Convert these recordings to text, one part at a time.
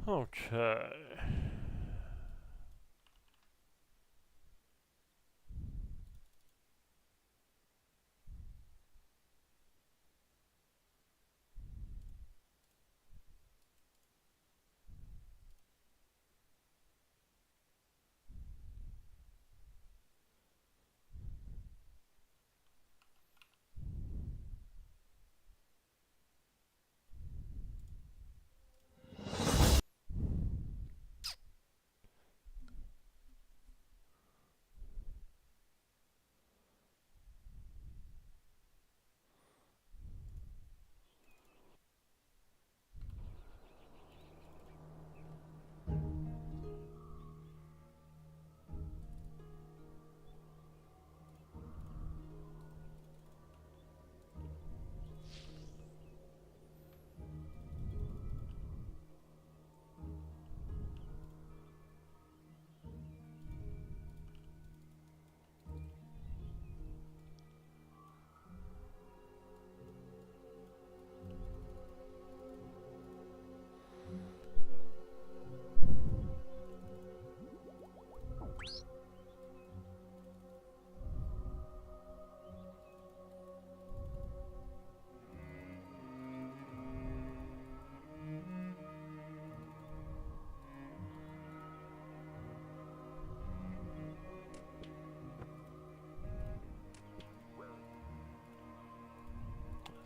Okay.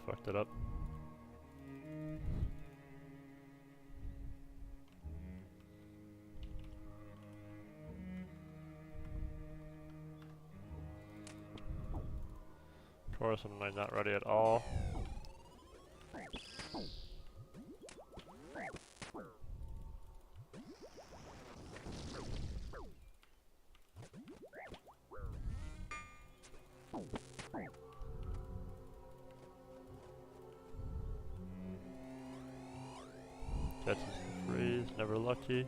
Fucked it up. Taurus, I'm not ready at all. Catches the freeze, never lucky.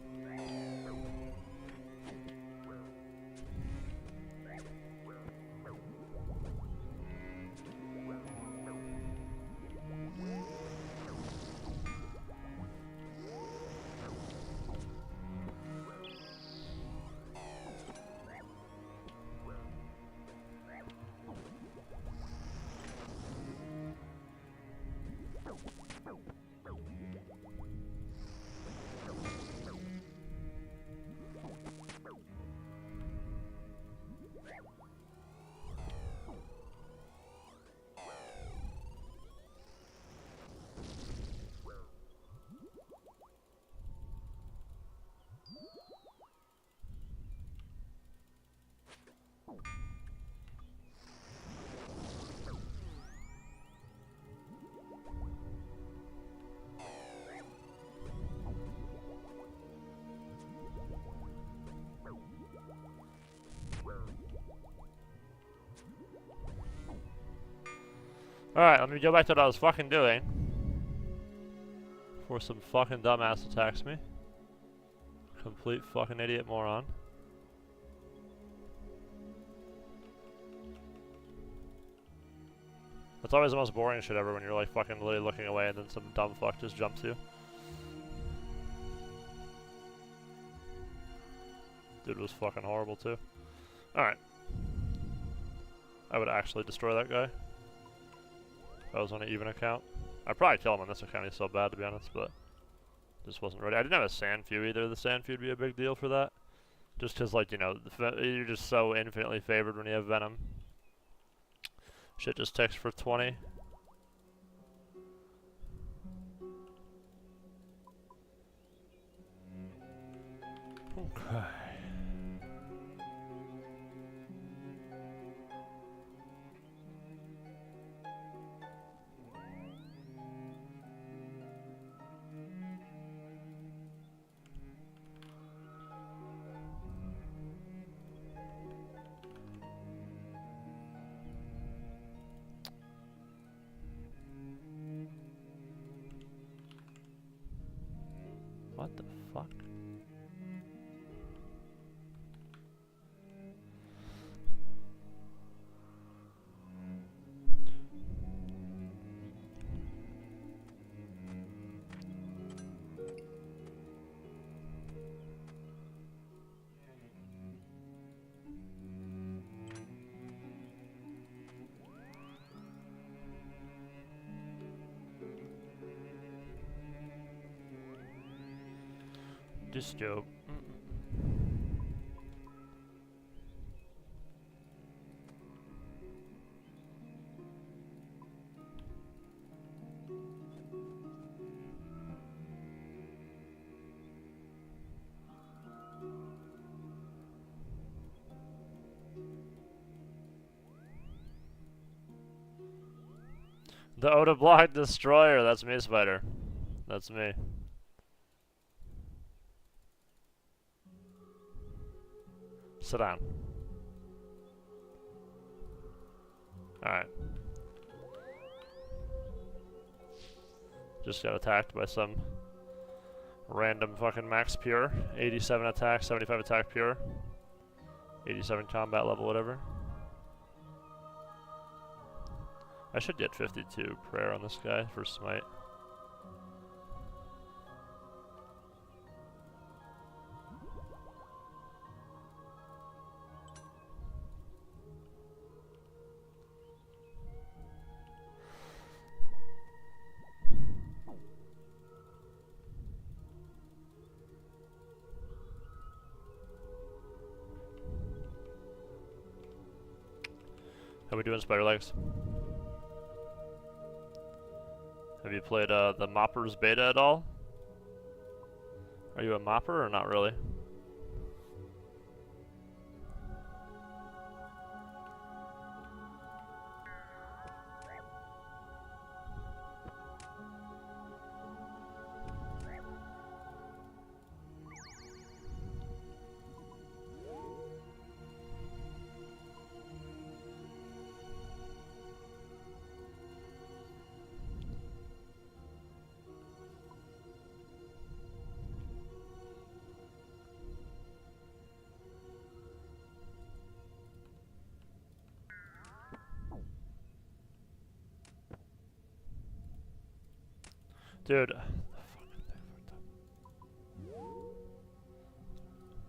Alright, let me go back to what I was fucking doing. Before some fucking dumbass attacks me. Complete fucking idiot moron. That's always the most boring shit ever when you're like fucking literally looking away and then some dumb fuck just jumps you. Dude was fucking horrible too. Alright. I would actually destroy that guy. If I was on an even account. I'd probably kill him on this account, he's so bad to be honest, but just wasn't ready. I didn't have a sand feud either. The sand feud would be a big deal for that. Just cause like, you know, you're just so infinitely favored when you have Venom. Shit just ticks for 20. Okay. What the fuck? Disturb. The Oda Block Destroyer, that's me, Spider. That's me. Sit down. Alright. Just got attacked by some random fucking max pure. 87 attack, 75 attack pure. 87 combat level, whatever. I should get 52 prayer on this guy for smite. How we doing, Spider Legs? Have you played the Moppers beta at all? Are you a Mopper or not really? Dude.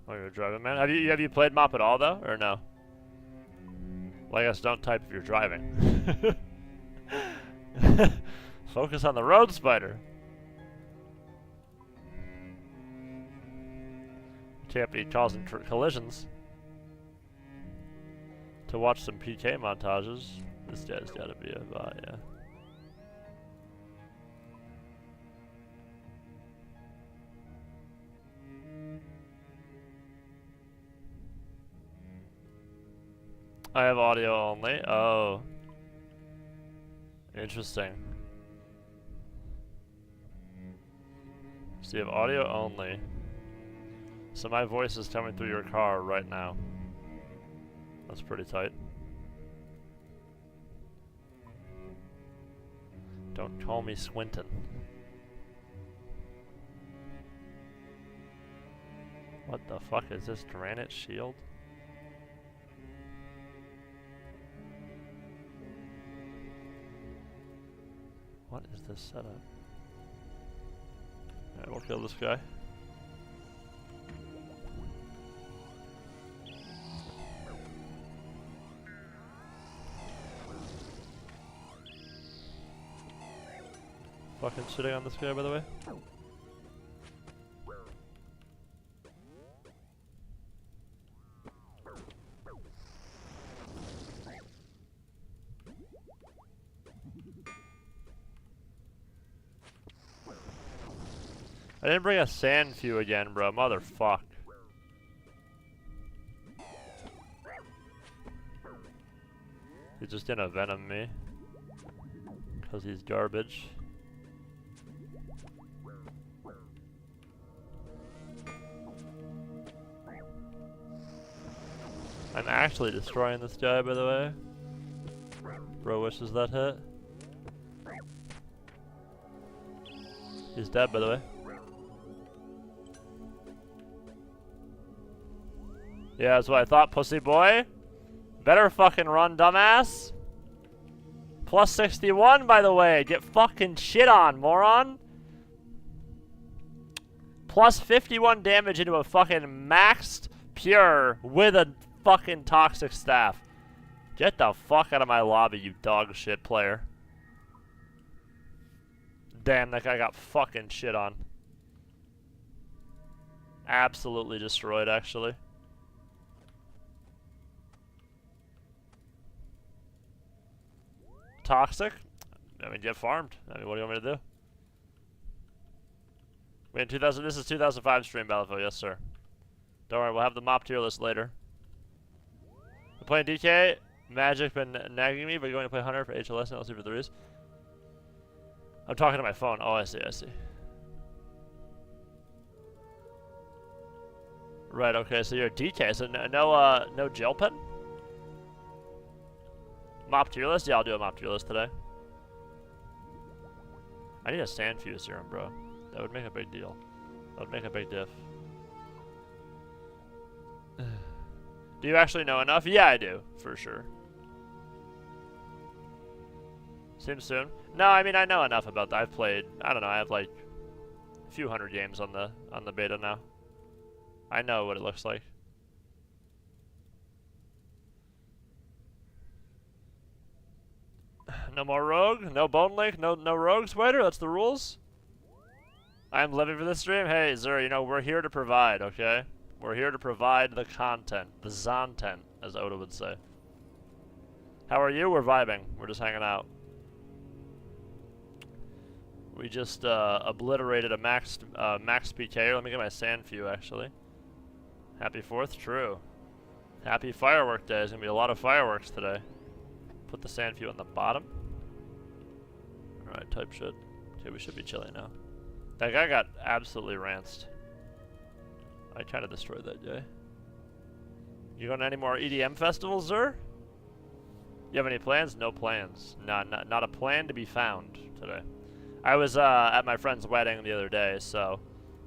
Oh, you're driving, man. Have you played MOP at all though, or no? Well, I guess don't type if you're driving. Focus on the road, Spider. Can't be causing collisions. To watch some PK montages, this guy's gotta be a bot, yeah. I have audio only. Oh. Interesting. So you have audio only. So my voice is coming through your car right now. That's pretty tight. Don't call me Squintin. What the fuck is this granite shield? What is this setup? Alright, we'll kill this guy. Fucking shitting on this guy, by the way. I didn't bring a sand few again, bro. Motherfuck. He just didn't venom me. Cause he's garbage. I'm actually destroying this guy, by the way. Bro wishes that hit. He's dead, by the way. Yeah, that's what I thought, pussy boy. Better fucking run, dumbass. Plus 61, by the way. Get fucking shit on, moron. Plus 51 damage into a fucking maxed pure with a fucking toxic staff. Get the fuck out of my lobby, you dog shit player. Damn, that guy got fucking shit on. Absolutely destroyed, actually. Toxic? I mean, get farmed. I mean, what do you want me to do? We in 2000. This is 2005 stream Battlefield, yes sir. Don't worry, we'll have the MOP tier list later. I'm playing DK. Magic been nagging me, but you're going to play Hunter for HLS and LC for 3s. I'm talking to my phone. Oh, I see, I see. Right, okay, so you're a DK, so no gel pen? MOP tier list? Yeah, I'll do a MOP tier list today. I need a sand fuse serum, bro. That would make a big deal. That would make a big diff. Do you actually know enough? Yeah, I do, for sure. Seems soon. No, I mean, I know enough about that. I've played, I don't know, I have like a few hundred games on the beta now. I know what it looks like. No more rogue, no bone link, no rogue spider, that's the rules. I'm living for this stream. Hey, Zur, you know, we're here to provide, okay? We're here to provide the content, the zontent, as Oda would say. How are you? We're vibing. We're just hanging out. We just obliterated a max PK. Let me get my sand few, actually. Happy 4th? True. Happy firework day. There's going to be a lot of fireworks today. Put the sand few on the bottom. Alright, type shit. Okay, we should be chilling now. That guy got absolutely ranced. I kind of destroyed that guy. You going to any more EDM festivals, Zur? You have any plans? No plans. Not a plan to be found today. I was at my friend's wedding the other day, so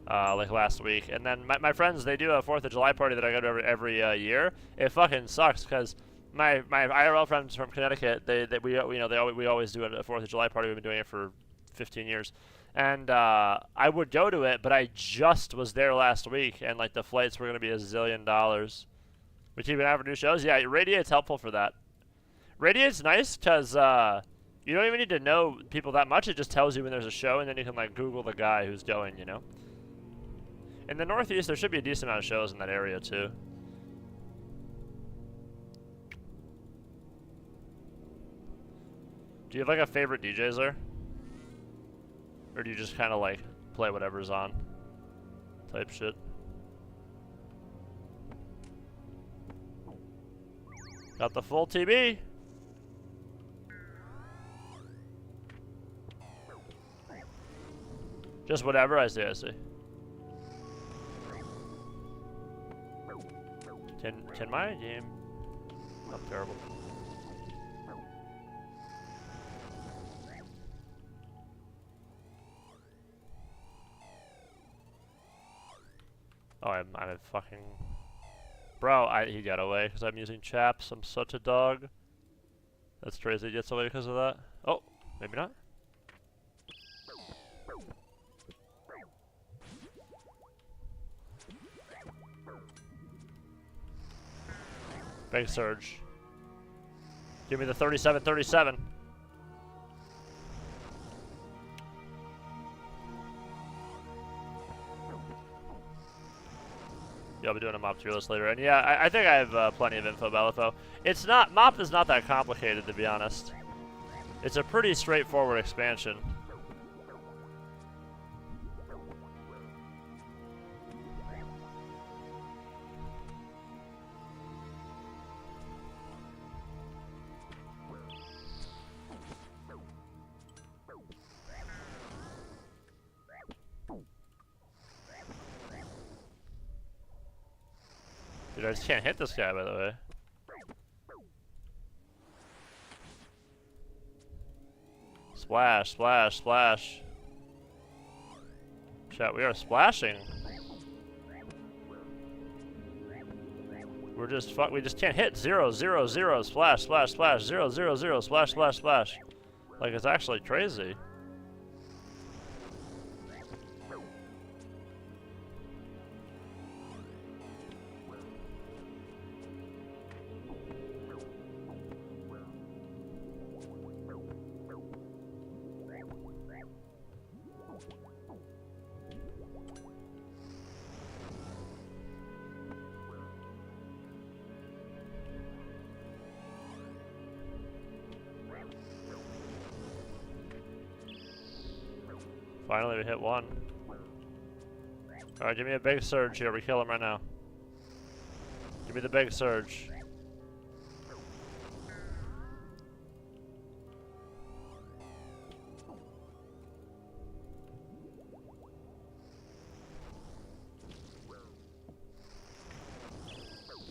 like last week, and then my friends, they do a 4th of July party that I go to every year. It fucking sucks because my IRL friends from Connecticut, we always do a 4th of July party. We've been doing it for 15 years. And I would go to it, but I just was there last week, and like the flights were going to be $1 zillion. We keep an eye for new shows. Yeah, Radiate's helpful for that. Radiate's nice because you don't even need to know people that much. It just tells you when there's a show, and then you can like Google the guy who's going, you know. In the Northeast, there should be a decent amount of shows in that area too. Do you have like a favorite DJs there? Or do you just kind of like play whatever's on type shit? Got the full TB. Just whatever, I see. Can my game? I'm terrible. Oh, I'm a fucking... Bro, he got away because I'm using chaps. I'm such a dog. That's crazy. He gets away because of that. Oh, maybe not. Big surge. Give me the 37-37. Yeah, I'll be doing a MOP tier list later. And yeah, I think I have plenty of info about LFO. It's not, MOP is not that complicated, to be honest. It's a pretty straightforward expansion. Dude, I just can't hit this guy, by the way. Splash, splash, splash. Chat, we are splashing. We're just we just can't hit 0, 0, 0, splash, splash, splash, 0, 0, 0, splash, splash, splash. Like, it's actually crazy. Finally we hit one. Alright, give me a big surge here. We kill him right now. Give me the big surge.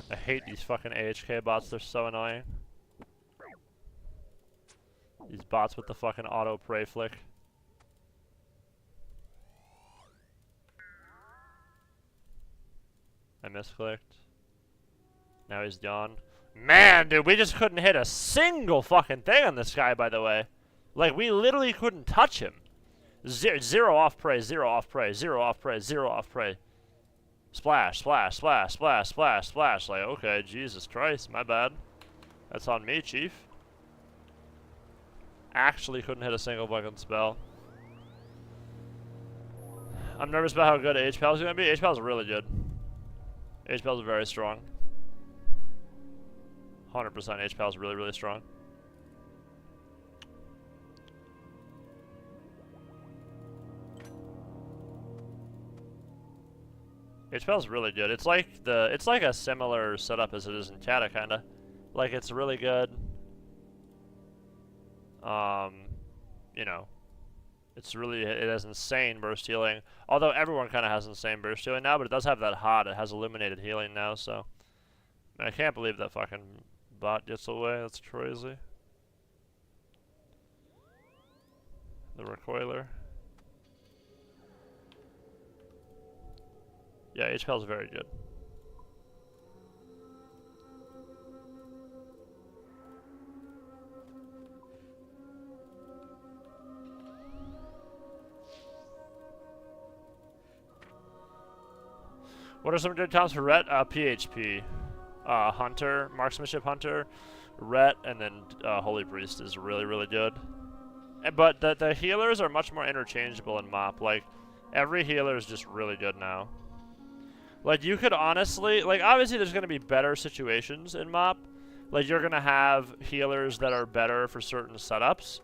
I hate these fucking AHK bots, they're so annoying. These bots with the fucking auto prey flick. I misclicked. Now he's gone. Man, dude, we just couldn't hit a single fucking thing on this guy, by the way. Like, we literally couldn't touch him. Zero off prey, zero off prey, zero off prey, zero off prey. Splash, splash, splash, splash, splash, splash. Like, okay, Jesus Christ, my bad. That's on me, Chief. Actually couldn't hit a single fucking spell. I'm nervous about how good H-Pal's gonna be. H-Pal's really good. H-Pal's very strong. 100% H-Pal's really, really strong. H-Pal's really good. It's like a similar setup as it is in Chata, kinda. Like, it's really good. You know, it has insane burst healing. Although everyone kind of has insane burst healing now, but it does have that hot. It has illuminated healing now, so. Man, I can't believe that fucking bot gets away. That's crazy. The recoiler. Yeah, HPL is very good. What are some good comps for Ret? PHP. Hunter, Marksmanship Hunter, Ret, and then Holy Priest is really, really good. But the healers are much more interchangeable in MOP. Like, every healer is just really good now. Like, you could honestly, like, obviously there's going to be better situations in MOP. Like, you're going to have healers that are better for certain setups.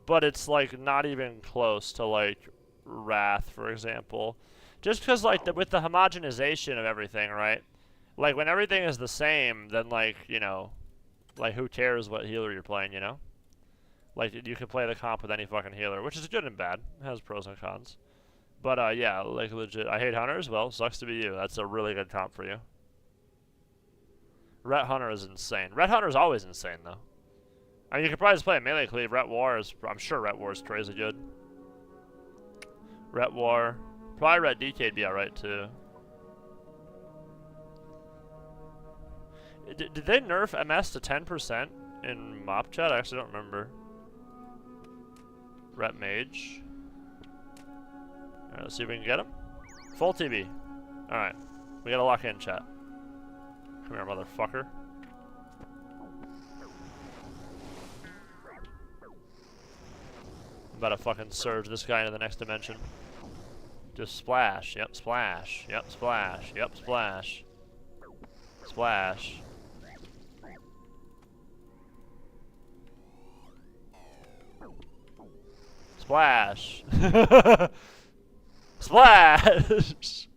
But it's, like, not even close to, like, Wrath, for example. Just because, like, with the homogenization of everything, right? Like, when everything is the same, then, like, you know, like, who cares what healer you're playing, you know? Like, you can play the comp with any fucking healer, which is good and bad. It has pros and cons. But, yeah, like, legit. I hate Hunters. Well, sucks to be you. That's a really good comp for you. Ret Hunter is insane. Ret Hunter is always insane, though. I mean, you could probably just play a melee cleave. Ret War is... I'm sure Ret War is crazy good. Ret War. Probably Ret DK would be alright, too. Did they nerf MS to 10% in MOP chat? I actually don't remember. Ret Mage. Alright, let's see if we can get him. Full TB. Alright. We gotta lock in, chat. Come here, motherfucker. I'm about to fucking surge this guy into the next dimension. Just splash. Yep, splash. Yep, splash. Yep, splash. Splash. Splash. Splash.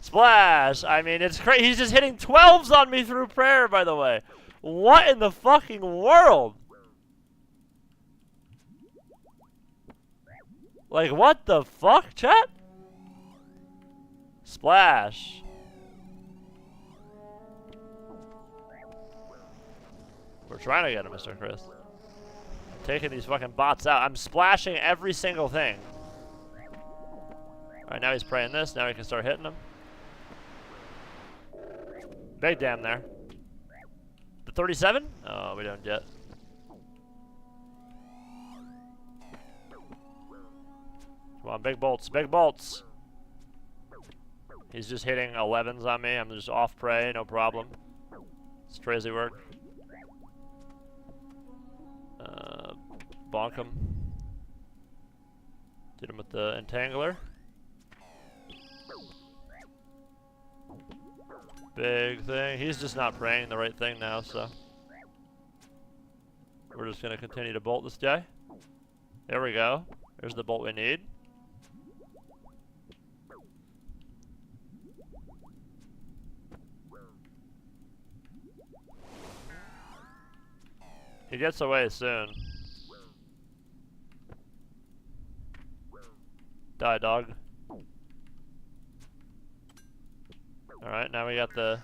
Splash. I mean, it's crazy. He's just hitting 12s on me through prayer, by the way. What in the fucking world? Like, what the fuck, chat? Splash. We're trying to get him, Mr. Chris. I'm taking these fucking bots out. I'm splashing every single thing. Alright, now he's praying this. Now we can start hitting him. Big damn there. The 37? Oh, we don't get. Come on, big bolts, big bolts. He's just hitting 11s on me. I'm just off prey, no problem. It's crazy work. Bonk him. Did him with the entangler. Big thing. He's just not praying the right thing now, so. We're just going to continue to bolt this guy. There we go. There's the bolt we need. He gets away soon. Die, dog. Alright, now we got the...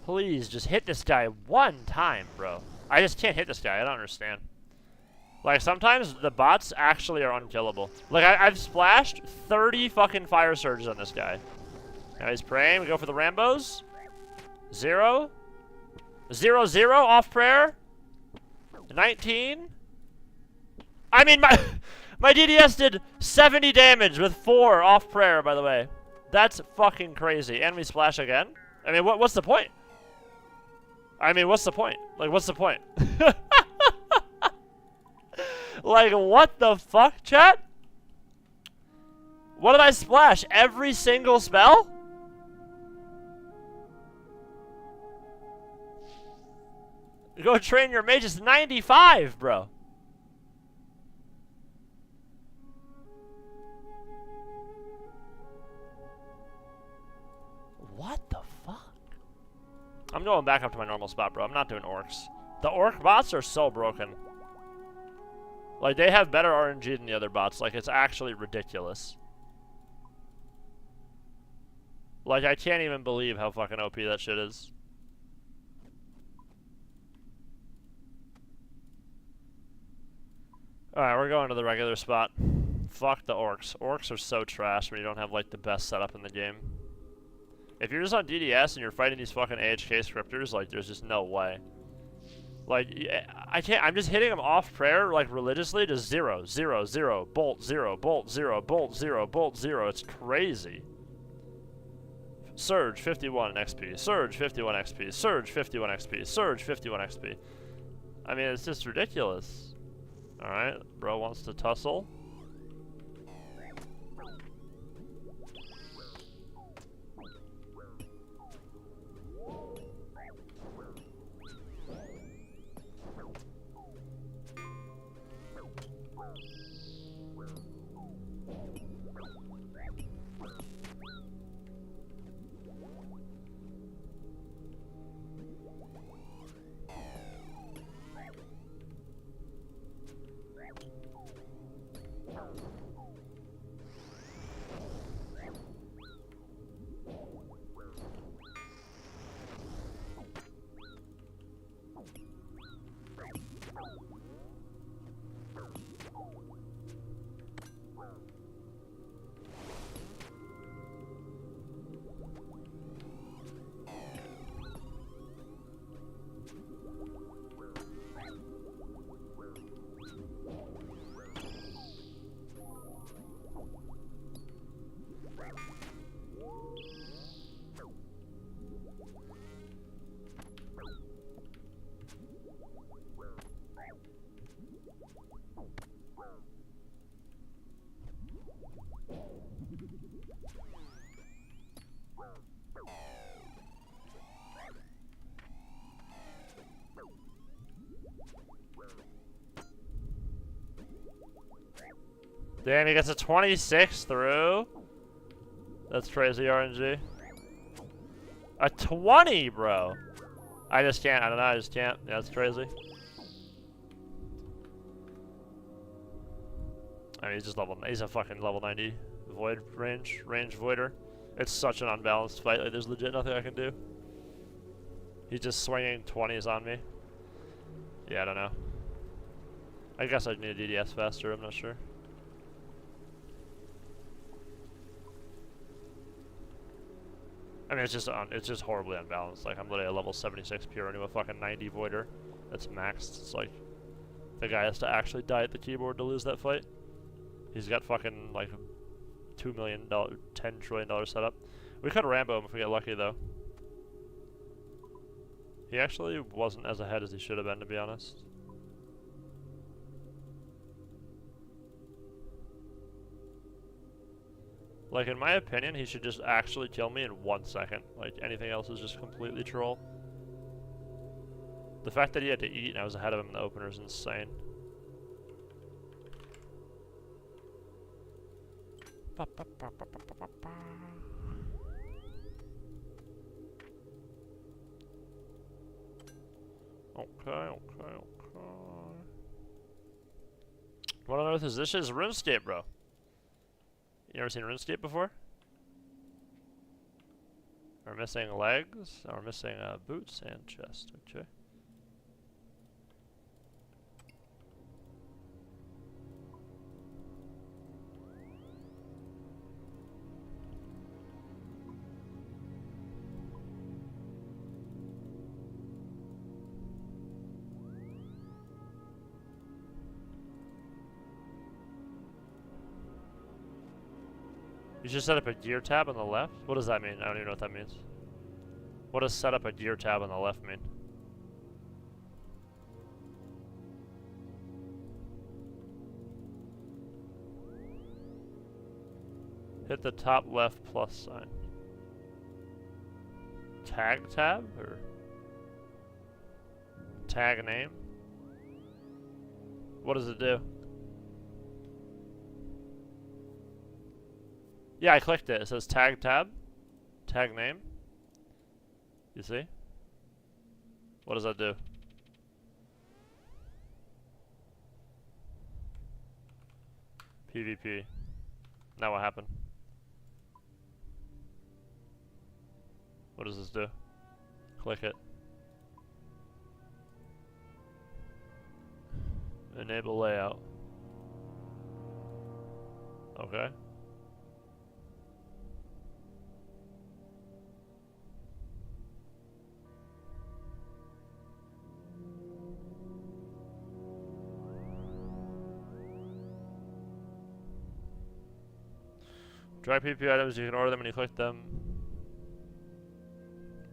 Please, just hit this guy one time, bro. I just can't hit this guy. I don't understand. Like, sometimes the bots actually are unkillable. Like, I've splashed 30 fucking fire surges on this guy. Now he's praying. We go for the Rambos. 0. 0, 0 off prayer. 19. I mean, my DDS did 70 damage with 4 off prayer, by the way. That's fucking crazy. And we splash again? I mean, what's the point? I mean, what's the point? Like, what's the point? Like, what the fuck, chat? What did I splash? Every single spell? Go train your mages. 95, bro. What the fuck? I'm going back up to my normal spot, bro. I'm not doing orcs. The orc bots are so broken. Like, they have better RNG than the other bots. Like, it's actually ridiculous. Like, I can't even believe how fucking OP that shit is. Alright, we're going to the regular spot. Fuck the orcs. Orcs are so trash when you don't have, like, the best setup in the game. If you're just on DDS and you're fighting these fucking AHK scripters, like, there's just no way. Like, I can't, I'm just hitting them off prayer, like, religiously, just 0, 0, 0, bolt 0, bolt 0, bolt 0, bolt 0. It's crazy. Surge 51 XP, Surge 51 XP, Surge 51 XP, Surge 51 XP. I mean, it's just ridiculous. Alright, bro wants to tussle. Damn, he gets a 26 through. That's crazy RNG. A 20, bro. I just can't. I don't know. I just can't. Yeah, that's crazy. I mean, he's just level. He's a fucking level 90 void range voider. It's such an unbalanced fight. Like, there's legit nothing I can do. He's just swinging 20s on me. Yeah, I don't know. I guess I need a DDS faster. I'm not sure. I mean, it's just horribly unbalanced. Like, I'm literally a level 76 pure into a fucking 90 voider. That's maxed. It's like the guy has to actually die at the keyboard to lose that fight. He's got fucking like $2 million, $10 trillion setup. We could Rambo him if we get lucky, though. He actually wasn't as ahead as he should have been, to be honest. Like, in my opinion, he should just actually kill me in 1 second. Like, anything else is just completely troll. The fact that he had to eat and I was ahead of him in the opener is insane. Okay. What on earth is this? Shit is RuneScape, bro. You ever seen RuneScape before? We're missing legs. We're missing boots and chest. Okay. You should set up a gear tab on the left? What does that mean? I don't even know what that means. What does set up a gear tab on the left mean? Hit the top left plus sign. Tag tab? Or tag name? What does it do? Yeah, I clicked it. It says tag tab. Tag name. You see? What does that do? PvP. Now what happened? What does this do? Click it. Enable layout. Okay. Dry PP items, you can order them when you click them.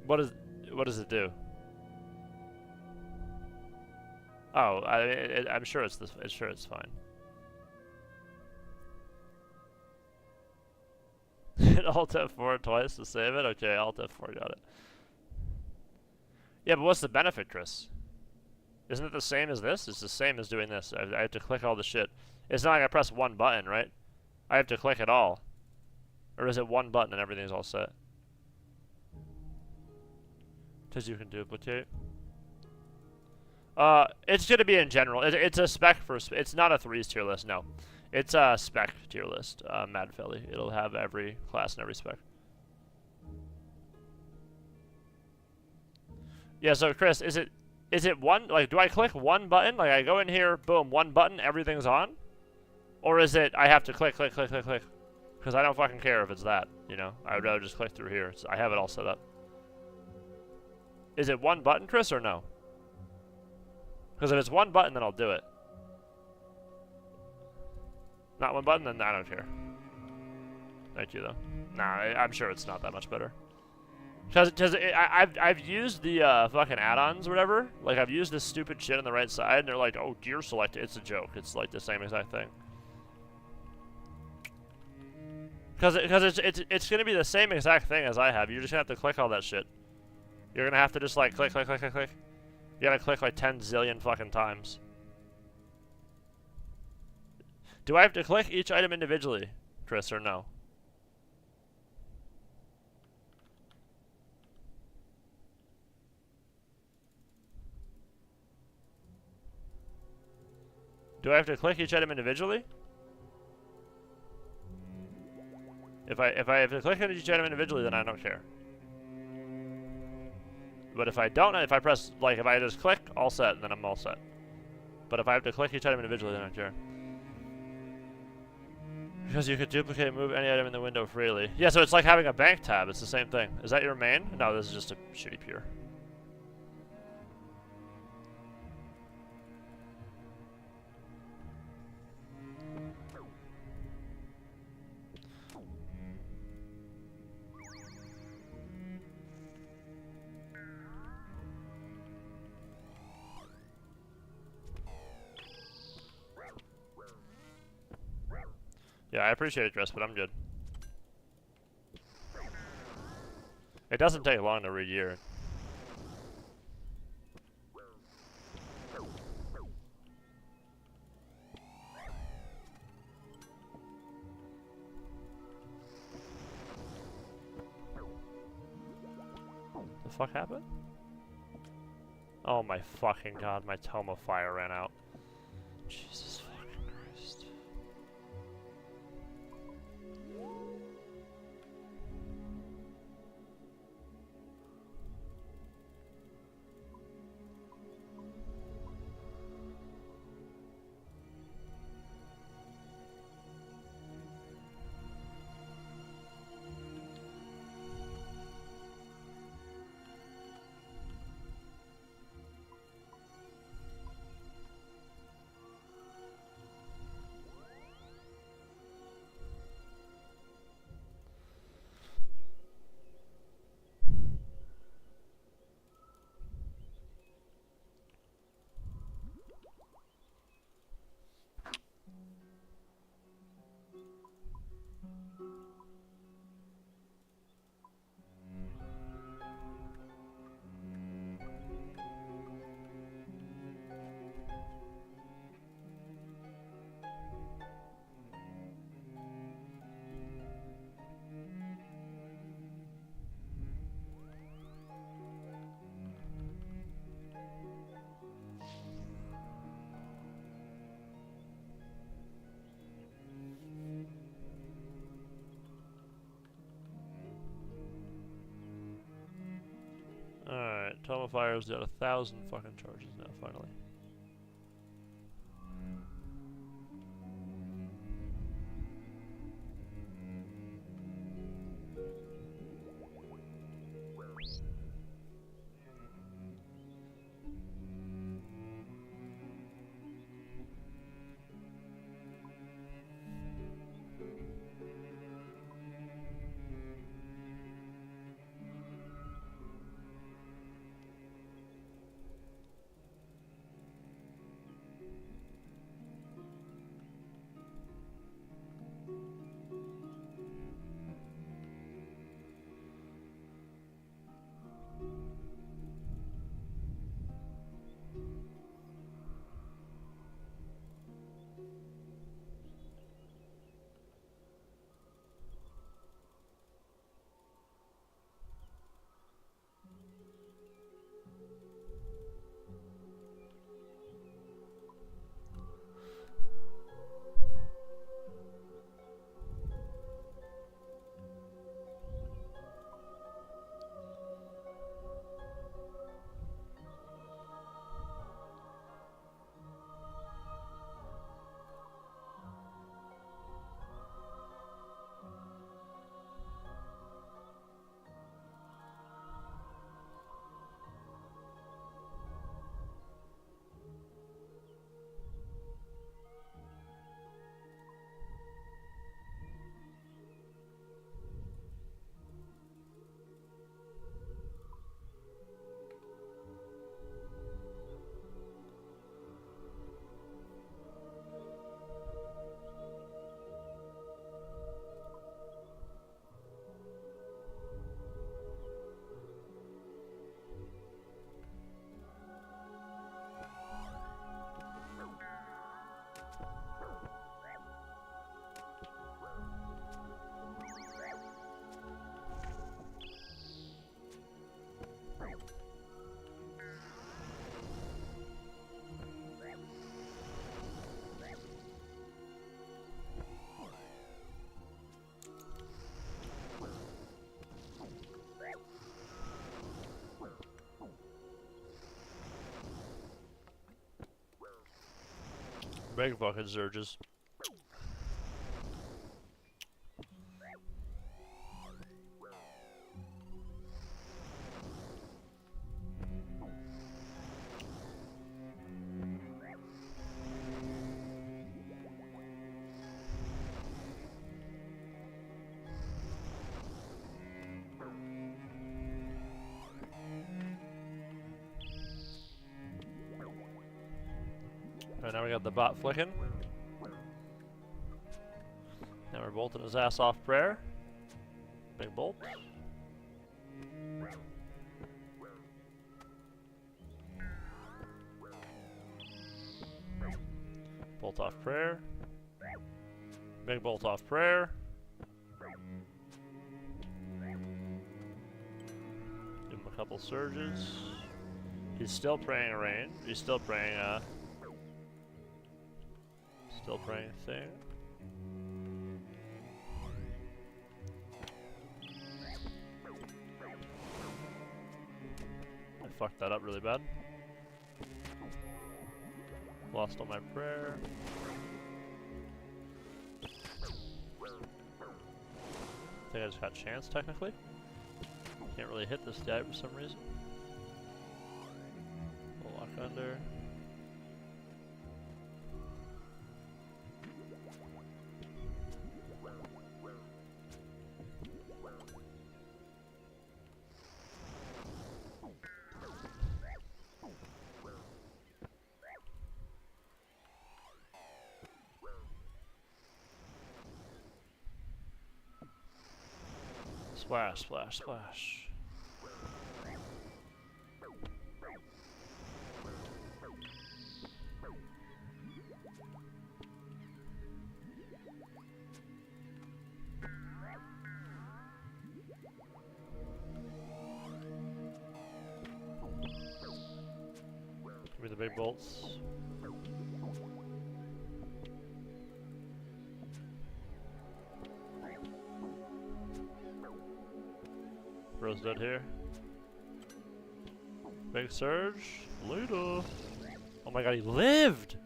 What does it do? Oh, I'm sure it's fine. Alt F4 twice to save it? Okay, Alt F4, got it. Yeah, but what's the benefit, Chris? Isn't it the same as this? It's the same as doing this. I have to click all the shit. It's not like I press one button, right? I have to click it all. Or is it one button and everything's all set? Because you can duplicate. It's gonna be in general. It's a spec for. It's not a 3s tier list. No, it's a spec tier list. Mad Philly. It'll have every class and every spec. Yeah. So Chris, is it one? Like, do I click one button? Like, I go in here, boom, one button, everything's on, or is it I have to click? Because I don't fucking care if it's that, you know? I would rather just click through here. I have it all set up. Is it one button, Chris, or no? Because if it's one button, then I'll do it. Not one button, then I don't care. Thank you, though. Nah, I'm sure it's not that much better. Because I've used the fucking add-ons or whatever. Like, I've used this stupid shit on the right side, and they're like, oh, gear select. It's a joke. It's like the same exact thing. Because it's going to be the same exact thing as I have. You're just going to have to click all that shit. You're going to have to just, like, click. You got to click, like, 10 zillion fucking times. Do I have to click each item individually, Chris, or no? Do I have to click each item individually? If I have to click on each item individually, then I don't care. But if I don't, if I press, like, if I just click, all set, then I'm all set. But if I have to click each item individually, then I don't care. Because you could duplicate and move any item in the window freely. Yeah, so it's like having a bank tab. It's the same thing. Is that your main? No, this is just a shitty pure. Yeah, I appreciate it, Dress, but I'm good. It doesn't take long to re-gear. fuck happened? Oh my fucking god, my Tome of Fire ran out. Jesus fucking Christ. Alright, Tome of Fire's got 1,000 fucking charges now, finally. Big fucking surges. Alright, now we got the bot flicking. Now we're bolting his ass off prayer. Big bolt. Bolt off prayer. Big bolt off prayer. Give him a couple couple surges. He's still praying a range. He's still praying thing. I fucked that up really bad. Lost all my prayer. I think I just got chance technically. Can't really hit this guy for some reason. We'll lock under. Splash, splash, splash. Give me the big bolts. Bro's dead here. Big surge. Later. Oh my god, he lived!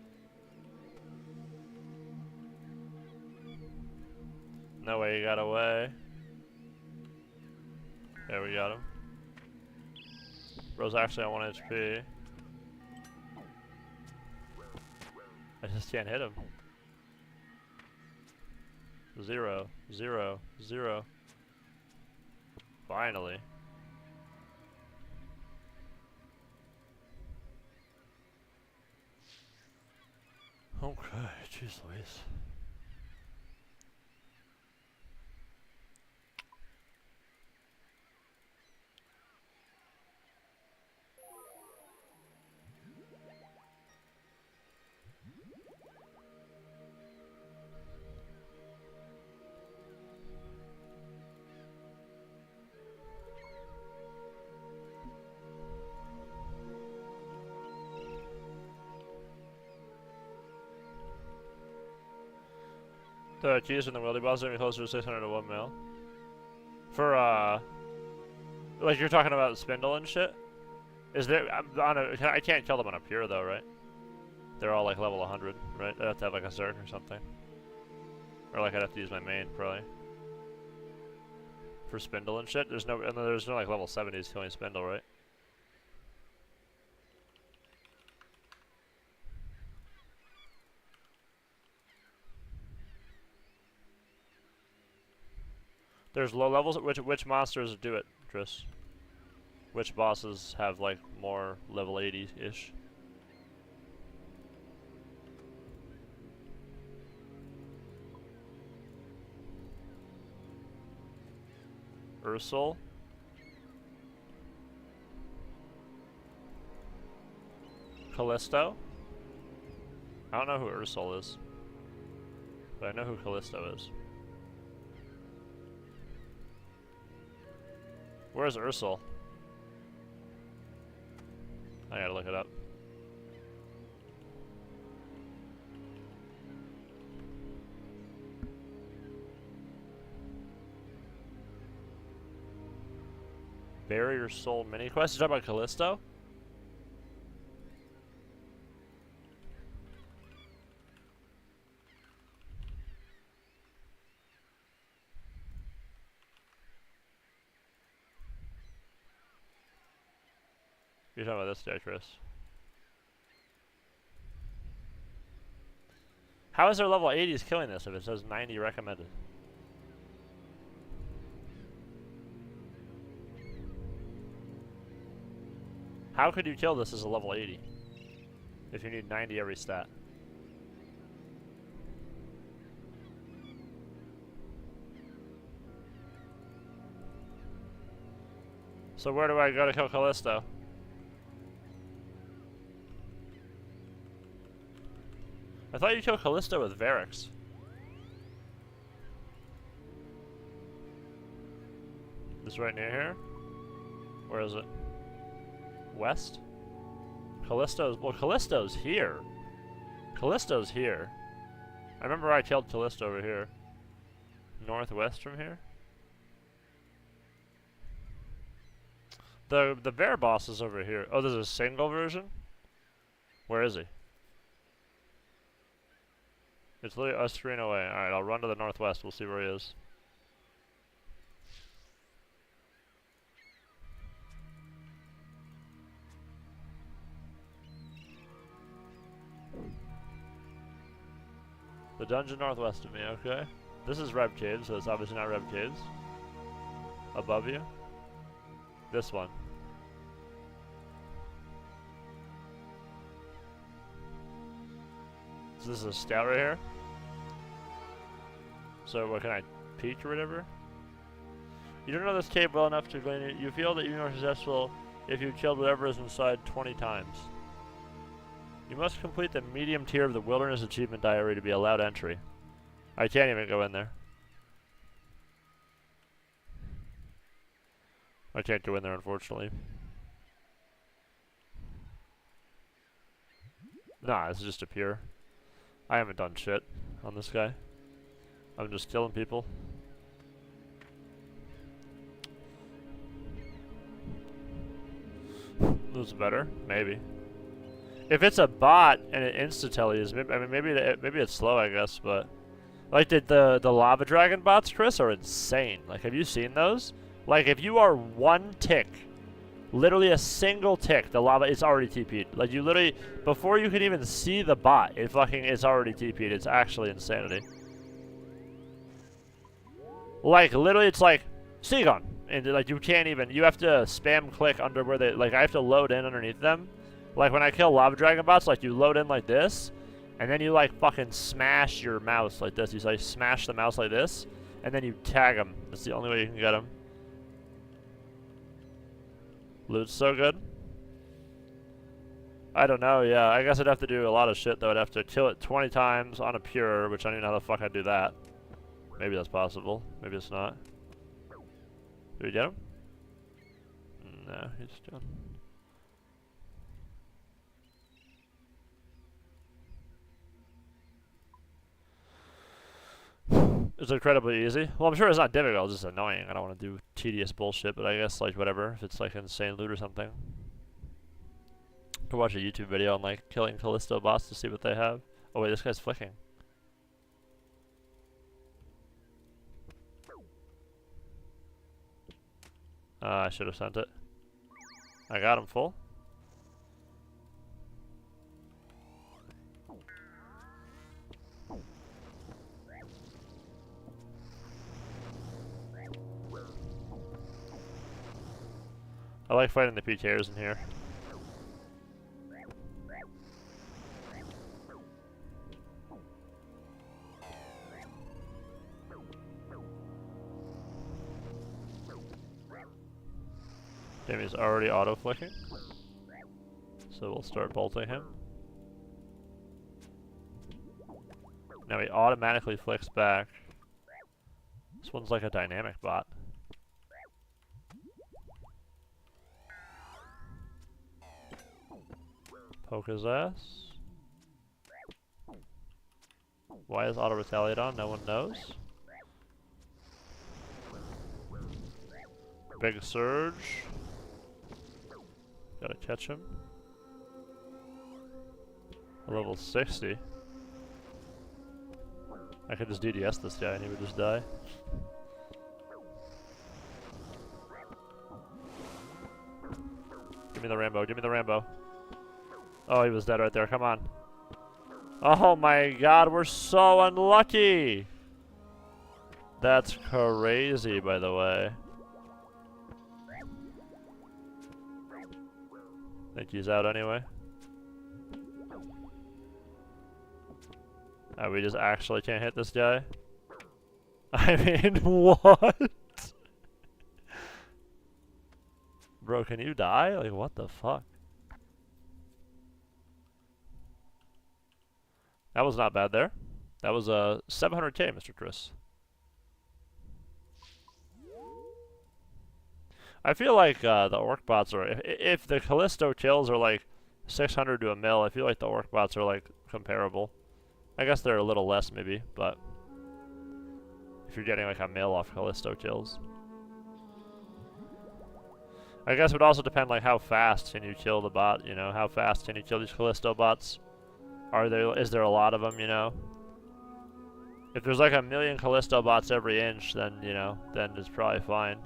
No way he got away. There, we got him. Bro's actually on 1 HP. I just can't hit him. 0, 0, 0. Finally. Okay, jeez Louise. The keys in the wildy boss are closer to 600 to 1 mil. For like you're talking about spindle and shit. Is there I can't kill them on a pure though, right? They're all like level 100, right? They have to have like a Zerg or something. Or like I'd have to use my main probably. For spindle and shit. There's no like level 70s killing spindle, right? There's low levels. Which monsters do it, Tris? Which bosses have like more level 80-ish? Ursul? Callisto? I don't know who Ursul is. But I know who Callisto is. Where's Ursul? I gotta look it up. Barrier Soul mini quest? You talking about Callisto? You're talking about this guy, Chris. How is their level 80s killing this if it says 90 recommended? How could you kill this as a level 80? If you need 90 every stat. So where do I go to kill Callisto? I thought you killed Callisto with Varix. This right near here? Where is it? West? Callisto's here. Callisto's here. I remember I killed Callisto over here. Northwest from here? The bear boss is over here. Oh, there's a single version? Where is he? It's literally us 3 away. Alright, I'll run to the northwest. We'll see where he is. The dungeon northwest of me, okay. This is Rev Caves, so it's obviously not Rev Caves. Above you. This one. So this is a scout right here. So what, can I peek or whatever? You don't know this cave well enough to glean it. You feel that you're more successful if you killed whatever is inside 20 times. You must complete the medium tier of the Wilderness Achievement Diary to be allowed entry. I can't even go in there. I can't go in there, unfortunately. Nah, this is just a pure. I haven't done shit on this guy. I'm just killing people. Looks better, maybe. If it's a bot and it insta-tellies, I mean, maybe it's slow, I guess, but like the lava dragon bots, Chris, are insane. Like, have you seen those? Like, if you are one tick, literally a single tick, the lava is already TP'd. Like, you literally, before you can even see the bot, it's already TP'd. It's actually insanity. Like, literally, it's like Seagon, and like you can't even. You have to spam click under where they. Like, I have to load in underneath them. Like, when I kill lava dragon bots, like, you load in like this, and then you, like, fucking smash your mouse like this. You, like, smash the mouse like this, and then you tag them. That's the only way you can get them. Loot's so good. I don't know, yeah. I guess I'd have to do a lot of shit, though. I'd have to kill it 20 times on a pure, which I don't even know how the fuck I'd do that. Maybe that's possible. Maybe it's not. Did we get him? No, he's done. It's incredibly easy. Well, I'm sure it's not difficult, it's just annoying. I don't want to do tedious bullshit, but I guess, like, whatever. If it's, like, insane loot or something. Could watch a YouTube video on, like, killing Callisto boss to see what they have. Oh, wait, this guy's flicking. I should have sent it. I got him full. I like fighting the PKers in here. Damn, he's already auto-flicking. So we'll start bolting him. Now he automatically flicks back. This one's like a dynamic bot. Poke his ass. Why is auto retaliate on? No one knows. Big surge. Gotta catch him. A level 60. I could just DDS this guy and he would just die. Give me the Rambo, give me the Rambo. Oh, he was dead right there, come on. Oh my god, we're so unlucky! That's crazy, by the way. Think he's out anyway. We just actually can't hit this guy. I mean, what? Bro, can you die? Like, what the fuck? That was not bad there. That was 700k, Mr. Chris. I feel like the orc bots are, if the Callisto kills are like 600 to a mil, I feel like the orc bots are like comparable. I guess they're a little less maybe, but if you're getting like a mil off Callisto kills. I guess it would also depend like how fast can you kill the bot, you know, how fast can you kill these Callisto bots? Is there a lot of them, you know? If there's like 1,000,000 Callisto bots every inch, then, you know, then it's probably fine.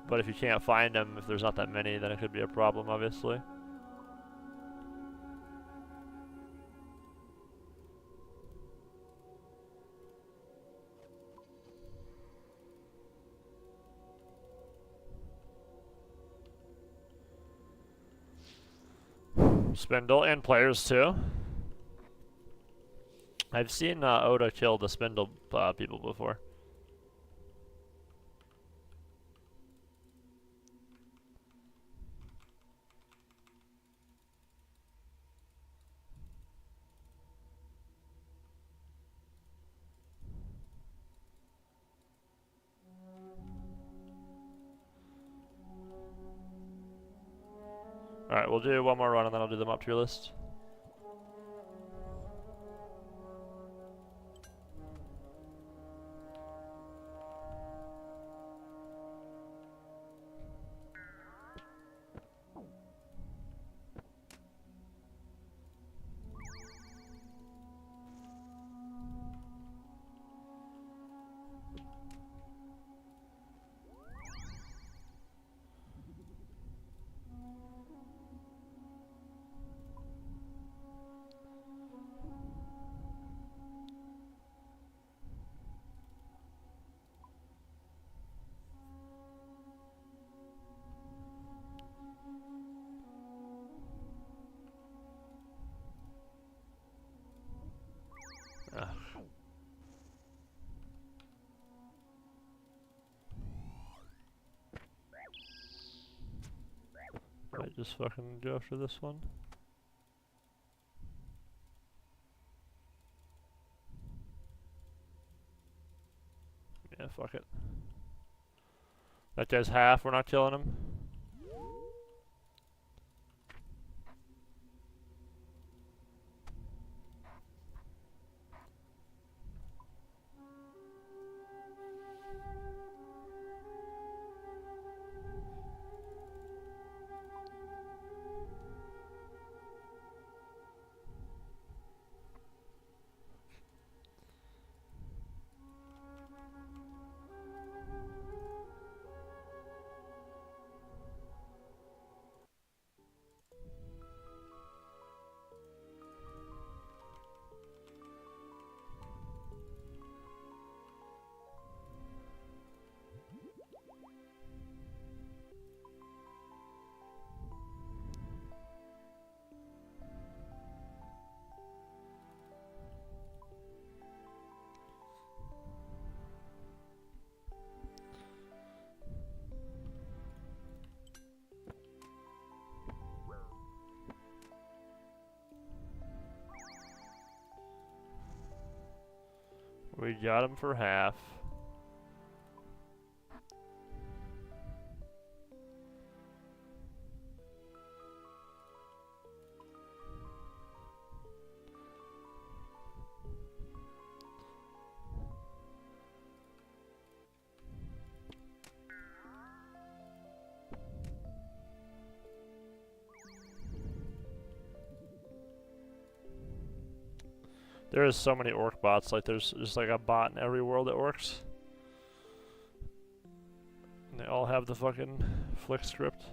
But if you can't find them, if there's not that many, then it could be a problem, obviously. Spindle, and players too. I've seen Oda kill the Spindle people before. Alright, we'll do one more run and then I'll do them up to your list. Might just fucking go after this one. Yeah, fuck it. That guy's half, we're not killing him. We got him for half. There is so many orc bots, like there's just like a bot in every world that works. And they all have the fucking flick script.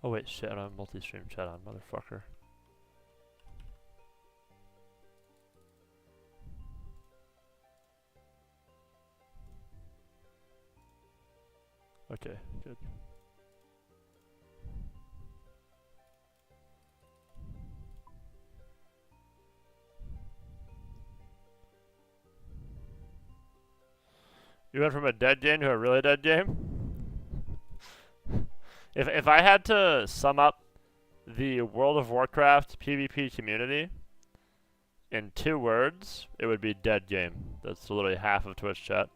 Oh wait, shit, I don't have multi-stream chat on, motherfucker. Okay, good. You went from a dead game to a really dead game? If I had to sum up the World of Warcraft PvP community in 2 words, it would be dead game. That's literally half of Twitch chat.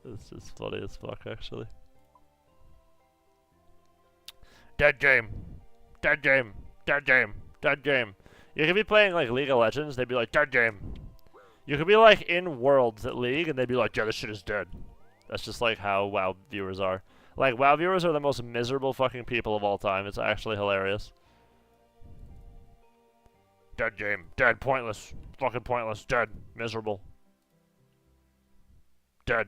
It's just funny as fuck, actually. Dead game. Dead game. Dead game. Dead game. You could be playing like League of Legends, they'd be like, dead game. You could be like in Worlds at League, and they'd be like, yeah, this shit is dead. That's just like how WoW viewers are. Like, WoW viewers are the most miserable fucking people of all time. It's actually hilarious. Dead game. Dead. Pointless. Fucking pointless. Dead. Miserable. Dead.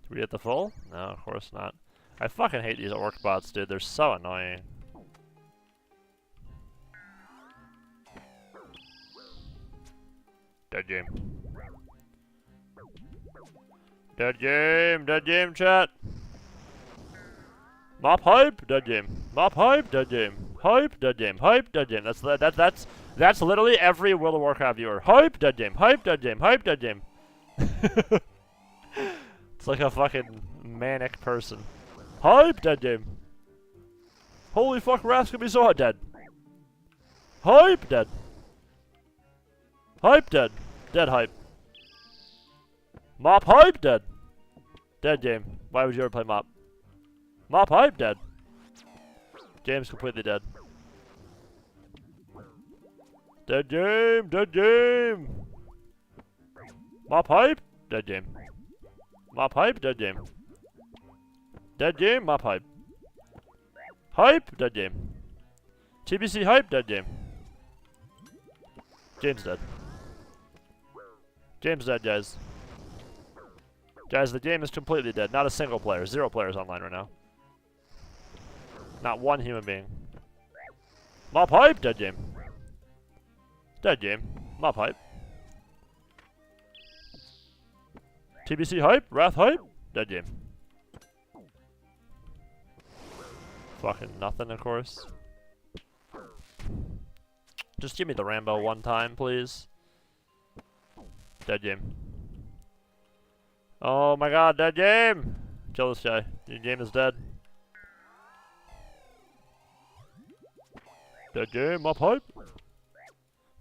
Did we get the full? No, of course not. I fucking hate these orc bots, dude. They're so annoying. Dead game. Dead game. Dead game, chat. Mop hype. Dead game. Mop hype. Dead game. Hype. Dead game. Hype. Dead game. That's literally every World of Warcraft viewer. Hype. Dead game. Hype. Dead game. Hype. Dead game. It's like a fucking manic person. Hype, dead game. Holy fuck, Wrath's gonna be so hot, dead. Hype, dead. Hype, dead. Dead hype. Mop hype, dead. Dead game. Why would you ever play Mop? Mop hype, dead. Game's completely dead. Dead game, dead game. Mop hype, dead game. Mop hype, dead game. Dead game, mop hype. Hype, dead game. TBC hype, dead game. Game's dead. Game's dead, guys. Guys, the game is completely dead. Not a single player. 0 players online right now. Not one human being. Mop hype, dead game. Dead game. Mop hype. TBC hype, Wrath hype, dead game. Fucking nothing, of course. Just give me the Rambo one time, please. Dead game. Oh my god, dead game! Kill this guy. Your game is dead. Dead game, up hype.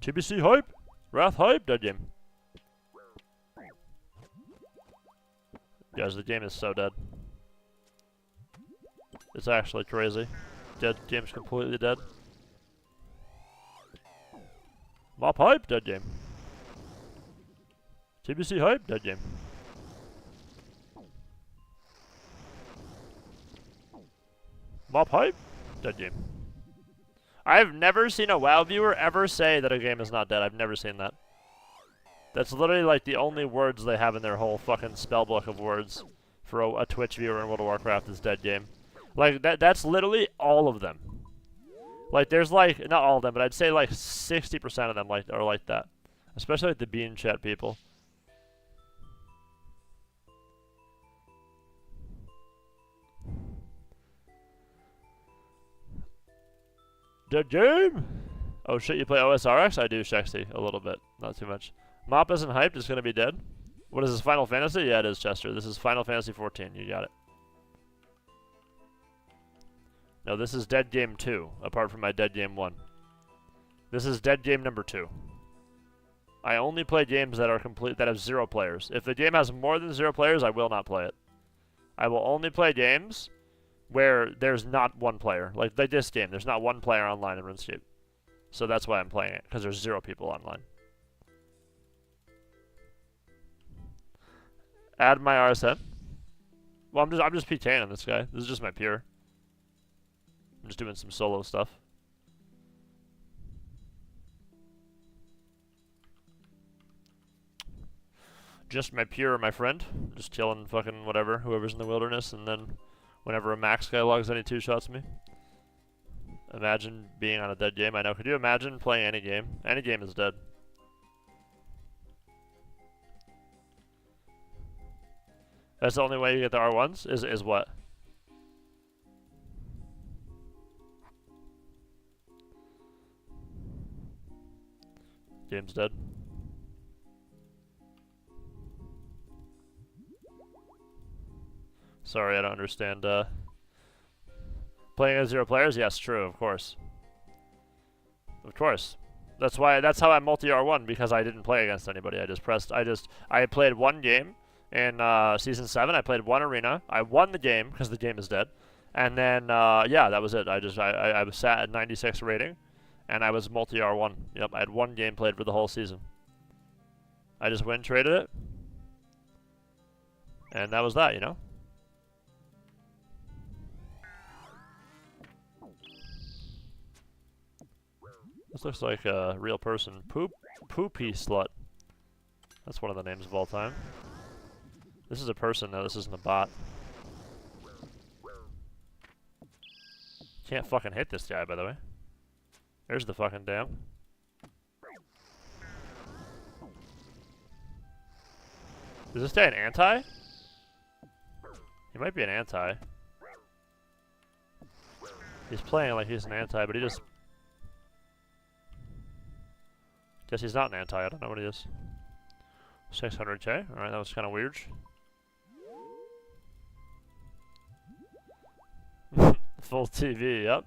TBC hype, Wrath hype, dead game. Guys, the game is so dead. It's actually crazy. Dead game's completely dead. Mop hype, dead game. TBC hype, dead game. Mop hype, dead game. I've never seen a WoW viewer ever say that a game is not dead. I've never seen that. That's literally like the only words they have in their whole fucking spellbook of words for a Twitch viewer in World of Warcraft is dead game. Like, that's literally all of them. Like, there's like, not all of them, but I'd say like 60% of them are like that. Especially like the Bean Chat people. Dead game? Oh shit, you play OSRX? I do, Shexy, a little bit. Not too much. Mop isn't hyped, it's gonna be dead. What is this, Final Fantasy? Yeah, it is, Chester. This is Final Fantasy 14, you got it. No, this is Dead Game 2, apart from my Dead Game 1. This is Dead Game number 2. I only play games that are that have 0 players. If the game has more than 0 players, I will not play it. I will only play games where there's not 1 player. Like this game, there's not 1 player online in RuneScape. So that's why I'm playing it, because there's 0 people online. Add my RSN. Well, I'm just PKing on this guy. This is just my peer. I'm just doing some solo stuff. Just my friend. Just killing fucking whatever, whoever's in the wilderness, and then whenever a max guy logs any 2-shots me. Imagine being on a dead game. I know. Could you imagine playing any game? Any game is dead. That's the only way you get the R1s? Is what? Game's dead. Sorry, I don't understand. Playing as 0 players? Yes, true, of course. Of course. That's how I multi R1, because I didn't play against anybody. I played one game in Season 7. I played one arena. I won the game, because the game is dead. And then, yeah, that was it. I was sat at 96 rating, and I was multi R1. Yep, I had one game played for the whole season. I just win traded it. And that was that, you know? This looks like a real person. Poopy Slut. That's one of the names of all time. This is a person, though. This isn't a bot. Can't fucking hit this guy, by the way. There's the fucking dam. Is this guy an anti? He might be an anti. He's playing like he's an anti, but he just... Guess he's not an anti, I don't know what he is. 600k, alright, that was kind of weird. Full TV, yep.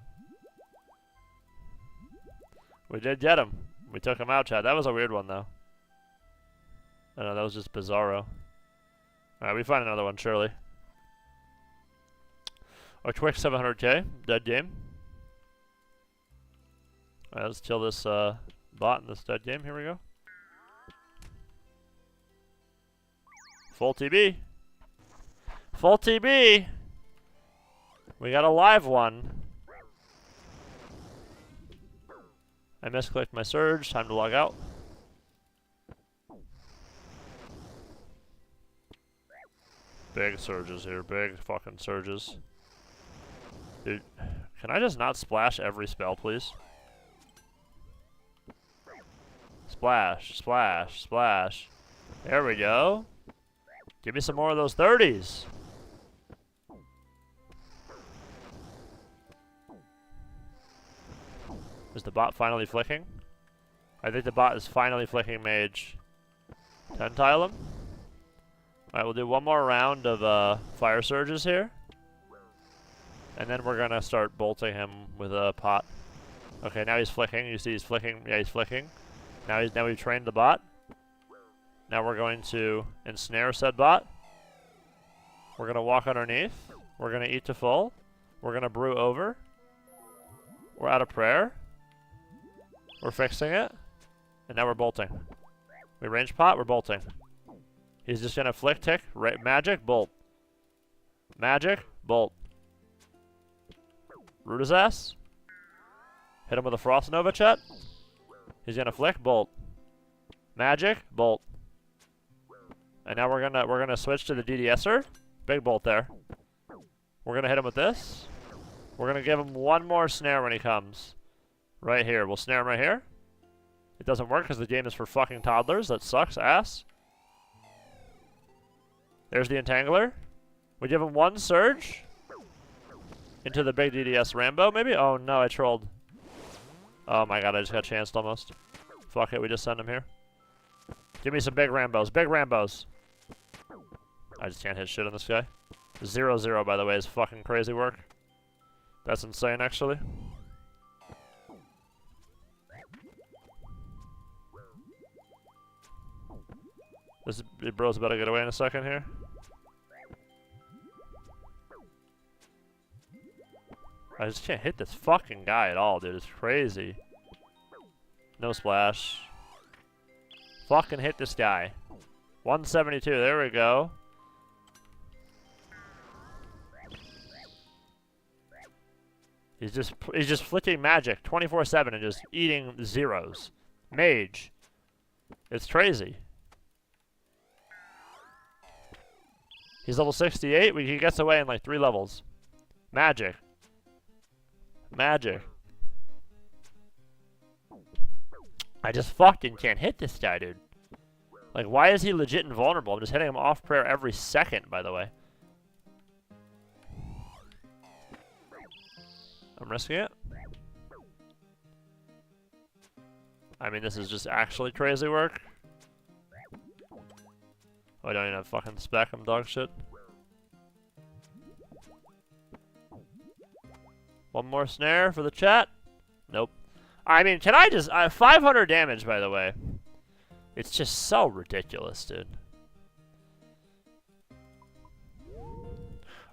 We did get him. We took him out, Chad. That was a weird one, though. I know, that was just bizarro. Alright, we find another one, surely. A quick 700k, dead game. Alright, let's kill this, bot in this dead game. Here we go. Full TB. Full TB. We got a live one. I misclicked my surge. Time to log out. Big surges here. Big fucking surges. Dude, can I just not splash every spell, please? Splash, splash, splash. There we go. Give me some more of those 30s. Is the bot finally flicking? I think the bot is finally flicking Mage. 10-tile him. Alright, we'll do one more round of fire surges here. And then we're gonna start bolting him with a pot. Okay, now he's flicking. You see he's flicking. Yeah, he's flicking. Now we've trained the bot. Now we're going to ensnare said bot. We're gonna walk underneath. We're gonna eat to full. We're gonna brew over. We're out of prayer. We're fixing it. And now we're bolting. We range pot, we're bolting. He's just gonna flick tick, magic, bolt. Magic, bolt. Root his ass. Hit him with a Frost Nova, chat. He's gonna flick, bolt. Magic, bolt. And now we're gonna switch to the DDSer. Big bolt there. We're gonna hit him with this. We're gonna give him one more snare when he comes. Right here. We'll snare him right here. It doesn't work because the game is for fucking toddlers. That sucks ass. There's the Entangler. We give him one surge. Into the big DDS Rambo, maybe? Oh no, I trolled. Oh my god, I just got chanced almost. Fuck it, we just send him here. Give me some big Rambos. Big Rambos. I just can't hit shit on this guy. 0-0, by the way, is fucking crazy work. That's insane, actually. This bro's about to get away in a second here. I just can't hit this fucking guy at all, dude. It's crazy. No splash. Fucking hit this guy. 172. There we go. He's just flicking magic 24/7 and just eating zeros. Mage. It's crazy. He's level 68. He gets away in like 3 levels. Magic. Magic. I just fucking can't hit this guy, dude. Like, why is he legit invulnerable? I'm just hitting him off prayer every second, by the way. I'm risking it. I mean, this is just actually crazy work. Oh, I don't even have fucking spec. I'm dog shit. One more snare for the chat. Nope. I mean, can I just... 500 damage, by the way. It's just so ridiculous, dude.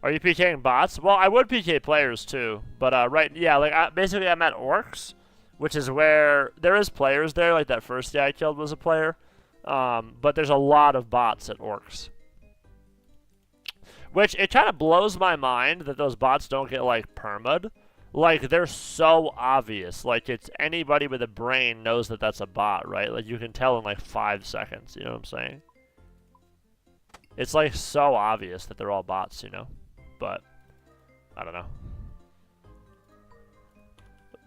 Are you PKing bots? Well, I would PK players, too. But, right... Yeah, like, basically, I'm at Orcs, which is where... There is players there. Like, that first guy I killed was a player. But there's a lot of bots at Orcs. Which, it kind of blows my mind that those bots don't get, like, perma'd. Like, they're so obvious. Like, it's anybody with a brain knows that that's a bot, right? Like, you can tell in, like, 5 seconds. You know what I'm saying? It's, like, so obvious that they're all bots, you know? But, I don't know.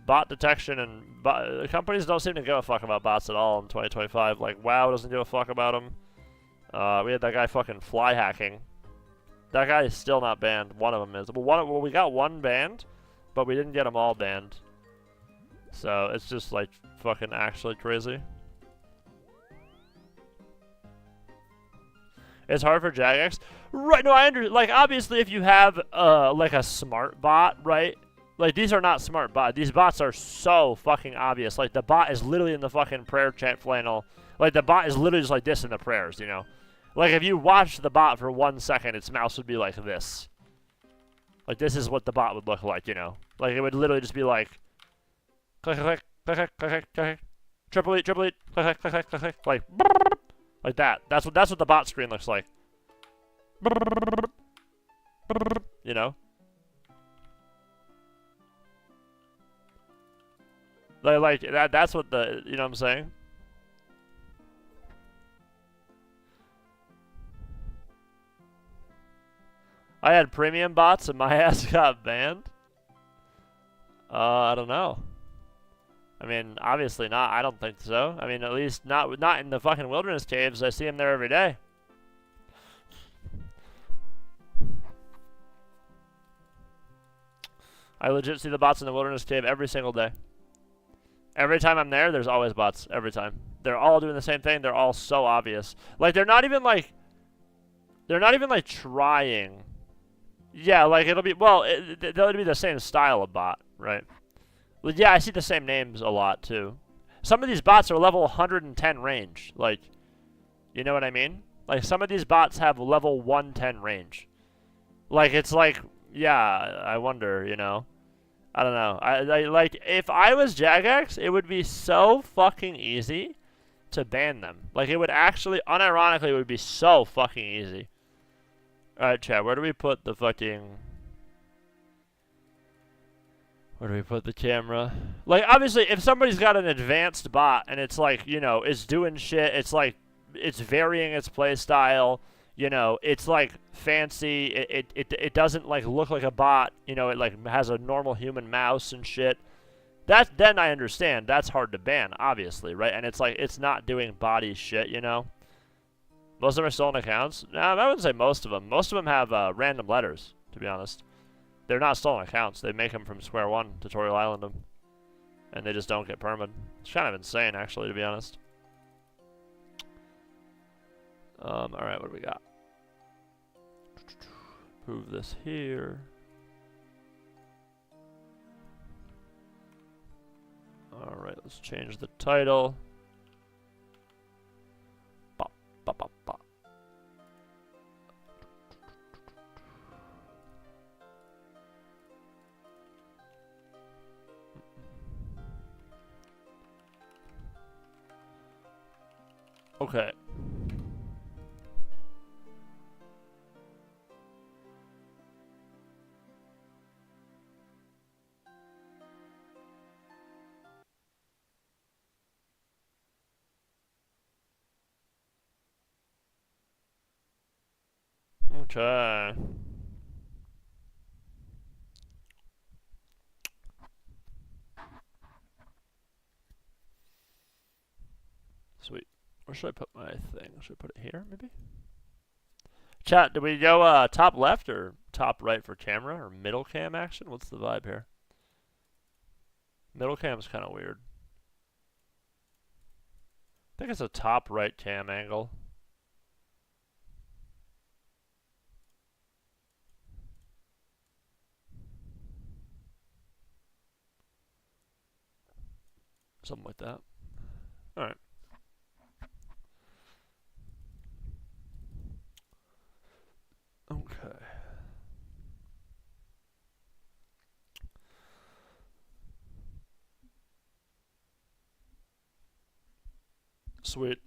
Bot detection and... companies don't seem to give a fuck about bots at all in 2025. Like, WoW doesn't give a fuck about them. We had that guy fucking fly hacking. That guy is still not banned. One of them is. Well, we got one banned, but we didn't get them all banned. So, it's just, like, fucking actually crazy. It's hard for Jagex. Right, no, I understand. Like, obviously, if you have, like, a smart bot, right? Like, these are not smart bots. These bots are so fucking obvious. Like, the bot is literally in the fucking prayer chant flannel. Like, the bot is literally just like this in the prayers, you know? Like, if you watched the bot for 1 second, its mouse would be like this. Like, this is what the bot would look like, you know? Like, it would literally just be like... Click, click, click, click, click, click, click. Triple E, click, click, click, click, click. Like that. That's what the bot screen looks like. You know? Like that's what the... You know what I'm saying? I had premium bots and my ass got banned? I don't know. I mean, obviously not. I don't think so. I mean, at least not in the fucking wilderness caves. I see them there every day. I legit see the bots in the wilderness cave every single day. Every time I'm there, there's always bots. Every time. They're all doing the same thing. They're all so obvious. Like, they're not even like trying. Yeah, like, it'll be, well, they'll be the same style of bot, right? Well, yeah, I see the same names a lot, too. Some of these bots are level 110 range. Like, you know what I mean? Like, some of these bots have level 110 range. Like, it's like, yeah, I wonder, you know? I don't know. Like, if I was Jagex, it would be so fucking easy to ban them. Like, it would actually, unironically, it would be so fucking easy. Alright, chat, where do we put the fucking... Where do we put the camera? Like, obviously, if somebody's got an advanced bot, and it's like, you know, it's doing shit, it's like, it's varying its playstyle, you know, it's like fancy, it doesn't like look like a bot, you know, it like has a normal human mouse and shit. Then I understand, that's hard to ban, obviously, right? And it's like, it's not doing body shit, you know? Most of them are stolen accounts? No, I wouldn't say most of them. Most of them have random letters, to be honest. They're not stolen accounts. They make them from square one, Tutorial Island them. And they just don't get perma'd. It's kind of insane, actually, to be honest. Alright, what do we got? Prove this here. Alright, let's change the title. Bop, bop, bop, bop. Okay. Okay. Sweet. Where should I put my thing? Should I put it here, maybe? Chat, do we go top left or top right for camera or middle cam action? What's the vibe here? Middle cam's kind of weird. I think it's a top right cam angle. Something like that. Alright. Okay. Sweet.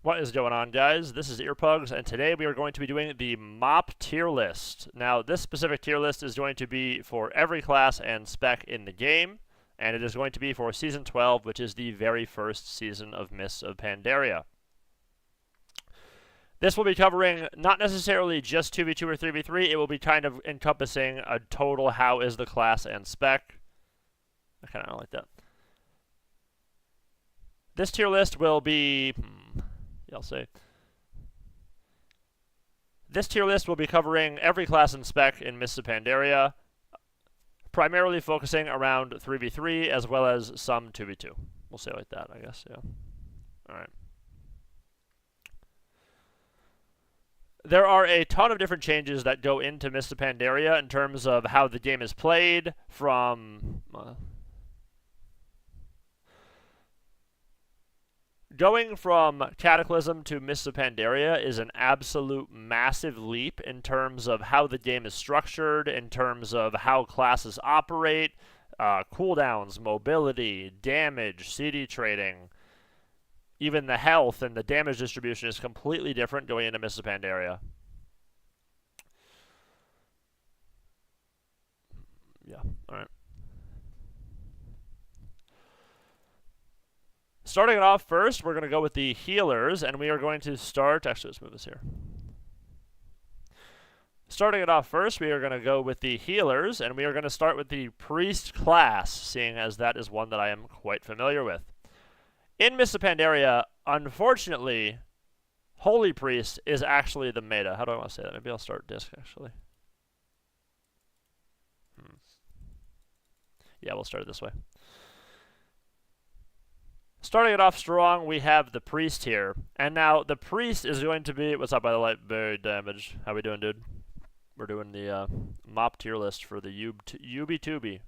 What is going on, guys? This is Earpugs, and today we are going to be doing the MOP tier list. Now, this specific tier list is going to be for every class and spec in the game, and it is going to be for Season 12, which is the very first season of Mists of Pandaria. This will be covering not necessarily just 2v2 or 3v3, it will be kind of encompassing a total how is the class and spec. I kind of don't like that. This tier list will be... I'll say. This tier list will be covering every class and spec in Mists of Pandaria, primarily focusing around 3v3 as well as some 2v2. We'll say it like that, I guess, yeah. Alright. There are a ton of different changes that go into Mists of Pandaria in terms of how the game is played, from... Going from Cataclysm to Mists of Pandaria is an absolute massive leap in terms of how the game is structured, in terms of how classes operate, cooldowns, mobility, damage, CD trading. Even the health and the damage distribution is completely different going into Mists of Pandaria. Yeah, alright. Starting it off first, we're going to go with the healers, and we are going to start... Actually, let's move this here. Starting it off first, we are going to go with the healers, and we are going to start with the priest class, seeing as that is one that I am quite familiar with. In Mists of Pandaria, unfortunately, Holy Priest is actually the meta. How do I want to say that? Maybe I'll start disc, actually. Yeah, we'll start it this way. Starting it off strong, we have the priest here. And now, the priest is going to be... What's up, by the light? Very damage. How we doing, dude? We're doing the MOP tier list for the UB2B.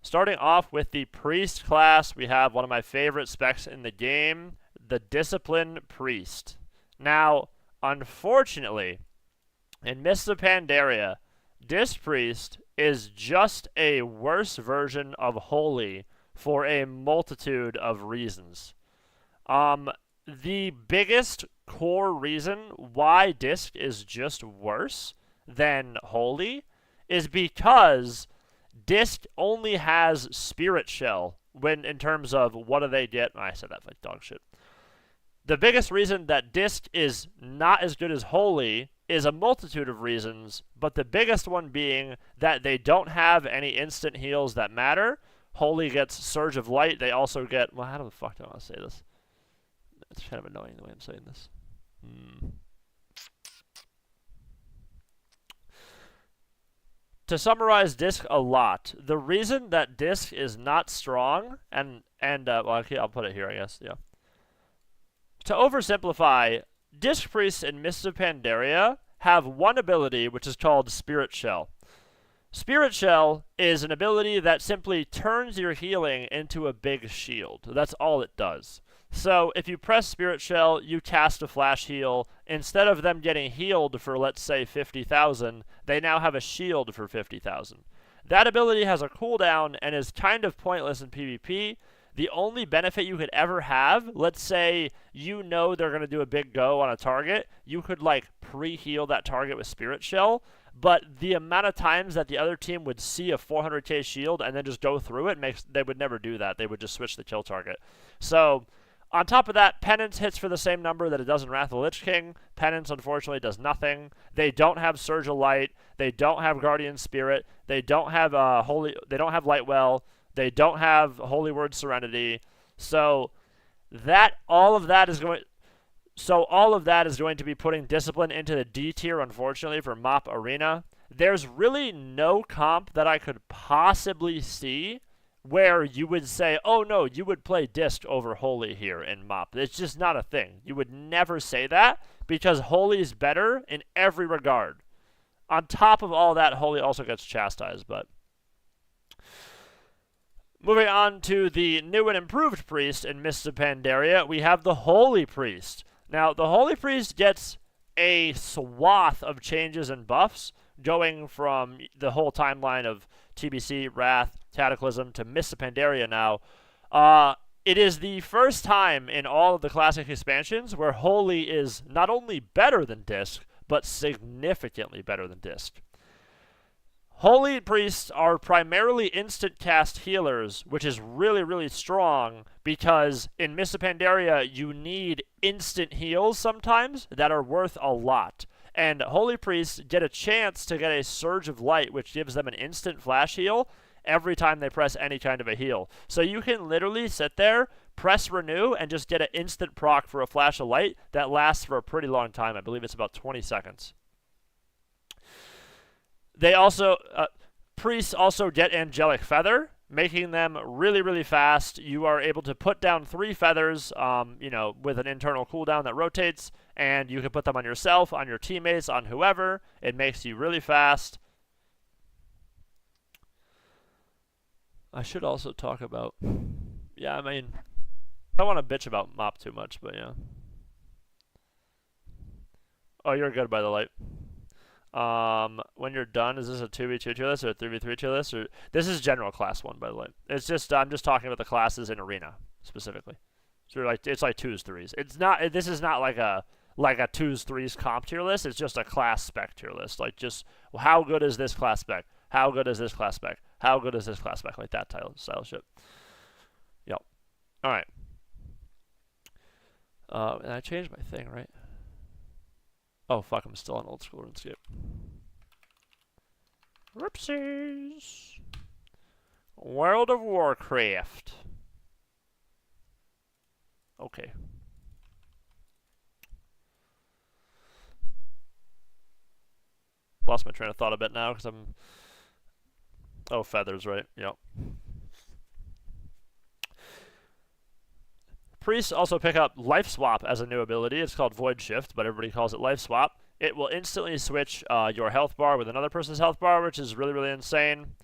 Starting off with the priest class, we have one of my favorite specs in the game, the Discipline Priest. Now, unfortunately, in Mists of Pandaria, Disc Priest is just a worse version of Holy for a multitude of reasons. The biggest core reason why Disc is just worse than Holy is because Disc only has Spirit Shell when in terms of what do they get. I said that like dog shit. The biggest reason that Disc is not as good as Holy is a multitude of reasons, but the biggest one being that they don't have any instant heals that matter. Holy gets Surge of Light. They also get... Well, how the fuck do I want to say this? It's kind of annoying the way I'm saying this. To summarize Disc a lot, the reason that Disc is not strong, well, okay, I'll put it here, I guess, yeah. To oversimplify, Disc Priests in Mists of Pandaria have one ability, which is called Spirit Shell. Spirit Shell is an ability that simply turns your healing into a big shield. That's all it does. So if you press Spirit Shell, you cast a flash heal. Instead of them getting healed for, let's say, 50,000, they now have a shield for 50,000. That ability has a cooldown and is kind of pointless in PvP. The only benefit you could ever have, let's say you know they're going to do a big go on a target, you could, like, pre-heal that target with Spirit Shell, but the amount of times that the other team would see a 400k shield and then just go through it they would never do that. They would just switch the kill target. So on top of that, Penance hits for the same number that it does in Wrath of the Lich King. Penance, unfortunately, does nothing. They don't have Surge of Light. They don't have Guardian Spirit. They don't have They don't have Lightwell. They don't have Holy Word Serenity. So all of that is going to be putting Discipline into the D tier, unfortunately, for MOP Arena. There's really no comp that I could possibly see where you would say, oh no, you would play Disc over Holy here in MOP. It's just not a thing. You would never say that because Holy is better in every regard. On top of all that, Holy also gets chastised, but... Moving on to the new and improved Priest in Mists of Pandaria, we have the Holy Priest. Now, the Holy Priest gets a swath of changes and buffs, going from the whole timeline of TBC, Wrath, Cataclysm to Mists of Pandaria now. It is the first time in all of the classic expansions where Holy is not only better than Disc, but significantly better than Disc. Holy Priests are primarily instant cast healers, which is really, really strong because in Mists of Pandaria, you need instant heals sometimes that are worth a lot. And Holy Priests get a chance to get a Surge of Light, which gives them an instant flash heal every time they press any kind of a heal. So you can literally sit there, press renew, and just get an instant proc for a flash of light that lasts for a pretty long time. I believe it's about 20 seconds. They also, Priests also get Angelic Feather, making them really, really fast. You are able to put down 3 feathers, with an internal cooldown that rotates, and you can put them on yourself, on your teammates, on whoever. It makes you really fast. I should also talk about, I don't want to bitch about MOP too much, but yeah. Oh, you're good by the light. When you're done, is this a 2v2 tier list or a 3v3 tier list? Or this is general class 1, by the way. It's just I'm just talking about the classes in Arena specifically. So it's like 2s, 3s. It's not. This is not like a 2s, 3s comp tier list. It's just a class spec tier list. Like just how good is this class spec? How good is this class spec? How good is this class spec? Like that style shit. Yep. All right. And I changed my thing, right? Oh, fuck, I'm still on old school RuneScape. Whoopsies. World of Warcraft. Okay. Lost my train of thought a bit now because I'm... Oh, feathers, right? Yep. Priests also pick up Life Swap as a new ability. It's called Void Shift, but everybody calls it Life Swap. It will instantly switch your health bar with another person's health bar, which is really, really insane.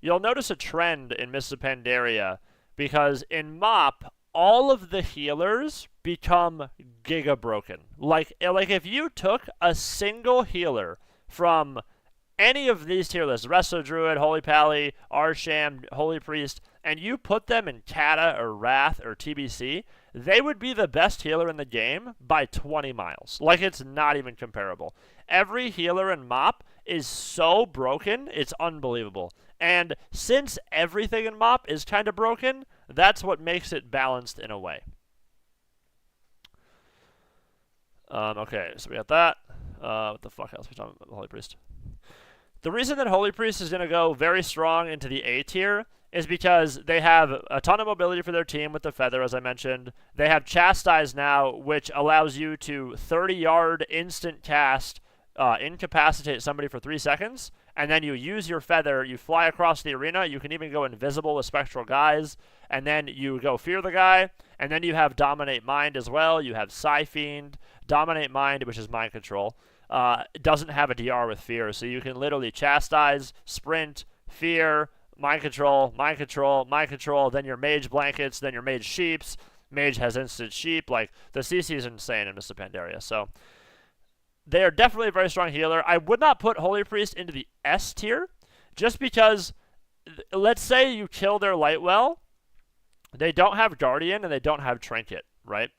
You'll notice a trend in Mists of Pandaria, because in MOP, all of the healers become giga broken. Like if you took a single healer from any of these tier lists, Resto Druid, Holy Pally, Arsham, Holy Priest, and you put them in Kata or Wrath or TBC, they would be the best healer in the game by 20 miles. Like, it's not even comparable. Every healer in MOP is so broken, it's unbelievable. And since everything in MOP is kind of broken, that's what makes it balanced in a way. Okay, so we got that. What the fuck else are we talking about? Holy Priest. The reason that Holy Priest is going to go very strong into the A tier is because they have a ton of mobility for their team with the Feather, as I mentioned. They have Chastise now, which allows you to 30-yard instant cast, incapacitate somebody for 3 seconds, and then you use your Feather, you fly across the arena, you can even go invisible with Spectral Guise, and then you go Fear the guy, and then you have Dominate Mind as well. You have Psyfiend, Dominate Mind, which is Mind Control. It doesn't have a DR with Fear, so you can literally Chastise, Sprint, Fear, Mind Control, Mind Control, Mind Control, then your Mage Blankets, then your Mage Sheeps. Mage has instant Sheep. Like, the CC is insane in Mists of Pandaria. So, they are definitely a very strong healer. I would not put Holy Priest into the S tier, just because, let's say you kill their Lightwell, they don't have Guardian and they don't have Trinket, right?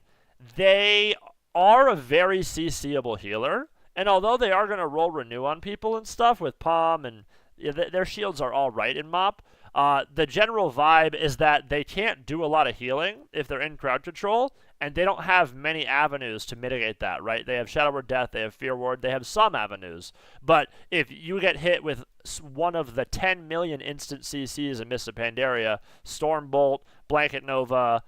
They are a very CCable healer, And although they are going to roll Renew on people and stuff with Palm, and their shields are all right in MOP, the general vibe is that they can't do a lot of healing if they're in crowd control, and they don't have many avenues to mitigate that, right? They have Shadow Ward Death, they have Fear Ward, they have some avenues. But if you get hit with one of the 10 million instant CCs in Mists of Pandaria, Stormbolt, Blanket Nova,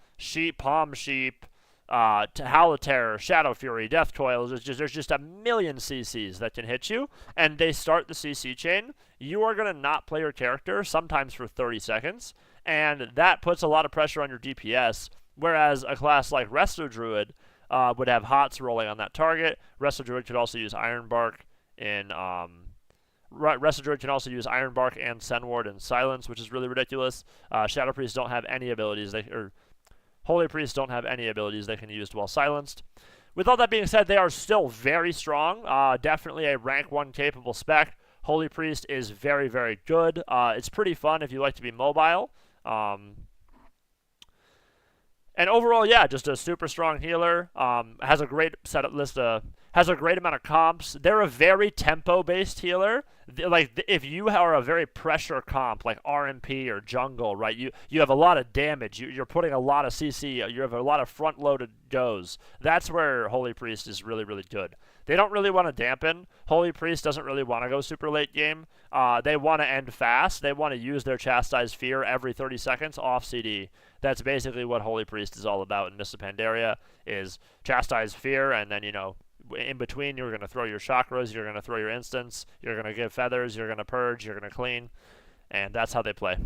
Palm Sheep, to Howl of Terror, Shadow Fury, Death Coil, there's just a million CCs that can hit you, and they start the CC chain. You are going to not play your character, sometimes for 30 seconds, and that puts a lot of pressure on your DPS, whereas a class like Resto Druid would have HOTS rolling on that target. Resto Druid could also use Ironbark in... Resto Druid can also use Ironbark and Sen Ward and Silence, which is really ridiculous. Shadow Priests don't have any abilities, Holy Priests don't have any abilities they can use while silenced. With all that being said, they are still very strong. Definitely a rank 1 capable spec. Holy Priest is very, very good. It's pretty fun if you like to be mobile. And overall, yeah, just a super strong healer. Has a great setup list. Has a great amount of comps. They're a very tempo-based healer. Like, if you are a very pressure comp, like RMP or jungle, right, you have a lot of damage. You're putting a lot of CC. You have a lot of front-loaded goes. That's where Holy Priest is really, really good. They don't really want to dampen. Holy Priest doesn't really want to go super late game. They want to end fast. They want to use their Chastise Fear every 30 seconds off CD. That's basically what Holy Priest is all about in Mists of Pandaria, is Chastise Fear, and then, in between, you're going to throw your chakras, you're going to throw your instants, you're going to give feathers, you're going to purge, you're going to clean, and that's how they play.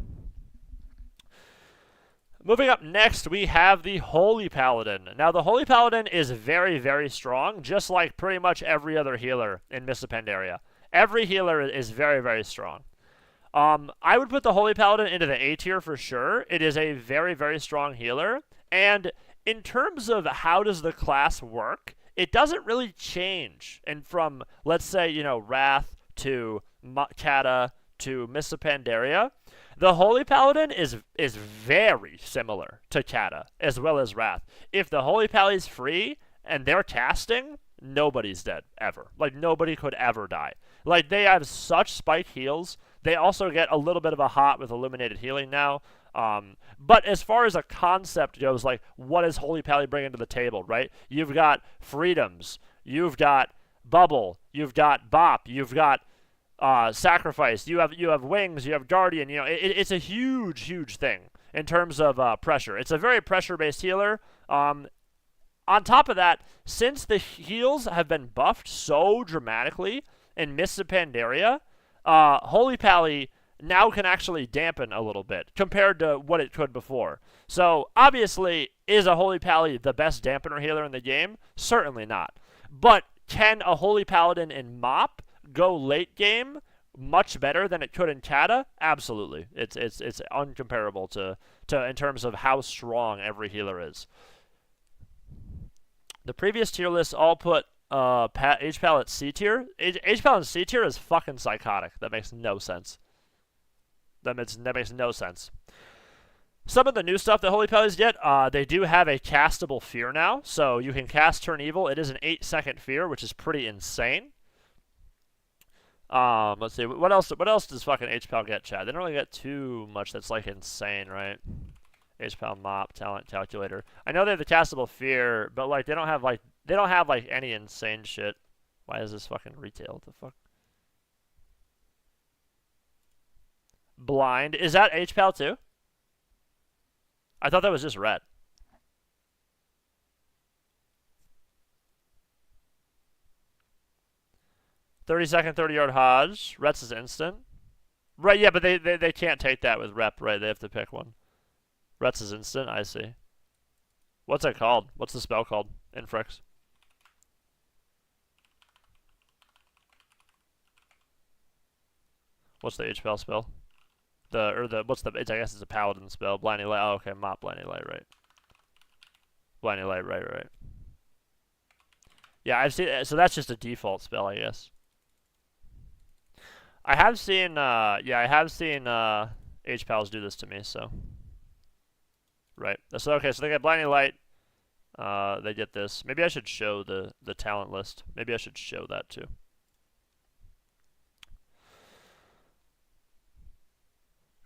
Moving up next, we have the Holy Paladin. Now, the Holy Paladin is very, very strong, just like pretty much every other healer in Mists of Pandaria. Every healer is very, very strong. I would put the Holy Paladin into the A tier for sure. It is a very, very strong healer, and in terms of how does the class work, it doesn't really change. And from, let's say, Wrath to Kata to Mists of Pandaria, the Holy Paladin is very similar to Kata as well as Wrath. If the Holy Pali's free and they're casting, nobody's dead, ever. Like, nobody could ever die. Like, they have such spike heals. They also get a little bit of a hot with Illuminated Healing now. But as far as a concept goes, like, what does Holy Pally bring to the table, right? You've got freedoms, you've got bubble, you've got bop, you've got sacrifice, you have wings, you have guardian. It's a huge thing in terms of pressure. It's a very pressure-based healer. On top of that, since the heals have been buffed so dramatically in Mists of Pandaria, Holy Pally now can actually dampen a little bit compared to what it could before. So, obviously, is a Holy Pally the best dampener healer in the game? Certainly not. But can a Holy Paladin in MOP go late game much better than it could in Kata? Absolutely. It's uncomparable to in terms of how strong every healer is. The previous tier lists all put H-Pal at C tier. H-Pal in C tier is fucking psychotic. That makes no sense. That makes no sense. Some of the new stuff that Holy Pallys get, they do have a castable fear now, so you can cast Turn Evil. It is an 8-second fear, which is pretty insane. Let's see, what else does fucking H-Pal get, Chad? They don't really get too much that's, like, insane, right? H-Pal MOP, Talent Calculator. I know they have the castable fear, but, like, they don't have any insane shit. Why is this fucking retail? What the fuck? Blind. Is that H-Pal too? I thought that was just red. "30-second, 30-yard Hodge. Rets is instant. Right, yeah, but they can't take that with rep, right? They have to pick one. Rets is instant, I see. What's it called? What's the spell called? Infrix. What's the H-Pal spell? I guess it's a Paladin spell. Blinding Light. Oh, okay, MOP Blinding Light, right. Blinding Light, right. Yeah, I've seen, so that's just a default spell, I guess. I have seen H-Pals do this to me, so. Right. So, okay, so they got Blinding Light. they get this. Maybe I should show the talent list. Maybe I should show that too.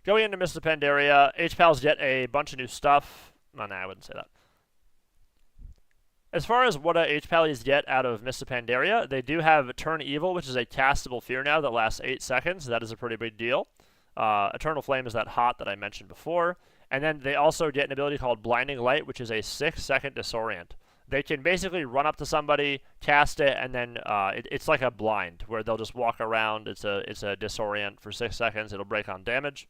Going into Mists of Pandaria, H-Pals get a bunch of new stuff. Oh, nah, I wouldn't say that. As far as what H-Pallies get out of Mists of Pandaria, they do have Turn Evil, which is a castable fear now that lasts 8 seconds. That is a pretty big deal. Eternal Flame is that hot that I mentioned before. And then they also get an ability called Blinding Light, which is a 6-second disorient. They can basically run up to somebody, cast it, and then it's like a blind, where they'll just walk around. It's a disorient for 6 seconds. It'll break on damage.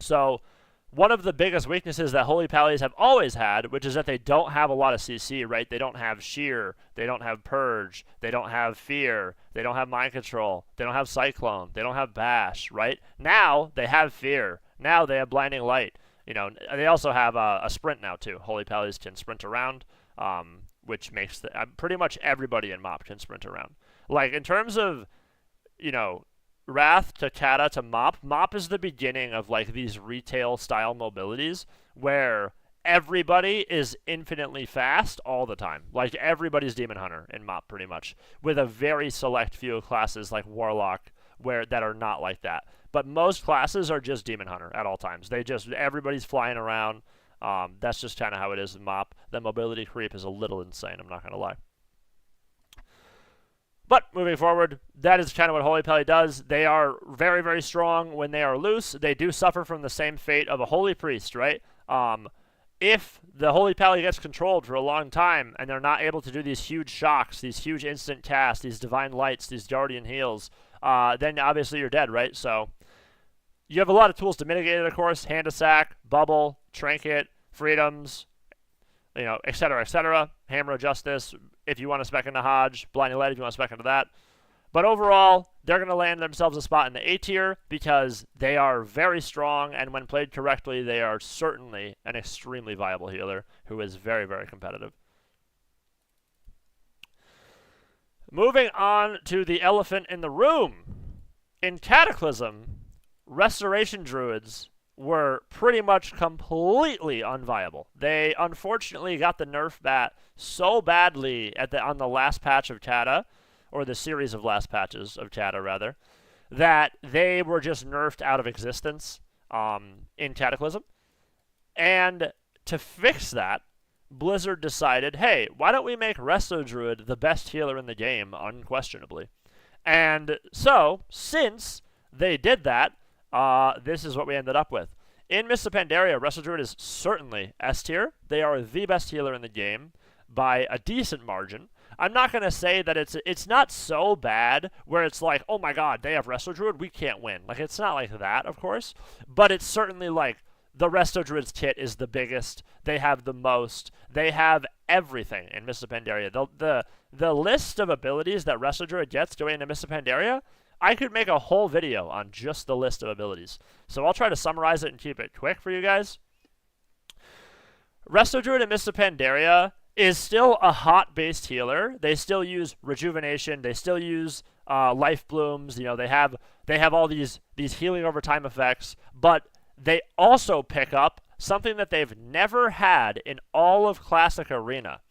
So one of the biggest weaknesses that Holy Pallies have always had, which is that they don't have a lot of CC, right? They don't have Shear, they don't have Purge, they don't have Fear, they don't have Mind Control, they don't have Cyclone, they don't have Bash, right? Now they have Fear. Now they have Blinding Light. You know, they also have a Sprint now too. Holy Pallies can sprint around, which makes pretty much everybody in MOP can sprint around. Like in terms of, you know, Wrath to Kata to MOP. MOP is the beginning of like these retail style mobilities where everybody is infinitely fast all the time. Like everybody's Demon Hunter in MOP pretty much, with a very select few classes like Warlock that are not like that. But most classes are just Demon Hunter at all times. Everybody's flying around. That's just kind of how it is in MOP. The mobility creep is a little insane, I'm not going to lie. But moving forward, that is kind of what Holy Pally does. They are very, very strong when they are loose. They do suffer from the same fate of a Holy Priest, right? If the Holy Pally gets controlled for a long time and they're not able to do these huge shocks, these huge instant casts, these Divine Lights, these Guardian Heals, then obviously you're dead, right? So you have a lot of tools to mitigate it, of course. Hand to Sack, Bubble, Trinket, Freedoms, you know, etc., etc. Hammer of Justice, if you want to spec into Hodge, Blinding Light if you want to spec into that. But overall, they're going to land themselves a spot in the A tier because they are very strong, and when played correctly, they are certainly an extremely viable healer who is very, very competitive. Moving on to the elephant in the room. In Cataclysm, Restoration Druids were pretty much completely unviable. They unfortunately got the nerf bat so badly on the last patch of Kata, or the series of last patches of Kata rather, that they were just nerfed out of existence in Cataclysm. And to fix that, Blizzard decided, hey, why don't we make Resto Druid the best healer in the game, unquestionably. And so, since they did that, this is what we ended up with. In Mists of Pandaria, Resto Druid is certainly S tier. They are the best healer in the game by a decent margin. I'm not going to say that it's not so bad where it's like, oh my god, they have Resto Druid, we can't win. Like, it's not like that, of course. But it's certainly like, the Resto Druid's kit is the biggest. They have the most. They have everything in Mists of Pandaria. The list of abilities that Resto Druid gets going into Mists of Pandaria, I could make a whole video on just the list of abilities. So I'll try to summarize it and keep it quick for you guys. Resto Druid in Mists of Pandaria is still a hot-based healer. They still use Rejuvenation. They still use Life Blooms. You know, they have all these healing over time effects, but they also pick up something that they've never had in all of Classic Arena.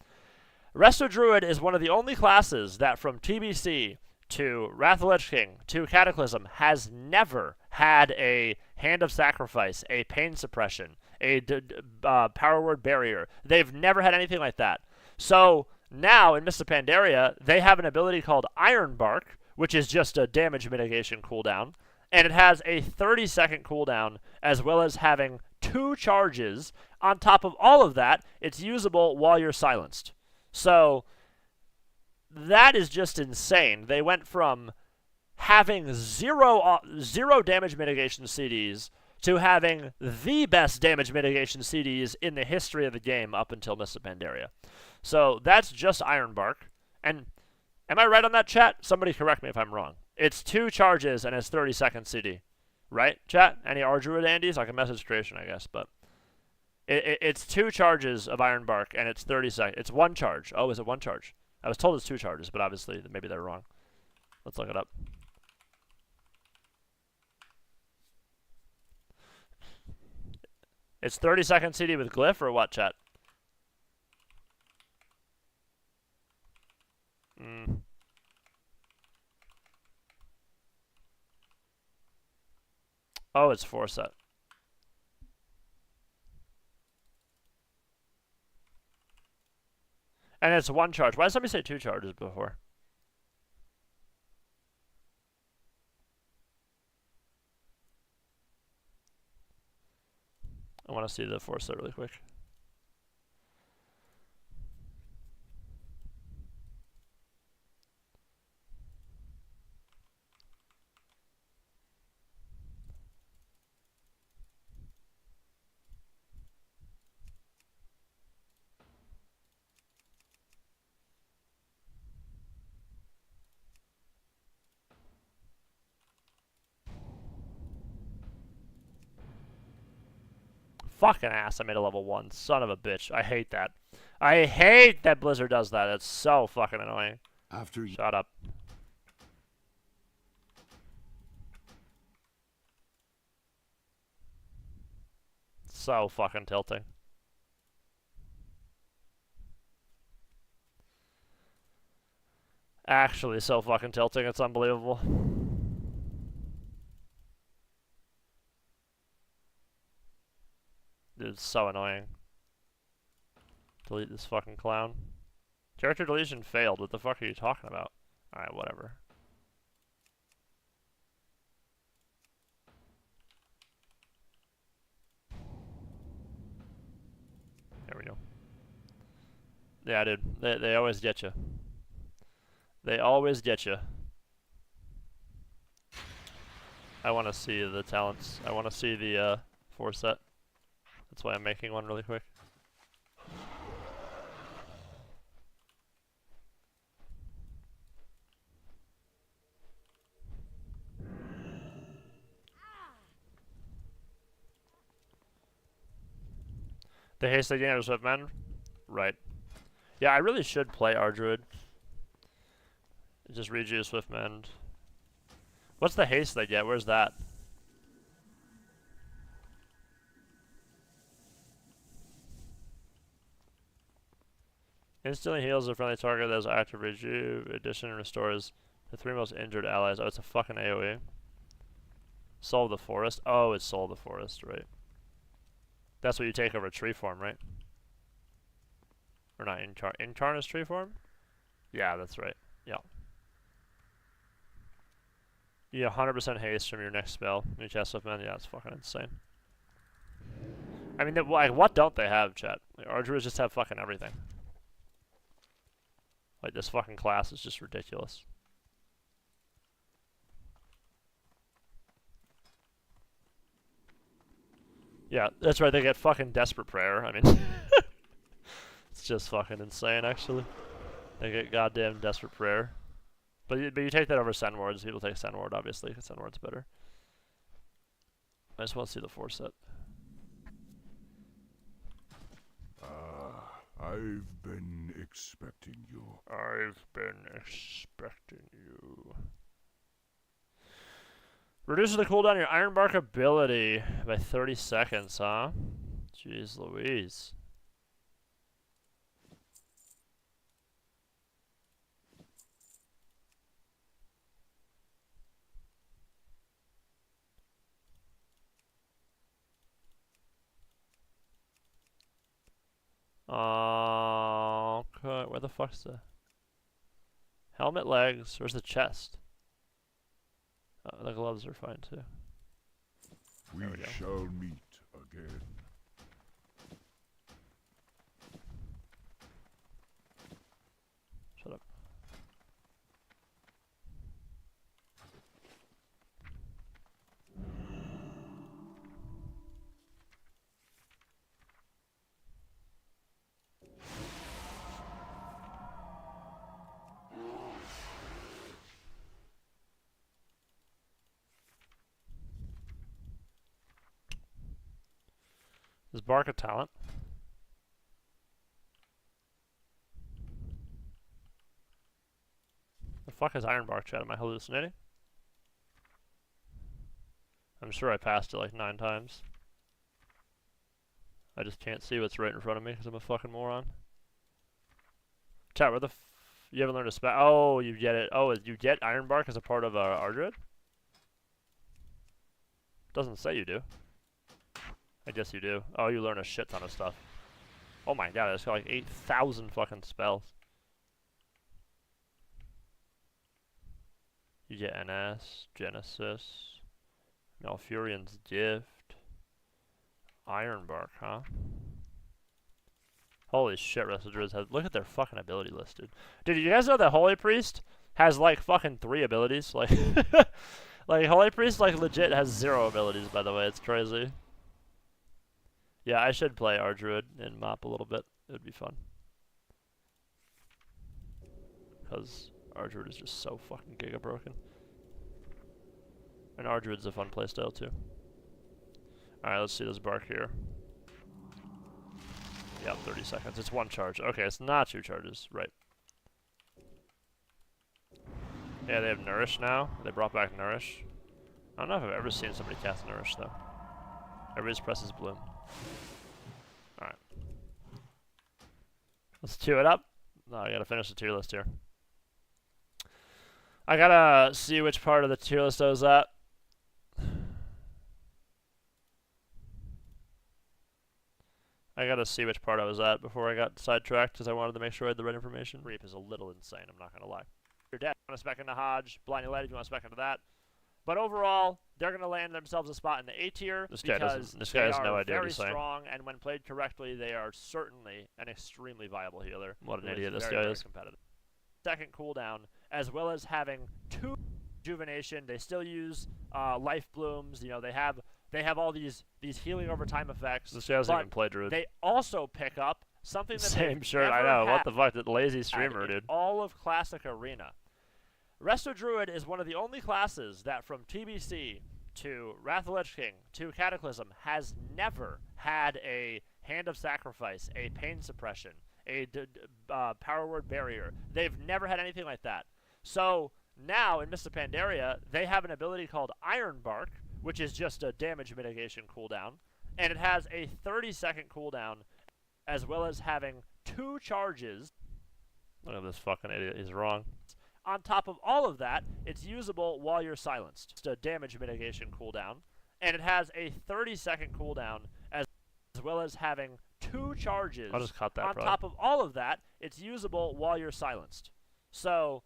Resto Druid is one of the only classes that from TBC to Wrath of the Lich King to Cataclysm has never had a Hand of Sacrifice, a Pain Suppression, a Power Word Barrier. They've never had anything like that. So now in Mists of Pandaria, they have an ability called Iron Bark, which is just a damage mitigation cooldown. And it has a 30-second cooldown, as well as having 2 charges. On top of all of that, it's usable while you're silenced. So that is just insane. They went from having zero damage mitigation CDs to having the best damage mitigation CDs in the history of the game up until Mists of Pandaria. So that's just Iron Bark. And am I right on that, chat? Somebody correct me if I'm wrong. It's 2 charges and it's 30-second CD. Right, chat? Any R-Druid Andes? I can message Creation, I guess, but it's 2 charges of Iron Bark and it's 30 seconds. It's 1 charge. Oh, is it 1 charge? I was told it's 2 charges, but obviously maybe they're wrong. Let's look it up. It's 30-second CD with Glyph or what, chat? Oh, it's 4 set. And it's 1 charge. Why did somebody say 2 charges before? I want to see the 4 set really quick. Fucking ass, I made a level 1. Son of a bitch. I hate that. I hate that Blizzard does that. It's so fucking annoying. Shut up. So fucking tilting. Actually, so fucking tilting. It's unbelievable. Dude, it's so annoying. Delete this fucking clown. Character deletion failed. What the fuck are you talking about? Alright, whatever. There we go. Yeah, dude. They always get you. They always get you. I want to see the talents. I want to see the 4 set. That's why I'm making one really quick. The haste they gain Swift Men? Right. Yeah, I really should play our Druid. Just read you Swift Mend. What's the haste they get? Where's that? Instantly heals a friendly target that has active rejuve. Addition restores the 3 most injured allies. Oh, it's a fucking AoE. Soul of the Forest. Oh, it's Soul of the Forest, right. That's what you take over tree form, right? Or not, Incarn is tree form? Yeah, that's right. Yeah. You get 100% haste from your next spell. New chest with men. Yeah, it's fucking insane. I mean, like, what don't they have, chat? Like, our druids just have fucking everything. Like, this fucking class is just ridiculous. Yeah, that's right, they get fucking Desperate Prayer. I mean, it's just fucking insane, actually. They get goddamn Desperate Prayer. But you take that over Send Wards. People take Send Ward, obviously, because Send Ward's better. I just want to see the 4 set. I've been expecting you. I've been expecting you. Reduces the cooldown of your Ironbark ability by 30 seconds, huh? Jeez Louise. Okay, where the fuck's the helmet, legs? Where's the chest? The gloves are fine too. We shall meet again. Shut up. Is Bark a talent? The fuck is Ironbark, chat? Am I hallucinating? I'm sure I passed it like 9 times. I just can't see what's right in front of me because I'm a fucking moron. Chat, where the You haven't learned a spell. Oh, you get it. Oh, you get Ironbark as a part of our Druid? Doesn't say you do. I guess you do. Oh, you learn a shit ton of stuff. Oh my god, it's got like 8,000 fucking spells. You get NS, Genesis, Malfurion's Gift, Ironbark, huh? Holy shit, Wrestle Druids have. Look at their fucking ability list, dude. Dude, you guys know that Holy Priest has like fucking 3 abilities? Like, like Holy Priest like legit has 0 abilities, by the way. It's crazy. Yeah, I should play our Druid in MOP a little bit. It would be fun. Because our Druid is just so fucking giga broken. And our Druid's a fun playstyle too. Alright, let's see this bark here. Yeah, 30 seconds. It's 1 charge. Okay, it's not 2 charges. Right. Yeah, they have Nourish now. They brought back Nourish. I don't know if I've ever seen somebody cast Nourish, though. Everybody just presses Bloom. Alright. Let's 2 it up. No, I gotta finish the tier list here. I gotta see which part of the tier list I was at. I gotta see which part I was at before I got sidetracked because I wanted to make sure I had the right information. Reap is a little insane, I'm not gonna lie. If you're dead, you want to spec into Hodge, Blinding Light if you want to spec into that. But overall, they're gonna land themselves a spot in the A tier because this guy has no idea what very he's saying. strong, and when played correctly, they are certainly an extremely viable healer. What an who idiot is this very, guy very is. competitive. Second cooldown, as well as having 2 rejuvenation. They still use life blooms. You know, they have all these healing over time effects. This guy doesn't even play Druid. They also pick up something that Same they've shirt, I never know. What had the fuck? That lazy in streamer, dude. all of Classic Arena. Resto Druid is one of the only classes that from TBC to Wrath of the Lich King to Cataclysm has never had a Hand of Sacrifice, a Pain Suppression, a Power Word Barrier. They've never had anything like that. So now in Mist of Pandaria, they have an ability called Ironbark, which is just a damage mitigation cooldown, and it has a 30-second cooldown, as well as having 2 charges. Look at this fucking idiot. He's wrong. On top of all of that, it's usable while you're silenced. It's a damage mitigation cooldown, and it has a 30-second cooldown, as well as having 2 charges. I'll just cut that, On bro. top of all of that, it's usable while you're silenced. So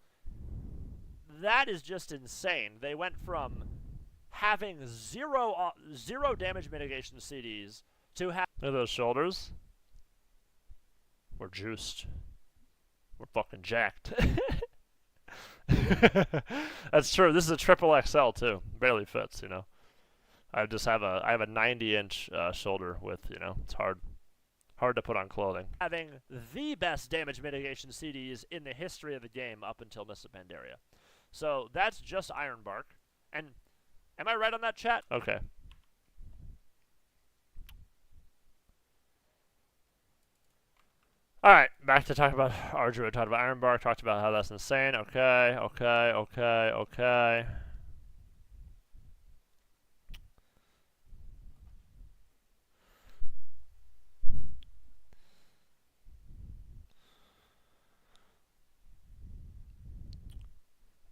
that is just insane. They went from having zero damage mitigation CDs to have. Look at those shoulders. We're juiced. We're fucking jacked. That's true. This is a triple XL too. Barely fits, you know. I have a 90-inch shoulder width, you know. It's hard to put on clothing. Having the best damage mitigation CDs in the history of the game up until Mist of Pandaria. So that's just Ironbark. And am I right on that, chat? Okay. Alright, back to talking about our Druid. Talked about Ironbark, talked about how that's insane. Okay.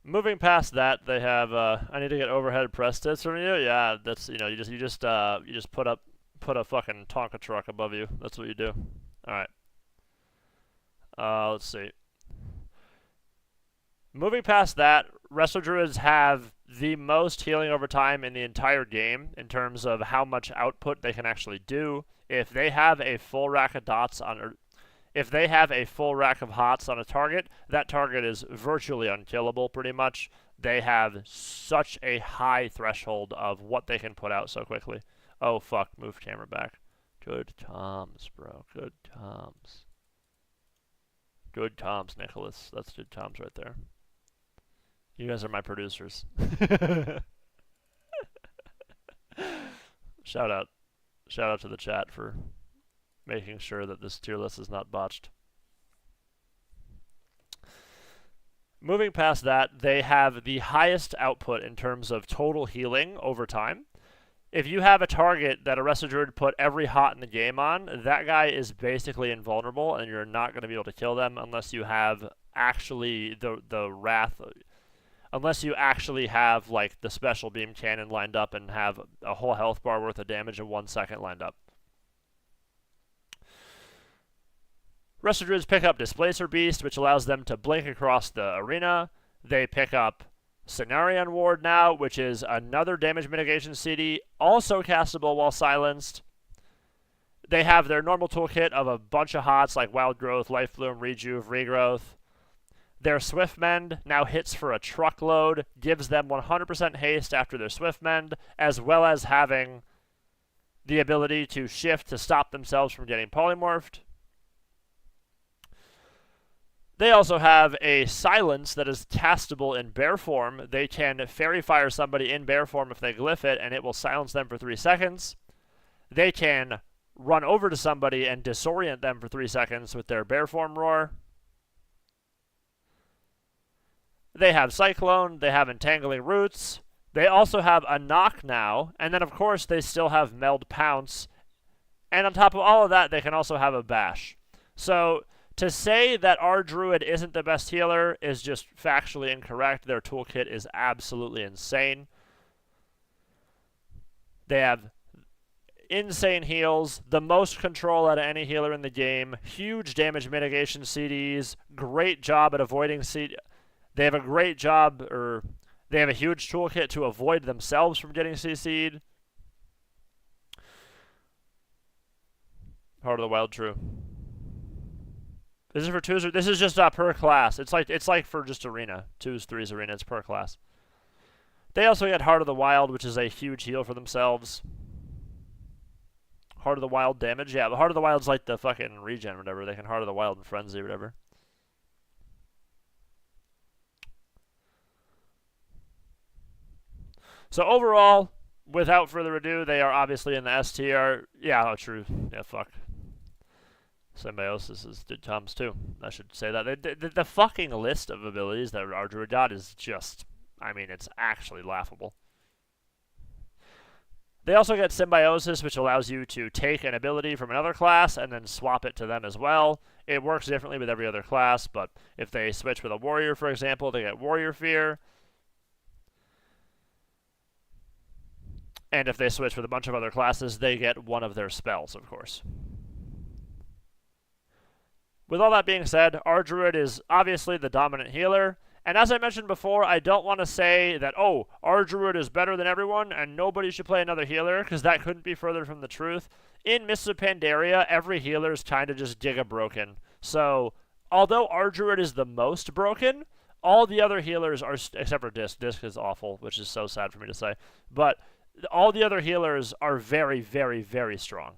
Moving past that, they have. I need to get overhead press tits from you. Yeah, that's you know you just put a fucking Tonka truck above you. That's what you do. All right. Let's see. Moving past that, Wrestle Druids have the most healing over time in the entire game in terms of how much output they can actually do. If they have a full rack of dots on. If they have a full rack of hots on a target, that target is virtually unkillable pretty much. They have such a high threshold of what they can put out so quickly. Oh, fuck. Move camera back. Good toms, bro. Good toms. Good toms, Nicholas. That's good toms right there. You guys are my producers. Shout out. Shout out to the chat for making sure that this tier list is not botched. Moving past that, they have the highest output in terms of total healing over time. If you have a target that a Wrestle Druid put every hot in the game on, that guy is basically invulnerable, and you're not going to be able to kill them unless you have actually the Wrath, unless you actually have like the special beam cannon lined up and have a whole health bar worth of damage in 1 second lined up. Rest of Druids pick up Displacer Beast, which allows them to blink across the arena. They pick up Cenarion Ward now, which is another damage mitigation CD, also castable while silenced. They have their normal toolkit of a bunch of hots like Wild Growth, Life Bloom, Rejuve, Regrowth. Their Swift Mend now hits for a truckload, gives them 100% haste after their Swift Mend, as well as having the ability to shift to stop themselves from getting polymorphed. They also have a Silence that is castable in bear form. They can Fairy Fire somebody in bear form if they glyph it, and it will silence them for 3 seconds. They can run over to somebody and disorient them for 3 seconds with their bear form roar. They have Cyclone. They have Entangling Roots. They also have a Knock now, and then of course they still have Meld Pounce. And on top of all of that, they can also have a Bash. So to say that our Druid isn't the best healer is just factually incorrect. Their toolkit is absolutely insane. They have insane heals, the most control out of any healer in the game, huge damage mitigation CDs, great job at avoiding CD. They have a great job, or they have a huge toolkit to avoid themselves from getting CC'd. Heart of the Wild, true. This is for 2s. This is just per class. It's like for just arena, 2s, 3s arena. It's per class. They also get Heart of the Wild, which is a huge heal for themselves. Heart of the Wild damage. Yeah, the Heart of the Wild's like the fucking regen or whatever. They can Heart of the Wild and Frenzy or whatever. So overall, without further ado, they are obviously in the STR. Yeah, oh, true. Yeah, fuck. Symbiosis is did Tom's too. I should say that. The fucking list of abilities that our Druid got is just, I mean, it's actually laughable. They also get Symbiosis, which allows you to take an ability from another class and then swap it to them as well. It works differently with every other class, but if they switch with a Warrior, for example, they get Warrior Fear. And if they switch with a bunch of other classes, they get one of their spells, of course. With all that being said, our Druid is obviously the dominant healer. And as I mentioned before, I don't want to say that, oh, our Druid is better than everyone and nobody should play another healer, because that couldn't be further from the truth. In Mists of Pandaria, every healer is kind of just Giga broken. So, although our Druid is the most broken, all the other healers are, except for Disc. Disc is awful, which is so sad for me to say. But all the other healers are very, very, very strong.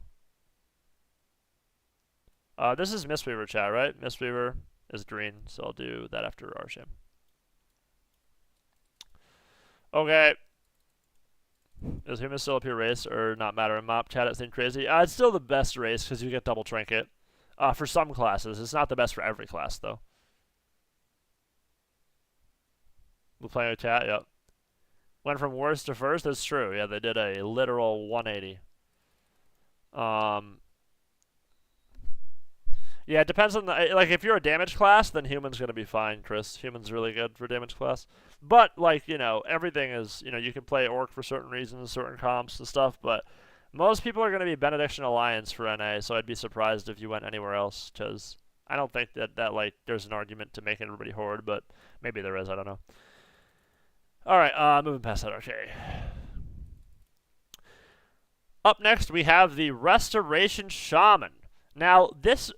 This is Mistweaver chat, right? Mistweaver is green, so I'll do that after Arsham. Okay. Is Human still a pure race or not matter in MOP? Chat, it seemed crazy. It's still the best race because you get double trinket. For some classes. It's not the best for every class, though. We're playing with chat, yep. Went from worst to first, that's true. Yeah, they did a literal 180. Yeah, it depends on the, like, if you're a damage class, then Human's going to be fine, Chris. Human's really good for damage class. But, like, you know, everything is, you know, you can play Orc for certain reasons, certain comps and stuff, but most people are going to be Benediction Alliance for NA, so I'd be surprised if you went anywhere else, because I don't think that, like, there's an argument to make everybody Horde, but maybe there is, I don't know. Alright, moving past that, okay. Up next, we have the Restoration Shaman. Now, this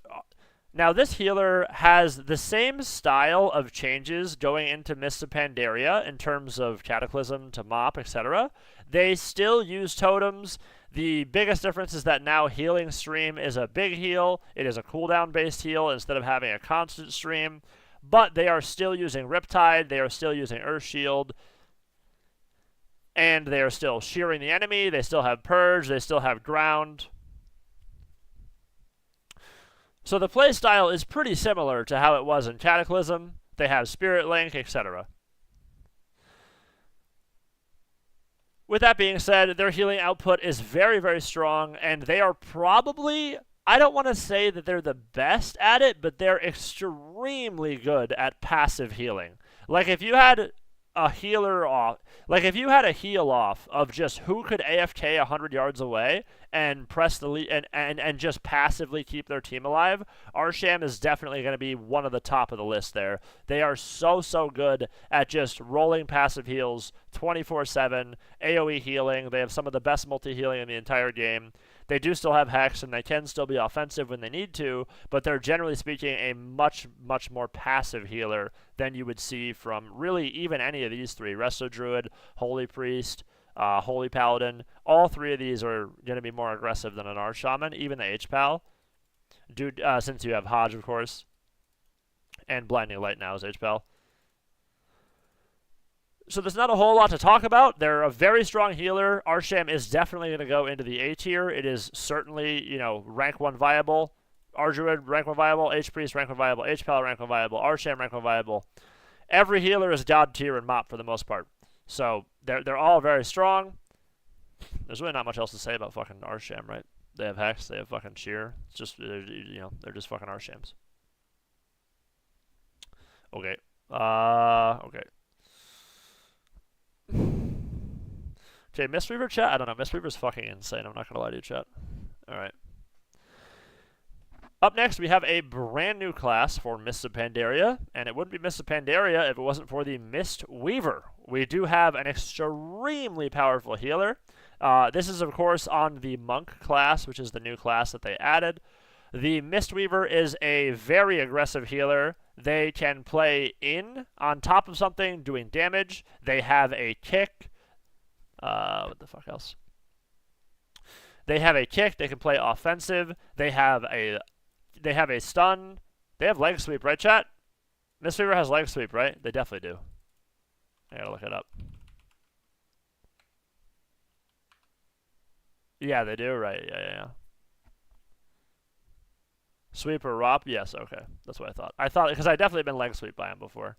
healer has the same style of changes going into Mists of Pandaria in terms of Cataclysm to MOP, etc. They still use totems. The biggest difference is that now Healing Stream is a big heal. It is a cooldown-based heal instead of having a constant stream. But they are still using Riptide. They are still using Earth Shield. And they are still shearing the enemy. They still have Purge. They still have Ground. So the playstyle is pretty similar to how it was in Cataclysm. They have Spirit Link, etc. With that being said, their healing output is very, very strong, and they are probably, I don't want to say that they're the best at it, but they're extremely good at passive healing. Like if you had a healer off, like if you had a heal off of just who could AFK 100 yards away and press the and just passively keep their team alive, Arsham is definitely going to be one of the top of the list there. They are so good at just rolling passive heals 24/7, AoE healing. They have some of the best multi-healing in the entire game. They do still have Hex, and they can still be offensive when they need to, but they're generally speaking a much more passive healer than you would see from really even any of these three. Resto Druid, Holy Priest, Holy Paladin. All three of these are going to be more aggressive than an Arch Shaman, even the H-Pal. Dude, since you have Hodge, of course, and Blinding Light now is H-Pal. So there's not a whole lot to talk about. They're a very strong healer. Arsham is definitely going to go into the A tier. It is certainly, you know, rank 1 viable. Druid, rank 1 viable. H-Priest, rank 1 viable. H-Pal, rank 1 viable. Arsham, rank 1 viable. Every healer is God tier in MOP for the most part. So they're all very strong. There's really not much else to say about fucking Arsham, right? They have Hex, they have fucking Sheer. It's just, you know, they're just fucking Arshams. Okay. Okay. Okay, Mistweaver chat? I don't know. Mistweaver's fucking insane. I'm not gonna lie to you, chat. Alright. Up next, we have a brand new class for Mists of Pandaria, and it wouldn't be Mists of Pandaria if it wasn't for the Mistweaver. We do have an extremely powerful healer. This is, of course, on the Monk class, which is the new class that they added. The Mistweaver is a very aggressive healer. They can play in on top of something, doing damage. They have a kick. What the fuck else? They have a kick. They can play offensive. They have a stun. They have leg sweep, right, chat? Mistweaver has leg sweep, right? They definitely do. I gotta look it up. Yeah, they do, right? Yeah. Sweep or ROP? Yes, okay. That's what I thought. I thought, because I definitely been leg sweep by him before.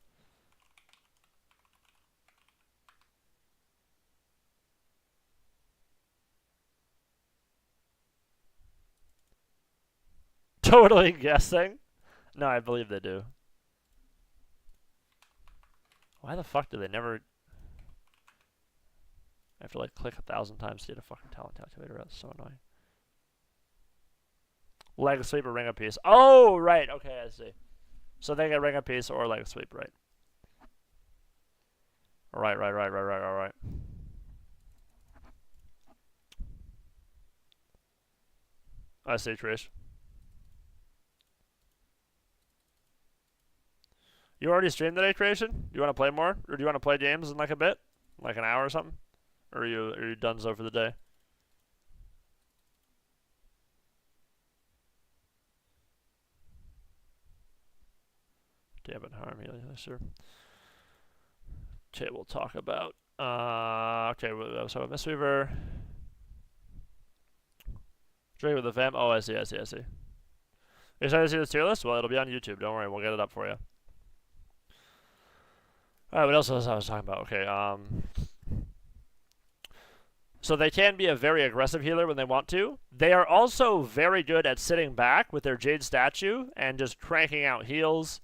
Totally guessing. No, I believe they do. Why the fuck do they never... I have to like click 1,000 times to get a fucking talent activator. That's so annoying. Leg sweep or ring a piece. Oh, right. Okay, I see. So they get ring a piece or leg sweep, right? Right. I see, Trish. You already streamed today, Creation? Do you want to play more? Or do you want to play games in like a bit? Like an hour or something? Or are you done so for the day? Damn it, harm healing, sure. Okay, we'll talk about okay, so Mistweaver. Drake with the fam. Oh, I see. You excited to see this tier list? Well, it'll be on YouTube. Don't worry, we'll get it up for you. Alright, what else was I talking about? Okay, so they can be a very aggressive healer when they want to. They are also very good at sitting back with their Jade Statue and just cranking out heals.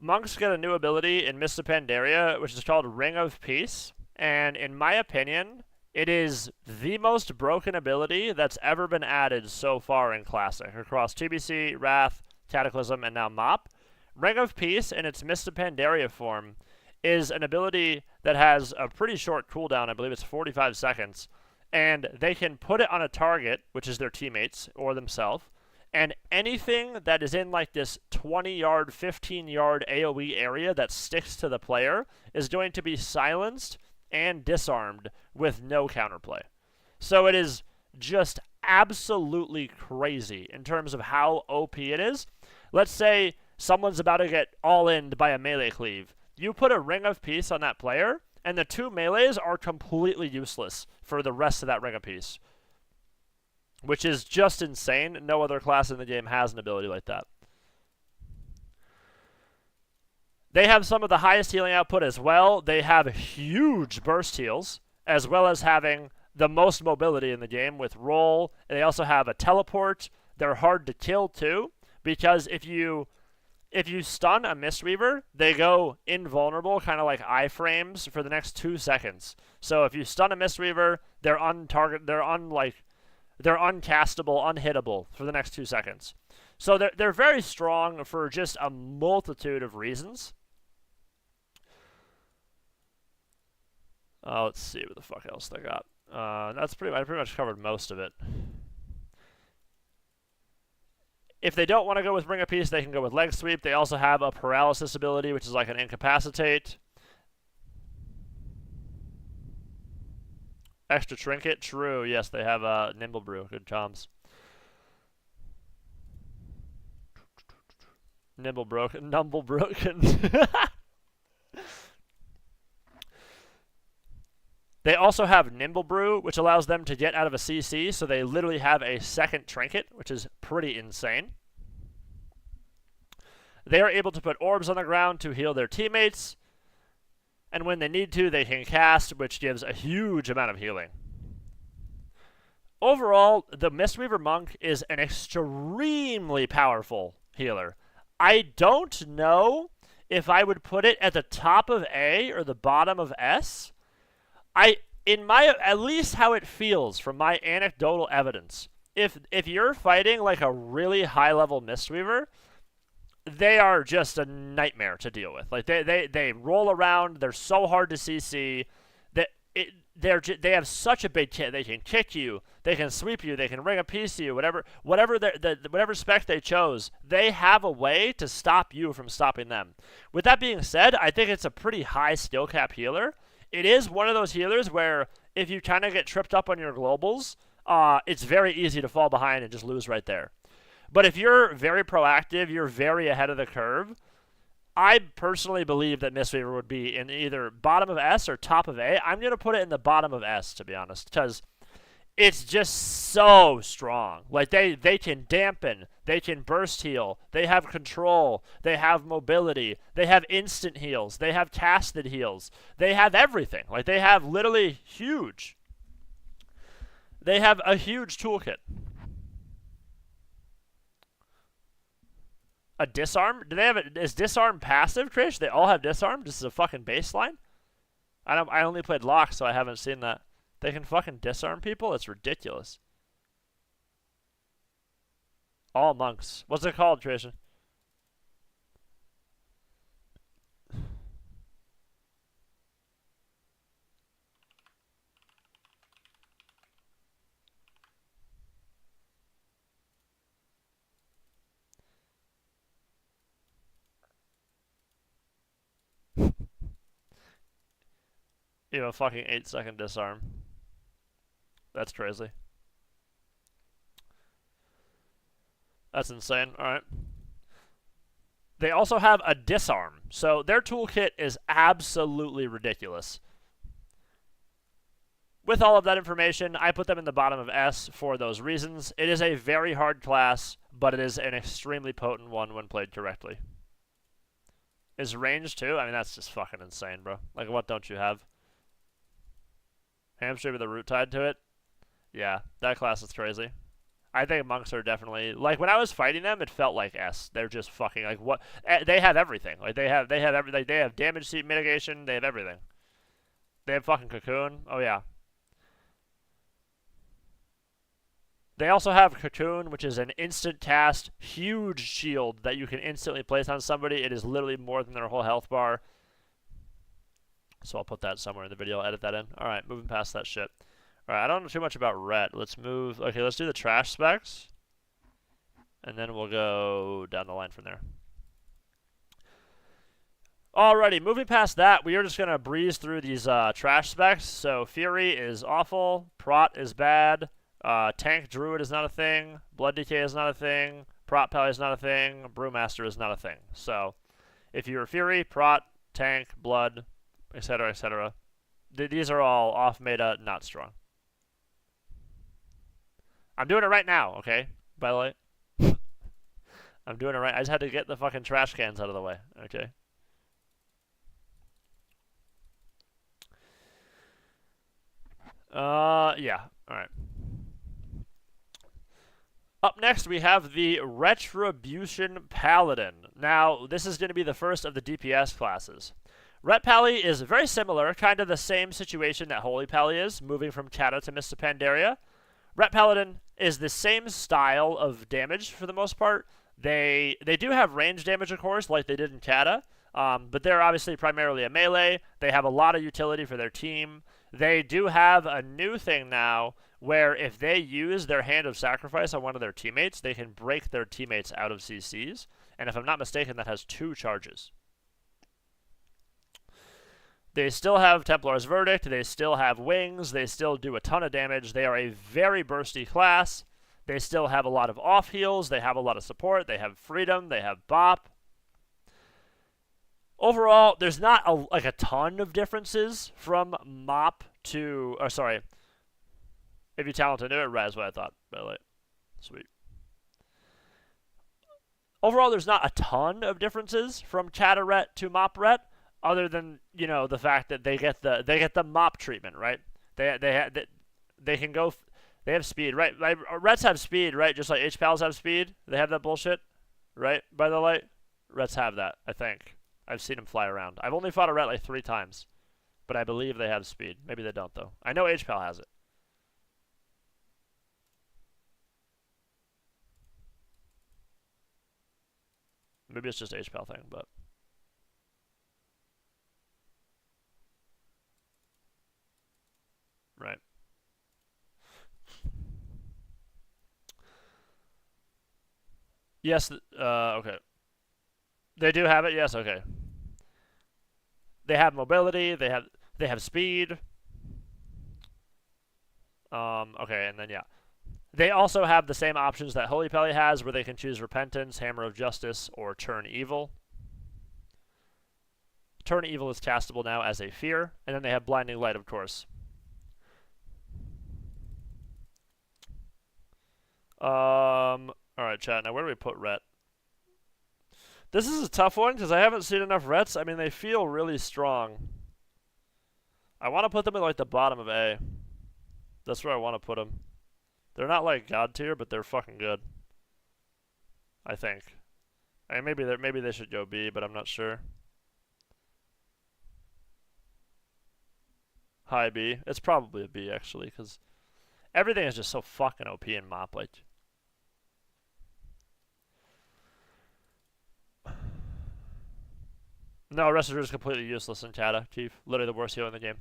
Monks get a new ability in Mists of Pandaria, which is called Ring of Peace. And in my opinion, it is the most broken ability that's ever been added so far in Classic, across TBC, Wrath, Cataclysm, and now MOP. Ring of Peace, in its Mists of Pandaria form, is an ability that has a pretty short cooldown. I believe it's 45 seconds. And they can put it on a target, which is their teammates or themselves, and anything that is in like this 20-yard, 15-yard AoE area that sticks to the player is going to be silenced and disarmed with no counterplay. So it is just absolutely crazy in terms of how OP it is. Let's say someone's about to get all-in'd by a melee cleave. You put a Ring of Peace on that player, and the two melees are completely useless for the rest of that Ring of Peace, which is just insane. No other class in the game has an ability like that. They have some of the highest healing output as well. They have huge burst heals. as well as having the most mobility in the game with roll. And they also have a teleport. They're hard to kill too, because if you stun a Mistweaver, they go invulnerable, kind of like iframes, for the next 2 seconds. So if you stun a Mistweaver, they're uncastable, unhittable for the next 2 seconds. So they're very strong for just a multitude of reasons. Let's see what the fuck else they got. I pretty much covered most of it. If they don't want to go with Ring of Peace, they can go with Leg Sweep. They also have a paralysis ability, which is like an incapacitate. Extra trinket, true. Yes, they have Nimble Brew. Good choms. Nimble broken. They also have Nimble Brew, which allows them to get out of a CC, so they literally have a second trinket, which is pretty insane. They are able to put orbs on the ground to heal their teammates, and when they need to, they can cast, which gives a huge amount of healing. Overall, the Mistweaver Monk is an extremely powerful healer. I don't know if I would put it at the top of A or the bottom of S. At least how it feels from my anecdotal evidence, if you're fighting like a really high level Mistweaver, they are just a nightmare to deal with. Like they roll around, they're so hard to CC, they have such a big kit. They can kick you, they can sweep you, they can ring a piece to you, whatever spec they chose, they have a way to stop you from stopping them. With that being said, I think it's a pretty high skill cap healer. It is one of those healers where if you kind of get tripped up on your globals, it's very easy to fall behind and just lose right there. But if you're very proactive, you're very ahead of the curve, I personally believe that Mistweaver would be in either bottom of S or top of A. I'm going to put it in the bottom of S, to be honest, because it's just so strong. Like, they can dampen, they can burst heal, they have control, they have mobility, they have instant heals, they have casted heals, they have everything. Like, they have literally huge. They have a huge toolkit. A disarm? Do they have is disarm passive, Trish? They all have disarm? This is a fucking baseline? I only played Lock, so I haven't seen that. They can fucking disarm people? It's ridiculous. All monks. What's it called, Trisha? You have a fucking 8-second disarm. That's crazy. That's insane. Alright. They also have a disarm. So their toolkit is absolutely ridiculous. With all of that information, I put them in the bottom of S for those reasons. It is a very hard class, but it is an extremely potent one when played correctly. Is range too? I mean, that's just fucking insane, bro. Like, what don't you have? Hamstring with a root tied to it? Yeah, that class is crazy. I think monks are definitely, like, when I was fighting them, it felt like S. They're just fucking, like, what? They have everything. Like, they have everything. They have damage seat mitigation. They have everything. They have fucking cocoon. Oh, yeah. They also have Cocoon, which is an instant cast, huge shield that you can instantly place on somebody. It is literally more than their whole health bar. So I'll put that somewhere in the video. I'll edit that in. Alright, moving past that shit. Alright, I don't know too much about Ret. Let's move. Okay, let's do the trash specs. And then we'll go down the line from there. Alrighty, moving past that, we are just going to breeze through these trash specs. So Fury is awful. Prot is bad. Tank Druid is not a thing. Blood Decay is not a thing. Prot Pally is not a thing. Brewmaster is not a thing. So if you're Fury, Prot, Tank, Blood, etc., etc., these are all off meta, not strong. I'm doing it right now, okay? By the way. I'm doing it right. I just had to get the fucking trash cans out of the way, okay? Yeah. All right. Up next, we have the Retribution Paladin. Now, this is going to be the first of the DPS classes. Ret Pally is very similar, kind of the same situation that Holy Pally is, moving from Chata to Mist of Pandaria. Ret Paladin is the same style of damage for the most part. They do have range damage, of course, like they did in Chata, but they're obviously primarily a melee. They have a lot of utility for their team. They do have a new thing now where if they use their Hand of Sacrifice on one of their teammates, they can break their teammates out of CCs. And if I'm not mistaken, that has 2 charges. They still have Templar's Verdict, they still have Wings, they still do a ton of damage. They are a very bursty class. They still have a lot of off heals, they have a lot of support, they have Freedom, they have Bop. Overall, there's not a ton of differences from MOP to, or sorry, if you're talented, do it, Ret is what I thought, by the way. Sweet. Overall, there's not a ton of differences from Chata Ret to MOP Ret, other than, you know, the fact that they get the MOP treatment, right? They can go, they have speed, right? Like, Rets have speed, right? Just like H-Pals have speed. They have that bullshit, right? By the light, Rets have that, I think. I've seen them fly around. I've only fought a Ret like 3 times, but I believe they have speed. Maybe they don't, though. I know H-Pal has it. Maybe it's just H-Pal thing, but... Right. Yes, okay. They do have it, yes, okay. They have mobility, they have speed. Okay, and then yeah. They also have the same options that Holy Pally has, where they can choose Repentance, Hammer of Justice, or Turn Evil. Turn Evil is castable now as a Fear, and then they have Blinding Light, of course. Alright, chat, now where do we put Ret? This is a tough one, because I haven't seen enough Rets. I mean, they feel really strong. I want to put them at, like, the bottom of A. That's where I want to put them. They're not, like, God tier, but they're fucking good. I think. I mean, maybe they should go B, but I'm not sure. High B. It's probably a B, actually, because everything is just so fucking OP in MOP, like... No, Restorer is completely useless in Chata, Chief. Literally the worst hero in the game.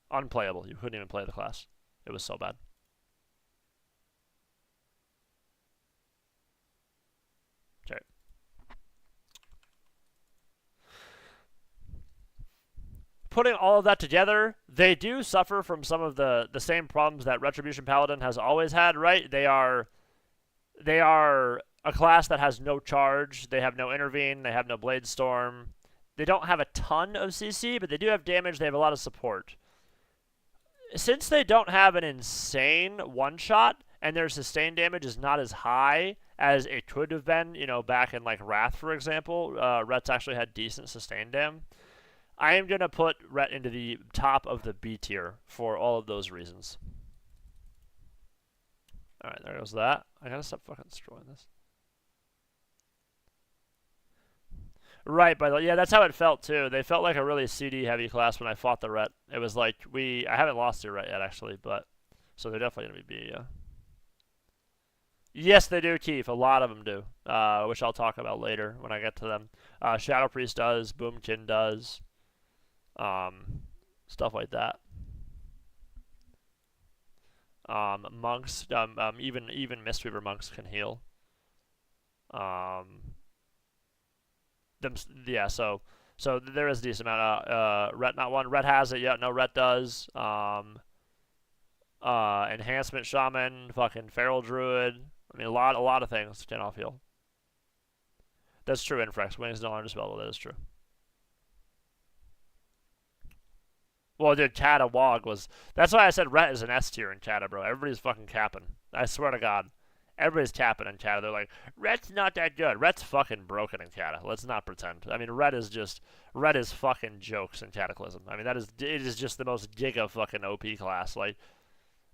Unplayable. You couldn't even play the class. It was so bad. Okay. Putting all of that together, they do suffer from some of the same problems that Retribution Paladin has always had, right? They are a class that has no charge. They have no intervene. They have no blade storm. They don't have a ton of CC, but they do have damage. They have a lot of support. Since they don't have an insane one-shot, and their sustained damage is not as high as it could have been, you know, back in, like, Wrath, for example, Ret's actually had decent sustained dam. I am going to put Ret into the top of the B tier for all of those reasons. Alright, there goes that. I gotta stop fucking destroying this. Right, by the way, yeah, that's how it felt too. They felt like a really CD heavy class when I fought the Ret. It was like I haven't lost to Ret yet actually, but so they're definitely gonna be B, yeah. Yes, they do, Keith. A lot of them do, which I'll talk about later when I get to them. Shadow Priest does, Boomkin does, stuff like that. Monks, even Mistweaver monks can heal. Yeah, so there is a decent amount. Ret not one. Ret has it. Yeah, no, Ret does. Enhancement Shaman, fucking Feral Druid. I mean, a lot of things can off heal. That's true. Infrax Wings don't underspell. That is true. Well, dude, Chata Wog was. That's why I said Ret is an S tier in Chata, bro. Everybody's fucking capping. I swear to God. everybody's capping in Cata. They're like, Red's not that good. Red's fucking broken in Cata. Let's not pretend. I mean, Red is fucking jokes in Cataclysm. I mean, it is just the most giga fucking OP class. Like,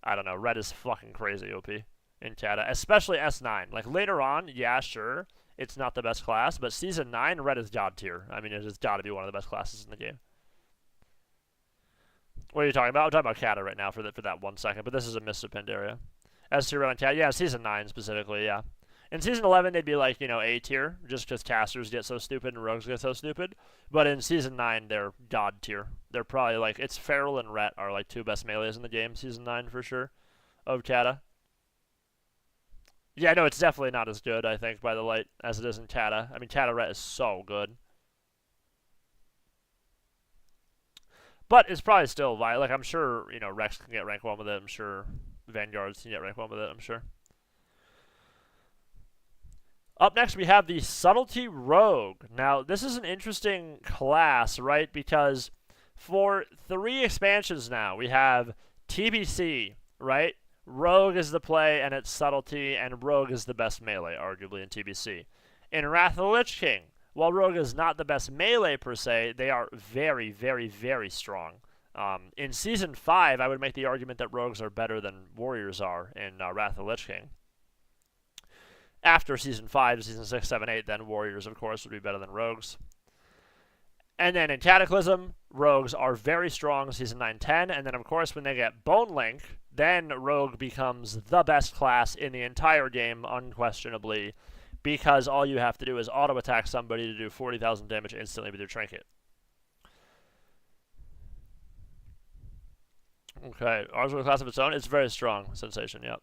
I don't know, Red is fucking crazy OP in Cata, especially S9. Like, later on, yeah, sure, it's not the best class, but Season 9, Red is god tier. I mean, it has got to be one of the best classes in the game. What are you talking about? I'm talking about Cata right now for that 1 second, but this is a Mists of Pandaria. S-tier Red on Cata, yeah, Season 9 specifically, yeah. In Season 11, they'd be like, you know, A tier, just because casters get so stupid and rogues get so stupid. But in Season 9, they're god tier. They're probably like, it's Feral and Ret are like 2 best melees in the game, Season 9 for sure, of Cata. Yeah, no, it's definitely not as good, I think, by the light, as it is in Cata. I mean, Cata Ret is so good. But it's probably still viable. Like, I'm sure, you know, Rex can get rank 1 with it. I'm sure Vanguards can get rank 1 with it, I'm sure. Up next, we have the Subtlety Rogue. Now, this is an interesting class, right? Because for 3 expansions now, we have TBC, right? Rogue is the play, and it's Subtlety, and Rogue is the best melee, arguably, in TBC. In Wrath of the Lich King, while Rogue is not the best melee per se, they are very, very, very strong. In Season 5, I would make the argument that Rogues are better than Warriors are in Wrath of the Lich King. After Season 5, Season 6, 7, 8, then Warriors, of course, would be better than Rogues. And then in Cataclysm, Rogues are very strong, Season 9, 10, and then, of course, when they get Bone Link, then Rogue becomes the best class in the entire game, unquestionably, because all you have to do is auto-attack somebody to do 40,000 damage instantly with your trinket. Okay, ours with a class of its own. It's very strong. Sensation, yep.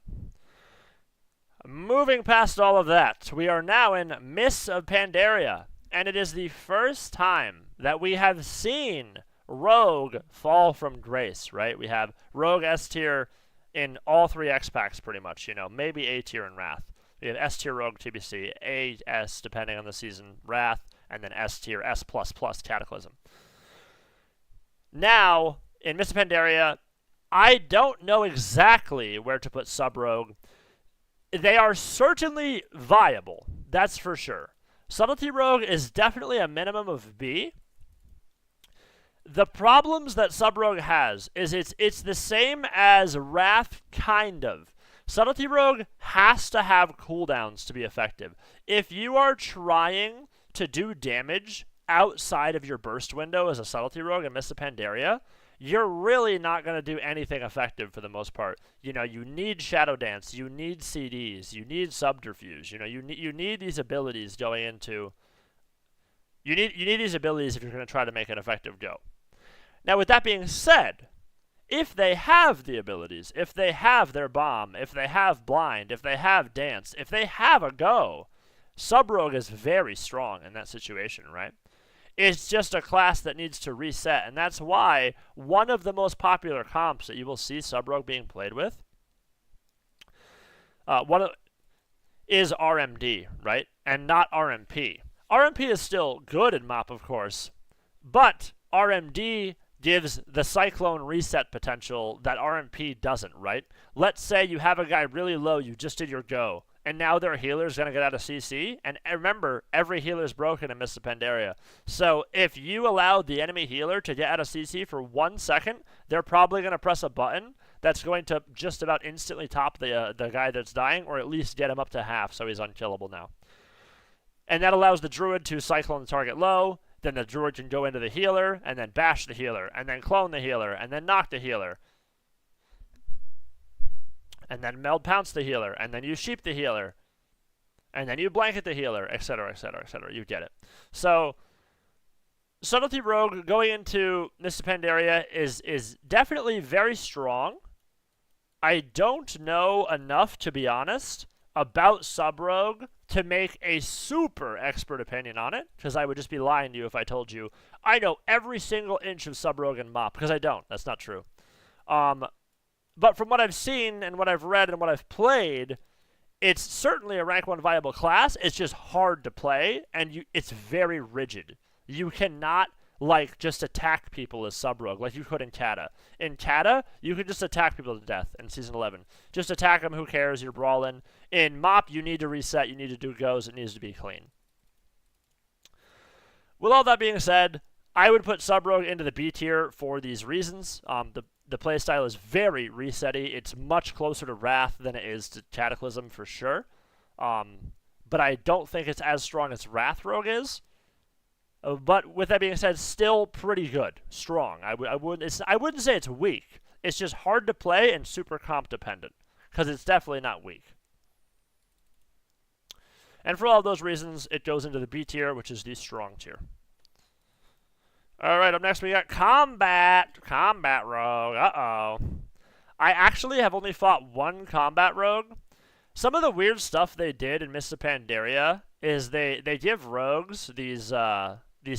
Moving past all of that, we are now in Mists of Pandaria, and it is the first time that we have seen Rogue fall from grace, right? We have Rogue S tier in all 3 X packs, pretty much, you know, maybe A tier in Wrath. We have S tier Rogue TBC, AS depending on the season Wrath, and then S tier S++ Cataclysm. Now, in Mists of Pandaria, I don't know exactly where to put Sub-Rogue. They are certainly viable, that's for sure. Subtlety Rogue is definitely a minimum of B. The problems that Sub-Rogue has is it's the same as Wrath, kind of. Subtlety Rogue has to have cooldowns to be effective. If you are trying to do damage outside of your burst window as a Subtlety Rogue in Mists of Pandaria, you're really not going to do anything effective for the most part. You know, you need Shadow Dance, you need CDs, you need Subterfuge. You know, you need these abilities going into... You need these abilities if you're going to try to make an effective go. Now, with that being said, if they have the abilities, if they have their bomb, if they have blind, if they have dance, if they have a go, Sub-Rogue is very strong in that situation, right? It's just a class that needs to reset, and that's why one of the most popular comps that you will see Sub-Rogue being played with is RMD, right? And not RMP. RMP is still good in MOP, of course, but RMD gives the Cyclone reset potential that RMP doesn't, right? Let's say you have a guy really low, you just did your go, and now their healer's going to get out of CC, and remember, every healer's broken in Mists of Pandaria. So if you allow the enemy healer to get out of CC for 1 second, they're probably going to press a button that's going to just about instantly top the guy that's dying, or at least get him up to half so he's unkillable now. And that allows the Druid to Cyclone the target low, then the Druid can go into the healer, and then bash the healer, and then clone the healer, and then knock the healer. And then Meld Pounce the healer, and then you Sheep the healer, and then you Blanket the healer, etc., etc., etc. You get it. So, Subtlety Rogue going into Mists of Pandaria is definitely very strong. I don't know enough, to be honest, about Sub-Rogue to make a super expert opinion on it, because I would just be lying to you if I told you I know every single inch of Sub-Rogue and MOP, because I don't. That's not true. But from what I've seen and what I've read and what I've played, it's certainly a rank 1 viable class. It's just hard to play, and it's very rigid. You cannot like just attack people as sub-rogue, like you could in Kata. In Kata, you could just attack people to death in Season 11. Just attack them, who cares, you're brawling. In MOP, you need to reset, you need to do goes, it needs to be clean. With all that being said, I would put sub-rogue into the B tier for these reasons. The playstyle is very reset-y. It's much closer to Wrath than it is to Cataclysm for sure. But I don't think it's as strong as Wrath Rogue is. But with that being said, still pretty good, strong. I wouldn't say it's weak. It's just hard to play and super comp dependent, because it's definitely not weak. And for all those reasons, it goes into the B tier, which is the strong tier. All right, up next we got Combat Rogue. Uh-oh. I actually have only fought one Combat Rogue. Some of the weird stuff they did in Mists of Pandaria is they give rogues these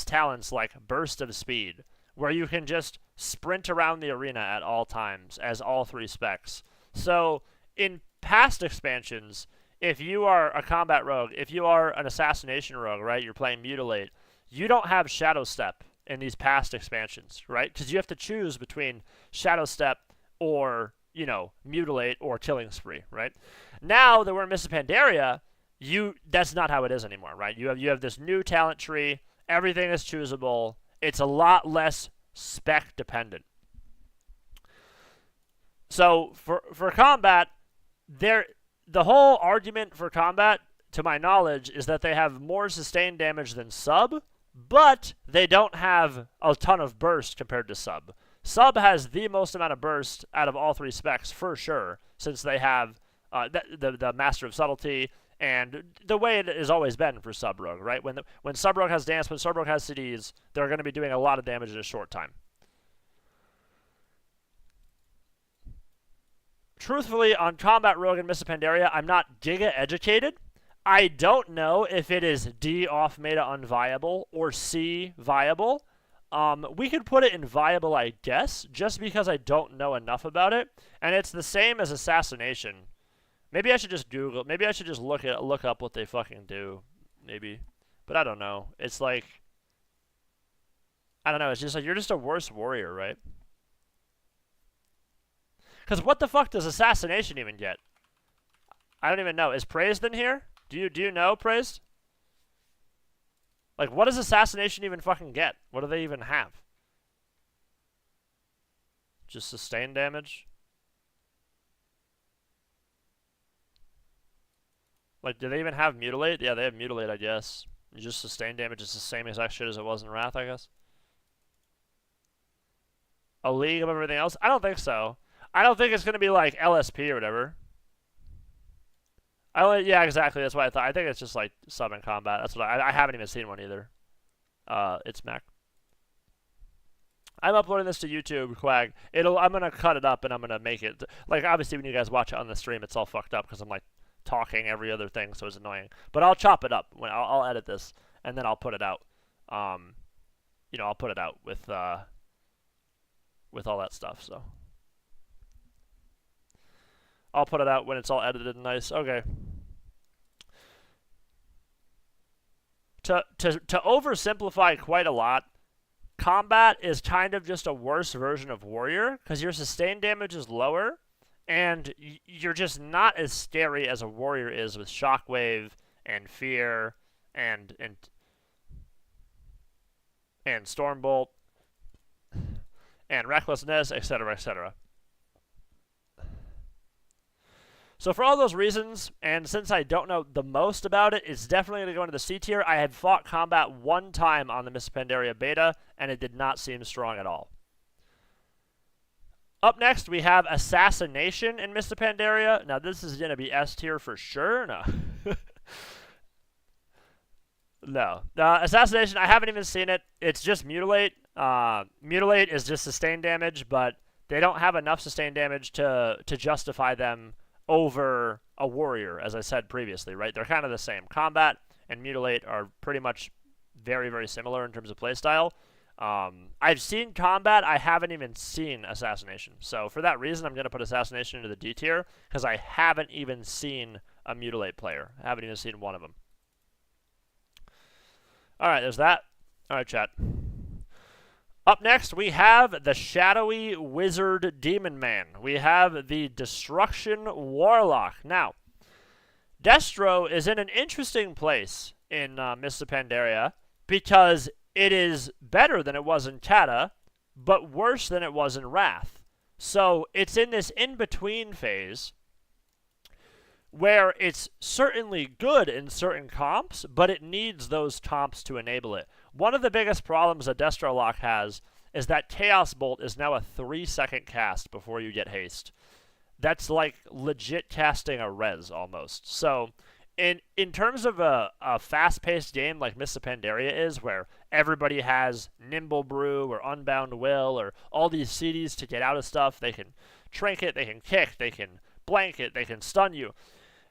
talents like Burst of Speed, where you can just sprint around the arena at all times as all 3 specs. So in past expansions, if you are a combat rogue, if you are an assassination rogue, right, you're playing Mutilate, you don't have Shadow Step in these past expansions, right? Because you have to choose between Shadow Step or, you know, Mutilate or Killing Spree, right? Now that we're in Mists of Pandaria, that's not how it is anymore, right? You have this new talent tree. Everything is choosable. It's a lot less spec dependent. So for combat, the whole argument for combat, to my knowledge, is that they have more sustained damage than sub, but they don't have a ton of burst compared to sub. Sub has the most amount of burst out of all 3 specs for sure, since they have the Master of Subtlety, and the way it has always been for sub-rogue, right? When sub-rogue has dance, when sub-rogue has CDs, they're going to be doing a lot of damage in a short time. Truthfully, on Combat Rogue and Mists of Pandaria, I'm not giga-educated. I don't know if it is D off-meta unviable or C viable. We could put it in viable, I guess, just because I don't know enough about it. And it's the same as Assassination. Maybe I should just Google. Maybe I should just look up what they fucking do. Maybe, but I don't know. It's like, I don't know. It's just like you're just a worse warrior, right? Because what the fuck does Assassination even get? I don't even know. Is Praised in here? Do you know Praised? Like, what does Assassination even fucking get? What do they even have? Just sustained damage? Like, do they even have Mutilate? Yeah, they have Mutilate, I guess. Just sustained damage is the same exact shit as it was in Wrath, I guess. A league of everything else? I don't think so. I don't think it's going to be like LSP or whatever. Yeah, exactly. That's what I thought. I think it's just like sub and combat. That's what I haven't even seen one either. It's Mac. I'm uploading this to YouTube, Quag. I'm gonna cut it up and I'm gonna make it like, obviously when you guys watch it on the stream, it's all fucked up because I'm like talking every other thing, so it's annoying. But I'll chop it up when I'll edit this and then I'll put it out. You know, I'll put it out with all that stuff. So I'll put it out when it's all edited and nice. Okay. To oversimplify quite a lot, combat is kind of just a worse version of warrior because your sustained damage is lower and you're just not as scary as a warrior is with shockwave and fear and stormbolt and recklessness, etc., etc. So for all those reasons, and since I don't know the most about it, it's definitely going to go into the C tier. I had fought combat one time on the Mists of Pandaria beta, and it did not seem strong at all. Up next, we have Assassination in Mists of Pandaria. Now, this is going to be S tier for sure. No. No. Assassination, I haven't even seen it. It's just Mutilate. Mutilate is just sustained damage, but they don't have enough sustained damage to justify them over a warrior, as I said previously, right? They're kind of the same. Combat and Mutilate are pretty much very, very similar in terms of playstyle. I've seen Combat. I haven't even seen Assassination. So for that reason, I'm going to put Assassination into the D tier because I haven't even seen a Mutilate player. I haven't even seen one of them. All right, there's that. All right, chat. Up next, we have the Shadowy Wizard Demon Man. We have the Destruction Warlock. Now, Destro is in an interesting place in Mists of Pandaria because it is better than it was in Kata, but worse than it was in Wrath. So it's in this in-between phase where it's certainly good in certain comps, but it needs those comps to enable it. One of the biggest problems that Destrolock has is that Chaos Bolt is now a 3-second cast before you get haste. That's like legit casting a res almost. So in terms of a fast-paced game like Mists of Pandaria is, where everybody has Nimble Brew or Unbound Will or all these CDs to get out of stuff, they can trinket, they can kick, they can blanket, they can stun you.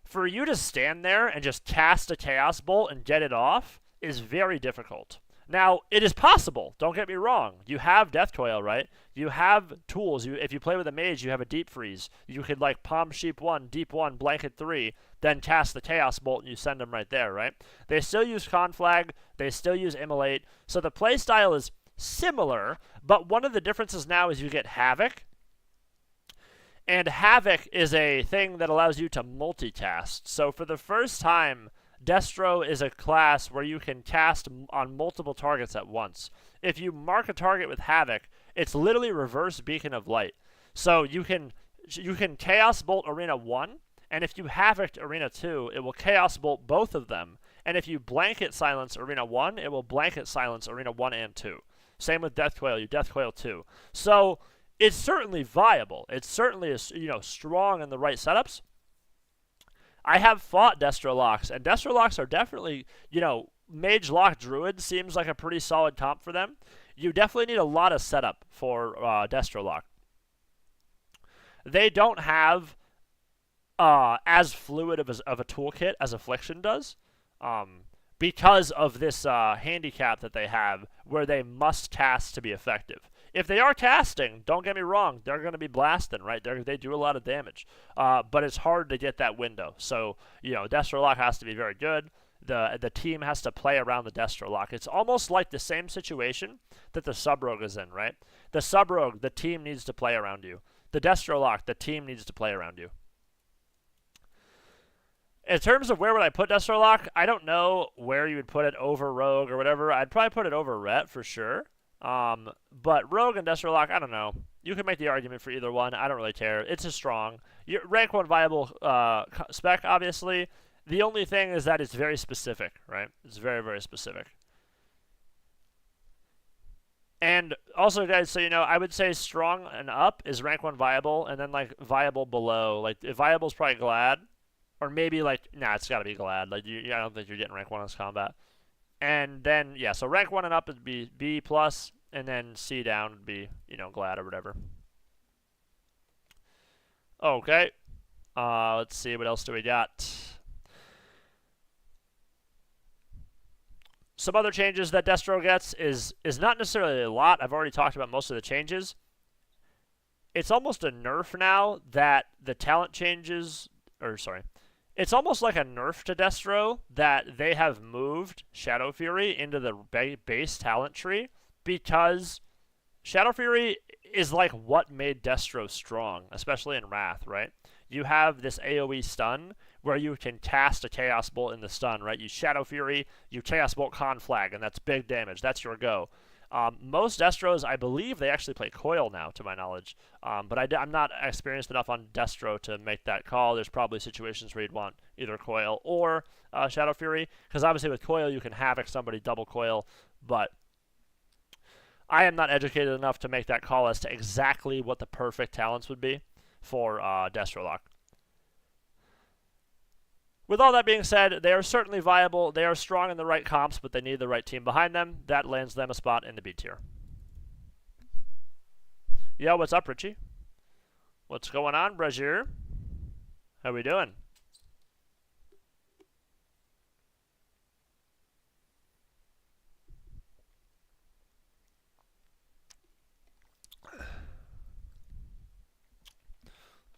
For you to stand there and just cast a Chaos Bolt and get it off is very difficult. Now, it is possible, don't get me wrong. You have Death Coil, right? You have tools. If you play with a Mage, you have a Deep Freeze. You could, like, Palm Sheep 1, Deep 1, Blanket 3, then cast the Chaos Bolt and you send them right there, right? They still use Conflag. They still use Immolate. So the playstyle is similar, but one of the differences now is you get Havoc. And Havoc is a thing that allows you to multicast. So for the first time, Destro is a class where you can cast on multiple targets at once. If you mark a target with Havoc, it's literally reverse Beacon of Light. So you can Chaos Bolt Arena 1, and if you Havoc Arena 2, it will Chaos Bolt both of them. And if you Blanket Silence Arena 1, it will Blanket Silence Arena 1 and 2. Same with Death Coil, you Death Coil 2. So it's certainly viable. It's certainly strong in the right setups. I have fought Destrolocks, and Destrolocks are definitely, Mage Lock Druid seems like a pretty solid comp for them. You definitely need a lot of setup for Destrolock. They don't have as fluid of a toolkit as Affliction does, because of this handicap that they have, where they must cast to be effective. If they are casting, don't get me wrong, they're going to be blasting, right? They do a lot of damage. But it's hard to get that window. So, Destrolock has to be very good. The team has to play around the Destrolock. It's almost like the same situation that the Sub-Rogue is in, right? The Sub-Rogue, the team needs to play around you. The Destrolock, the team needs to play around you. In terms of where would I put Destrolock, I don't know where you would put it over Rogue or whatever. I'd probably put it over Ret for sure. But Rogue and Destrolock, I don't know. You can make the argument for either one. I don't really care. It's a strong. Rank 1 viable spec, obviously. The only thing is that it's very specific, right? It's very, very specific. And also, guys, so I would say strong and up is rank 1 viable, and then, like, viable below. Like, if viable is probably Glad. Or maybe, like, it's got to be Glad. Like, I don't think you're getting rank 1 in this combat. And then, yeah, so rank 1 and up would be B+, and then C down would be, Glad or whatever. Okay. Let's see, what else do we got? Some other changes that Destro gets is not necessarily a lot. I've already talked about most of the changes. It's almost a nerf now that the talent changes, it's almost like a nerf to Destro that they have moved Shadow Fury into the base talent tree, because Shadow Fury is like what made Destro strong, especially in Wrath, right? You have this AoE stun where you can cast a Chaos Bolt in the stun, right? You Shadow Fury, you Chaos Bolt Conflag, and that's big damage. That's your go. Most Destros, I believe, they actually play Coil now, to my knowledge. But I'm not experienced enough on Destro to make that call. There's probably situations where you'd want either Coil or Shadow Fury, because obviously with Coil you can Havoc somebody, double Coil, but I am not educated enough to make that call as to exactly what the perfect talents would be for Destrolock. With all that being said, they are certainly viable. They are strong in the right comps, but they need the right team behind them. That lands them a spot in the B tier. Yo, what's up, Richie? What's going on, Brazier? How we doing?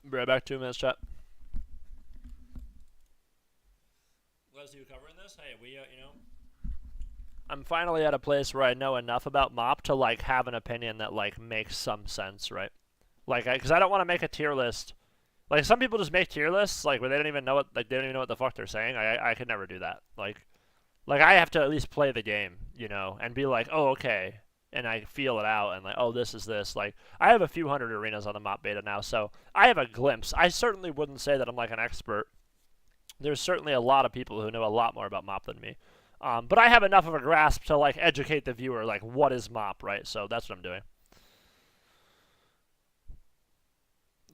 Be right back, 2 minutes, chat. Glad to see you covering this. Hey, we, I'm finally at a place where I know enough about MOP to like have an opinion that like makes some sense, right? Like, because I don't want to make a tier list. Like some people just make tier lists like where they don't even know what they don't even know what the fuck they're saying. I could never do that. Like I have to at least play the game, you know, and be like, oh okay, and I feel it out and like, oh this is this. Like I have a few hundred arenas on the MOP beta now, so I have a glimpse. I certainly wouldn't say that I'm like an expert. There's certainly a lot of people who know a lot more about MOP than me. But I have enough of a grasp to like educate the viewer, like what is MOP, right? So that's what I'm doing.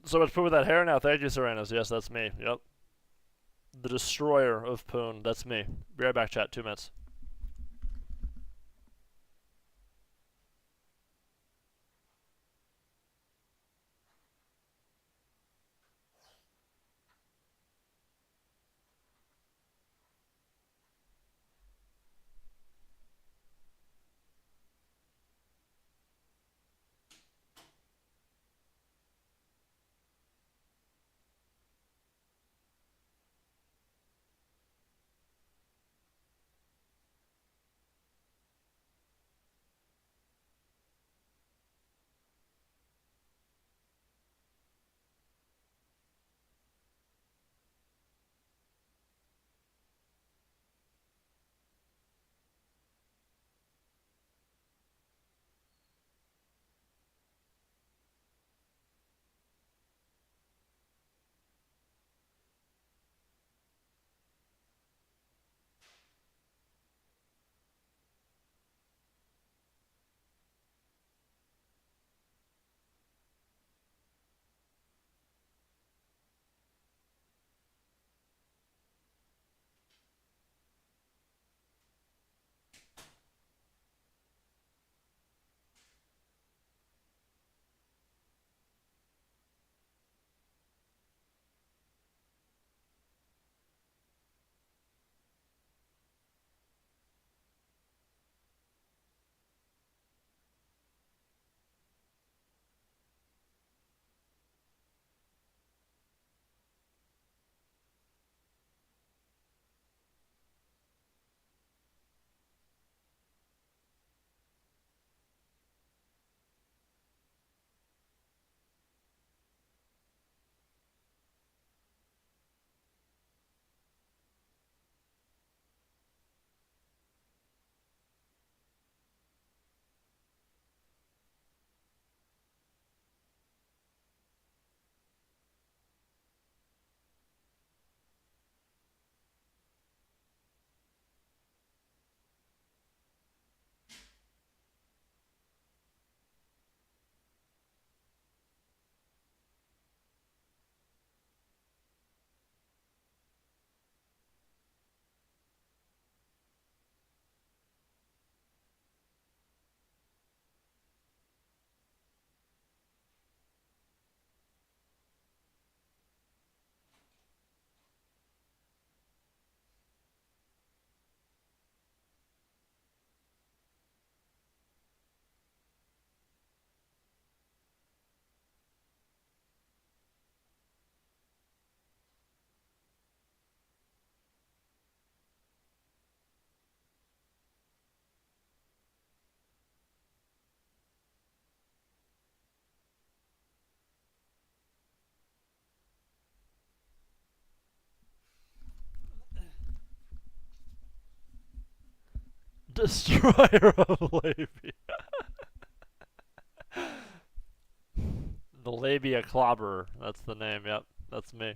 So much poo with that hair now. Thank you, Serenos. Yes, that's me. Yep. The destroyer of Poon. That's me. Be right back, chat. 2 minutes. Destroyer of labia. The labia clobberer. That's the name. Yep, that's me.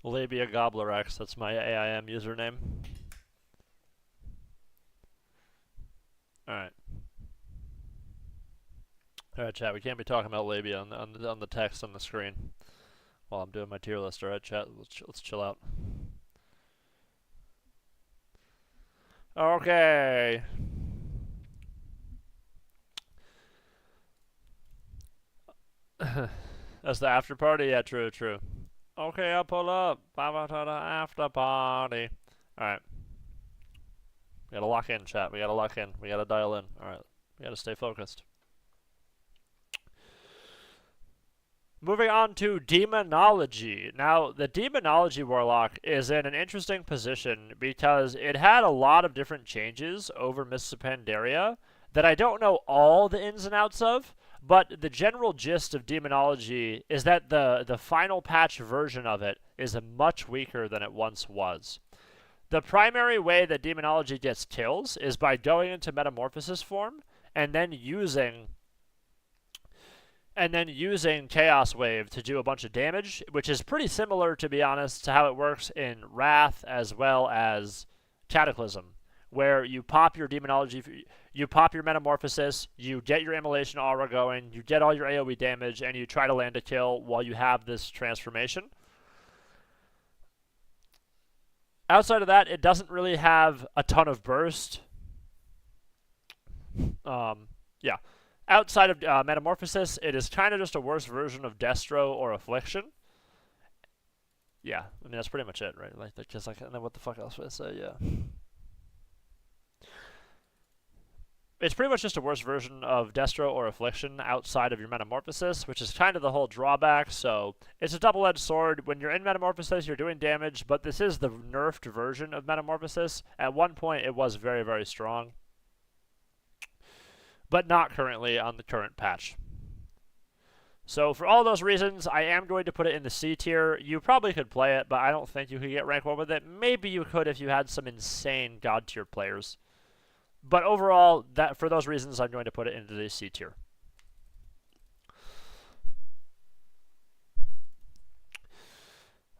Labia Gobbler X. That's my AIM username. All right. All right, chat. We can't be talking about labia on the text on the screen while I'm doing my tier list. All right, chat. Let's chill out. Okay. That's the after party? Yeah, true. Okay, I'll pull up. Bye to the after party. Alright. We gotta lock in, chat. We gotta lock in. We gotta dial in. Alright. We gotta stay focused. Moving on to Demonology. Now, the Demonology Warlock is in an interesting position because it had a lot of different changes over Mists of Pandaria that I don't know all the ins and outs of, but the general gist of Demonology is that the final patch version of it is much weaker than it once was. The primary way that Demonology gets kills is by going into Metamorphosis form and then using Chaos Wave to do a bunch of damage, which is pretty similar, to be honest, to how it works in Wrath as well as Cataclysm, where you pop your Demonology, you pop your Metamorphosis, you get your Immolation Aura going, you get all your AoE damage, and you try to land a kill while you have this transformation. Outside of that, it doesn't really have a ton of burst. Yeah. Outside of Metamorphosis, it is kind of just a worse version of Destro or Affliction. Yeah, I mean, that's pretty much it, right? Like, just like, and then what the fuck else would I say? Yeah. It's pretty much just a worse version of Destro or Affliction outside of your Metamorphosis, which is kind of the whole drawback. So it's a double-edged sword. When you're in Metamorphosis, you're doing damage, but this is the nerfed version of Metamorphosis. At one point, it was very, very strong, but not currently on the current patch. So for all those reasons, I am going to put it in the C tier. You probably could play it, but I don't think you could get rank 1 with it. Maybe you could if you had some insane God tier players. But overall, for those reasons, I'm going to put it into the C tier.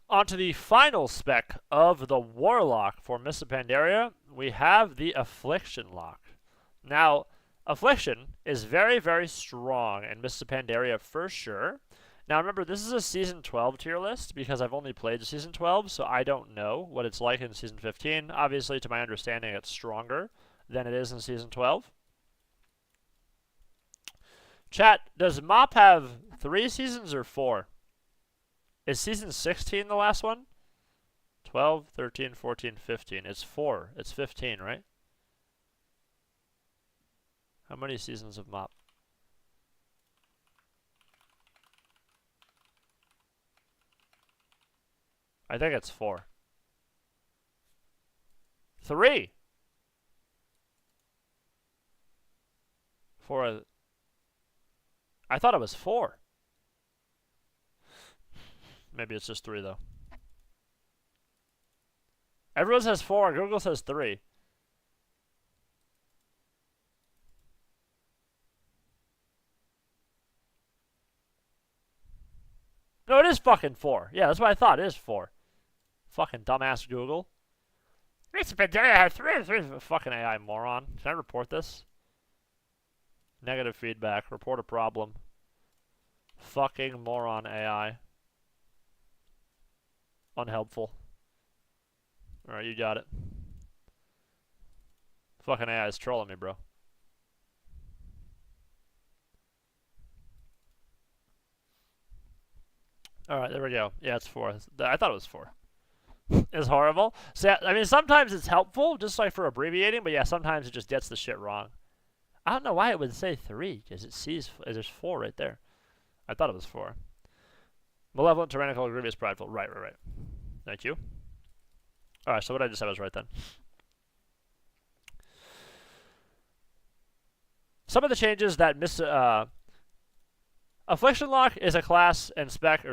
On to the final spec of the Warlock for Mists of Pandaria, we have the Affliction Lock. Now, Affliction is very, very strong in Mists of Pandaria for sure. Now remember, this is a Season 12 tier list because I've only played Season 12, so I don't know what it's like in Season 15. Obviously, to my understanding, it's stronger than it is in Season 12. Chat, does MOP have 3 seasons or 4? Is Season 16 the last one? 12, 13, 14, 15. It's 4. It's 15, right? How many seasons of MOP? I think it's 4. 3! 4. I thought it was 4. Maybe it's just 3, though. Everyone says 4. Google says 3. No, it is fucking 4. Yeah, that's what I thought. It is 4. Fucking dumbass Google. It's been day I have 3. Fucking AI moron. Can I report this? Negative feedback. Report a problem. Fucking moron AI. Unhelpful. Alright, you got it. Fucking AI is trolling me, bro. Alright, there we go. Yeah, it's 4. I thought it was 4. It's horrible. So, I mean, sometimes it's helpful, just like for abbreviating, but yeah, sometimes it just gets the shit wrong. I don't know why it would say 3, because it sees there's 4 right there. I thought it was 4. Malevolent, tyrannical, grievous, prideful. Right. Thank you. Alright, so what I just said was right then. Some of the changes that Affliction Lock is a class and spec,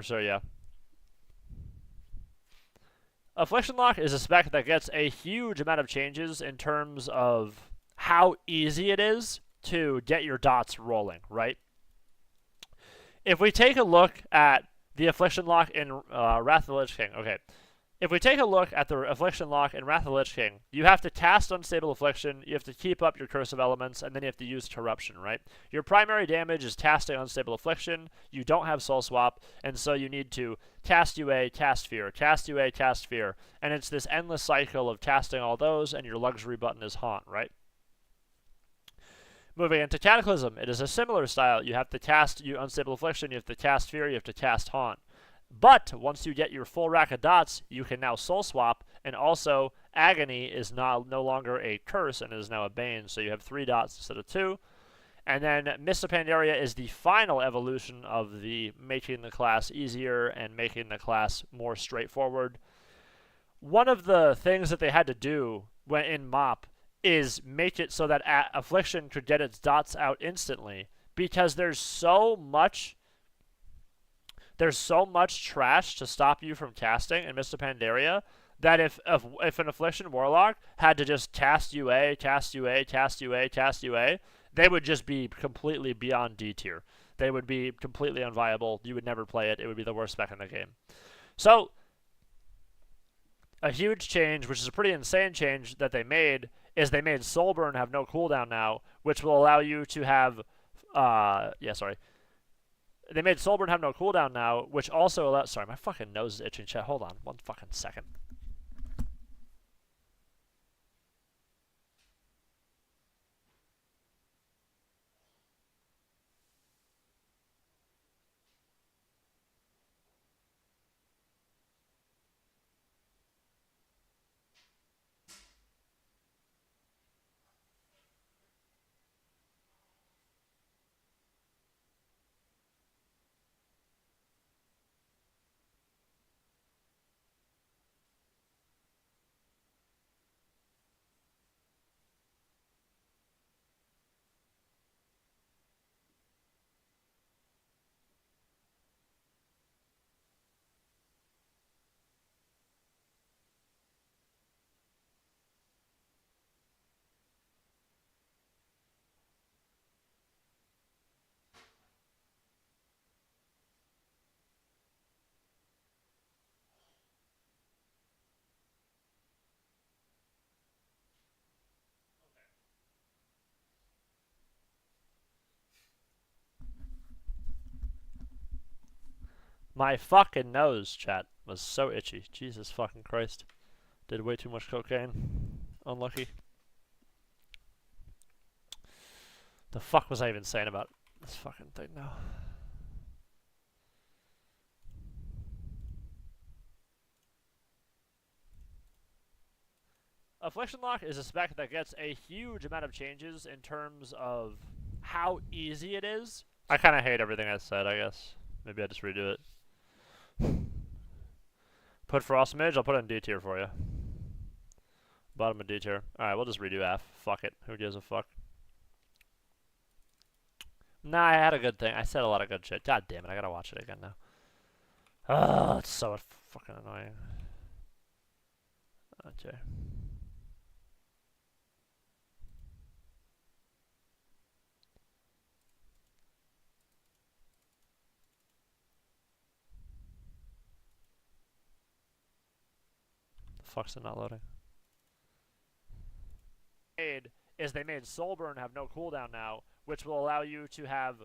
Affliction Lock is a spec that gets a huge amount of changes in terms of how easy it is to get your dots rolling, right? If we take a look at the Affliction Lock in Wrath of the Lich King, okay. If we take a look at the Affliction Lock in Wrath of the Lich King, you have to cast Unstable Affliction, you have to keep up your Curse of Elements, and then you have to use Corruption, right? Your primary damage is casting Unstable Affliction, you don't have Soul Swap, and so you need to cast UA, cast Fear, cast UA, cast Fear, and it's this endless cycle of casting all those, and your luxury button is Haunt, right? Moving into Cataclysm, it is a similar style. You have to cast Unstable Affliction, you have to cast Fear, you have to cast Haunt. But once you get your full rack of dots, you can now Soul Swap, and also Agony is no longer a curse and is now a bane, so you have 3 dots instead of 2. And then Mist of Pandaria is the final evolution of the making the class easier and making the class more straightforward. One of the things that they had to do when in MOP is make it so that Affliction could get its dots out instantly, because there's so much trash to stop you from casting in Mist of Pandaria that if an Affliction Warlock had to just cast UA, cast UA, cast UA, cast UA, they would just be completely beyond D tier. They would be completely unviable. You would never play it. It would be the worst spec in the game. So, a huge change, which is a pretty insane change that they made, is they made Soulburn have no cooldown now, which will allow you to have... They made Soulburn have no cooldown now, which also allows... Sorry, my fucking nose is itching, chat. Hold on one fucking second. My fucking nose, chat, was so itchy. Jesus fucking Christ. Did way too much cocaine. Unlucky. The fuck was I even saying about this fucking thing now? Affliction Lock is a spec that gets a huge amount of changes in terms of how easy it is. I kind of hate everything I said, I guess. Maybe I just redo it. Put Frost Mage, I'll put it in D tier for you. Bottom of D tier. Alright, we'll just redo F. Fuck it. Who gives a fuck? Nah, I had a good thing. I said a lot of good shit. God damn it, I gotta watch it again now. Oh, it's so fucking annoying. Okay. The fuck's it not loading? Is they made Soulburn have no cooldown now, which will allow you to have,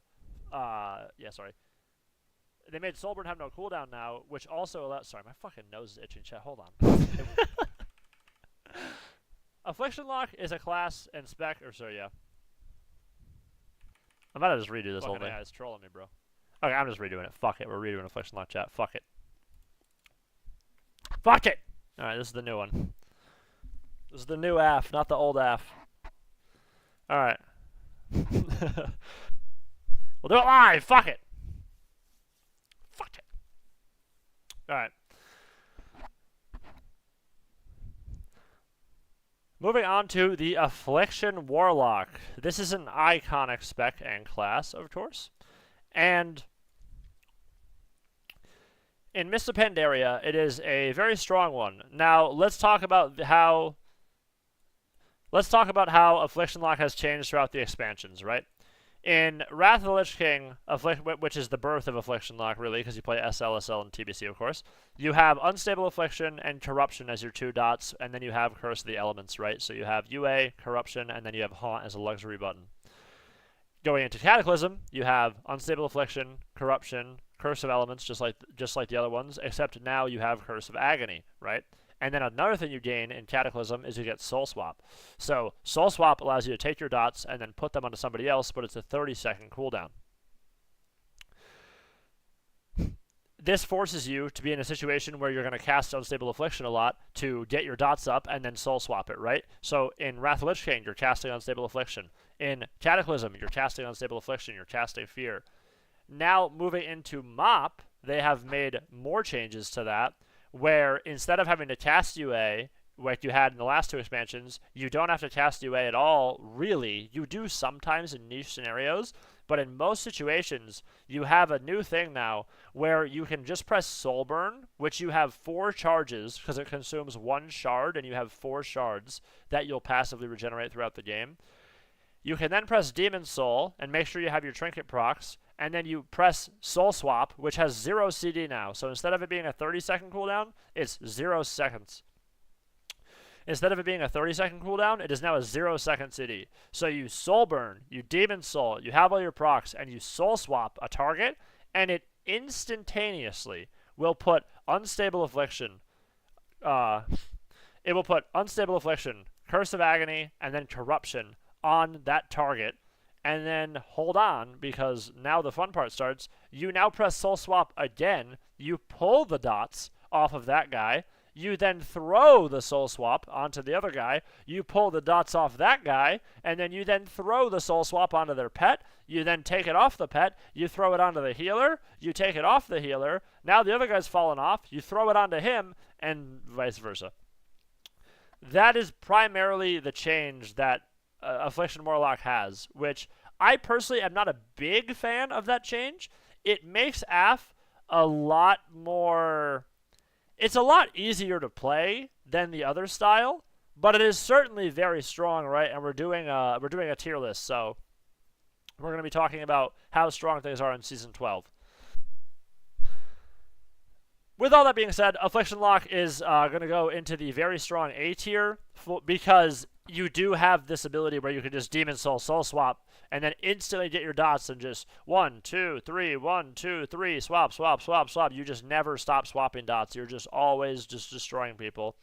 They made Soulburn have no cooldown now, which also allows... Sorry, my fucking nose is itching, chat. Hold on. Affliction Lock is a class and spec... Or, sorry, yeah. I'm about to just redo this whole thing. Yeah, it's trolling me, bro. Okay, I'm just redoing it. Fuck it. We're redoing Affliction Lock, chat. Fuck it. Fuck it! Alright, this is the new one. This is the new AF, not the old AF. Alright. We'll do it live! Fuck it! Fuck it! Alright. Moving on to the Affliction Warlock. This is an iconic spec and class, of course. And in Mist of Pandaria, it is a very strong one. Now, let's talk about how Affliction Lock has changed throughout the expansions, right? In Wrath of the Lich King, which is the birth of Affliction Lock, really, because you play SL, SL, and TBC, of course, you have Unstable Affliction and Corruption as your two dots, and then you have Curse of the Elements, right? So you have UA, Corruption, and then you have Haunt as a luxury button. Going into Cataclysm, you have Unstable Affliction, Corruption, Curse of Elements, just like the other ones, except now you have Curse of Agony, right? And then another thing you gain in Cataclysm is you get Soul Swap. So Soul Swap allows you to take your dots and then put them onto somebody else, but it's a 30-second cooldown. This forces you to be in a situation where you're going to cast Unstable Affliction a lot to get your dots up and then Soul Swap it, right? So in Wrath of Lich King, you're casting Unstable Affliction. In Cataclysm, you're casting Unstable Affliction, you're casting Fear. Now, moving into MOP, they have made more changes to that, where instead of having to cast UA, like you had in the last 2 expansions, you don't have to cast UA at all, really. You do sometimes in niche scenarios, but in most situations, you have a new thing now where you can just press Soul Burn, which you have 4 charges, because it consumes 1 shard, and you have 4 shards that you'll passively regenerate throughout the game. You can then press Demon Soul, and make sure you have your Trinket procs, and then you press Soul Swap, which has 0 CD now. So instead of it being a 30-second cooldown, it's 0 seconds. Instead of it being a 30-second cooldown, it is now a 0-second CD. So you Soul Burn, you Demon Soul, you have all your procs, and you Soul Swap a target, and it instantaneously will put Unstable Affliction. It will put Unstable Affliction, Curse of Agony, and then Corruption on that target. And then hold on, because now the fun part starts. You now press Soul Swap again. You pull the dots off of that guy. You then throw the Soul Swap onto the other guy. You pull the dots off that guy. And then you then throw the Soul Swap onto their pet. You then take it off the pet. You throw it onto the healer. You take it off the healer. Now the other guy's fallen off. You throw it onto him, and vice versa. That is primarily the change that Affliction Warlock has, which I personally am not a big fan of that change. It makes AF a lot more... It's a lot easier to play than the other style, but it is certainly very strong, right? And we're doing a tier list, so we're going to be talking about how strong things are in Season 12. With all that being said, Affliction Lock is going to go into the very strong A tier because you do have this ability where you can just Demon Soul, Soul Swap, and then instantly get your dots and just 1, 2, 3, 1, 2, 3, swap, swap, swap, swap. You just never stop swapping dots. You're just always just destroying people.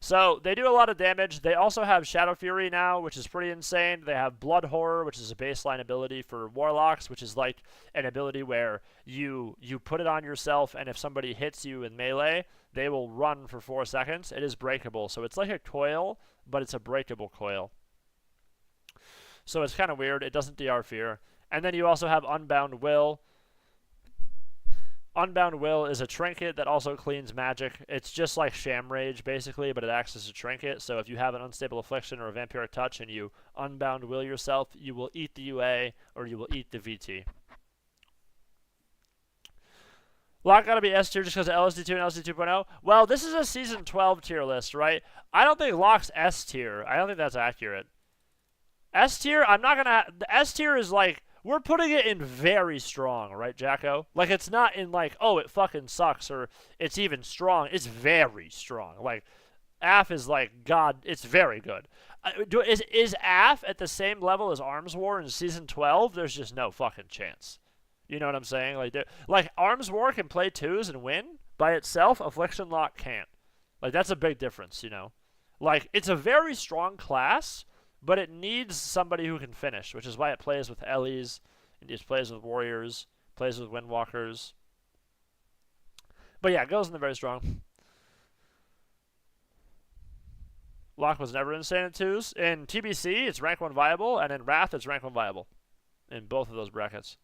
So they do a lot of damage. They also have Shadow Fury now, which is pretty insane. They have Blood Horror, which is a baseline ability for Warlocks, which is like an ability where you put it on yourself, and if somebody hits you in melee, they will run for 4 seconds. It is breakable, so it's like a coil, but it's a breakable coil. So it's kind of weird. It doesn't DR Fear. And then you also have Unbound Will. Unbound Will is a trinket that also cleans magic. It's just like Sham Rage, basically, but it acts as a trinket. So if you have an Unstable Affliction or a Vampiric Touch and you Unbound Will yourself, you will eat the UA or you will eat the VT. Lock gotta be S tier just because of LSD2 and LSD 2.0. Well, this is a Season 12 tier list, right? I don't think Lock's S tier. I don't think that's accurate. S tier, I'm not gonna... The S tier is like... We're putting it in very strong, right, Jacko? Like, it's not in like, oh, it fucking sucks, or it's even strong. It's very strong. Like, AF is like, God, it's very good. Is AF at the same level as Arms War in Season 12? There's just no fucking chance. You know what I'm saying? Like Arms War can play 2s and win by itself. Affliction Lock can't. Like, that's a big difference, you know? Like, it's a very strong class, but it needs somebody who can finish, which is why it plays with Ellies, it plays with Warriors, plays with Windwalkers. But yeah, it goes in the very strong. Lock was never insane at 2s. In TBC, it's rank 1 viable, and in Wrath, it's rank 1 viable. In both of those brackets.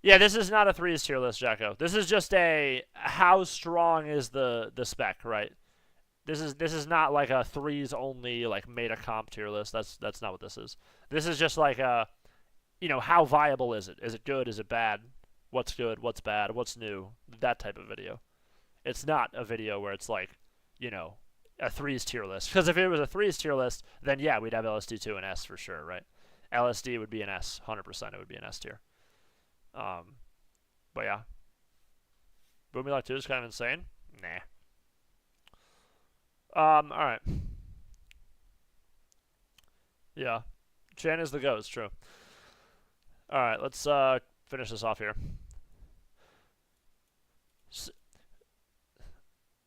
Yeah, this is not a 3s tier list, Jacko. This is just a how strong is the spec, right? This is not like a 3s only like meta comp tier list. That's not what this is. This is just like a, you know, how viable is it? Is it good? Is it bad? What's good? What's bad? What's new? That type of video. It's not a video where it's like, you know, a 3s tier list. Because if it was a 3s tier list, then yeah, we'd have LSD2 and S for sure, right? LSD would be an S, 100%. It would be an S tier. But yeah, Boomy Lock 2 is kind of insane. Nah. Alright. Yeah. Chan is the GOAT, it's true. Alright, let's finish this off here.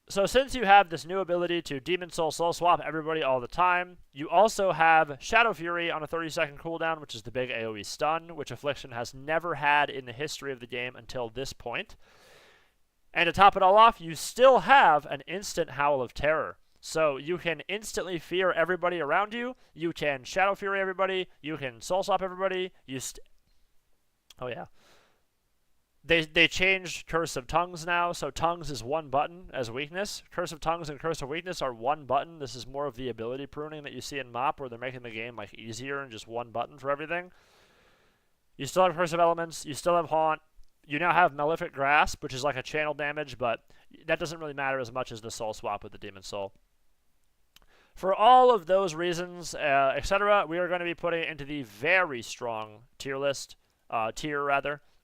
So since you have this new ability to Demon Soul Soul Swap everybody all the time, you also have Shadow Fury on a 30-second cooldown, which is the big AoE stun, which Affliction has never had in the history of the game until this point. And to top it all off, you still have an instant Howl of Terror. So you can instantly fear everybody around you. You can Shadow Fury everybody. You can Soul Swap everybody. Oh yeah. They changed Curse of Tongues now, so Tongues is one button as weakness. Curse of Tongues and Curse of Weakness are one button. This is more of the ability pruning that you see in MOP, where they're making the game like easier and just one button for everything. You still have Curse of Elements. You still have Haunt. You now have Malefic Grasp, which is like a channel damage, but that doesn't really matter as much as the Soul Swap with the Demon Soul. For all of those reasons, etc., we are going to be putting it into the very strong tier list,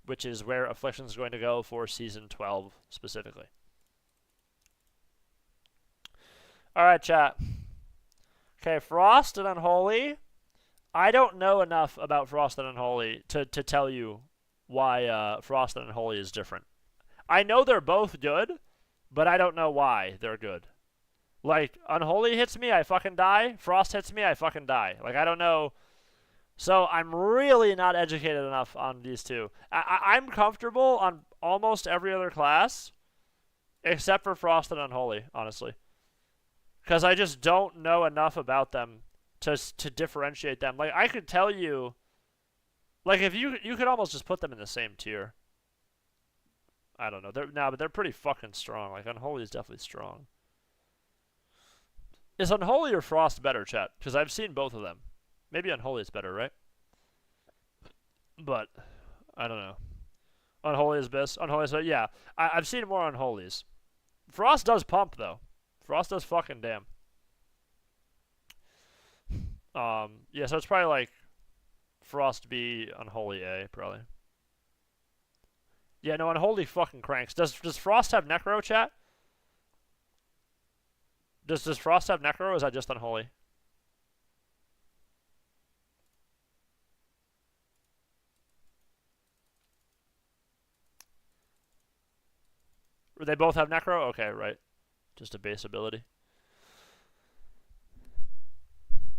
which is where Affliction is going to go for Season 12 specifically. Alright, chat. Okay, Frost and Unholy. I don't know enough about Frost and Unholy to tell you why Frost and Unholy is different. I know they're both good, but I don't know why they're good. Like, Unholy hits me, I fucking die. Frost hits me, I fucking die. Like, I don't know. So I'm really not educated enough on these two. I'm comfortable on almost every other class, except for Frost and Unholy, honestly. Because I just don't know enough about them to differentiate them. Like, I could tell you, like, if you could almost just put them in the same tier. I don't know. But they're pretty fucking strong. Like, Unholy is definitely strong. Is Unholy or Frost better, chat? Because I've seen both of them. Maybe Unholy is better, right? But, I don't know. Unholy is best. Unholy is better. Yeah, I've seen more Unholies. Frost does pump, though. Frost does fucking damn. Yeah, so it's probably like Frost B, Unholy A, probably. Yeah, no, Unholy fucking cranks. Does Frost have Necro, chat? Does Frost have Necro, or is that just Unholy? They both have Necro? Okay, right. Just a base ability.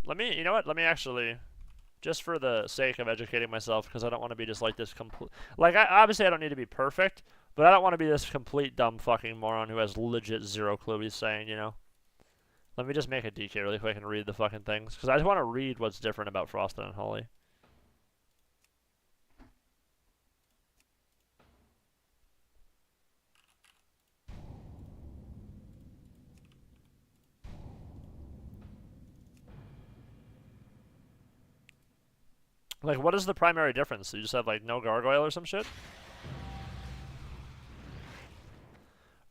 You know what? Let me actually, just for the sake of educating myself, because I don't want to be just like this complete. Like, obviously I don't need to be perfect, but I don't want to be this complete dumb fucking moron who has legit zero clue what he's saying, you know? Let me just make a DK really quick and read the fucking things, because I just want to read what's different about Frost and Unholy. Like, what is the primary difference? You just have, like, no gargoyle or some shit?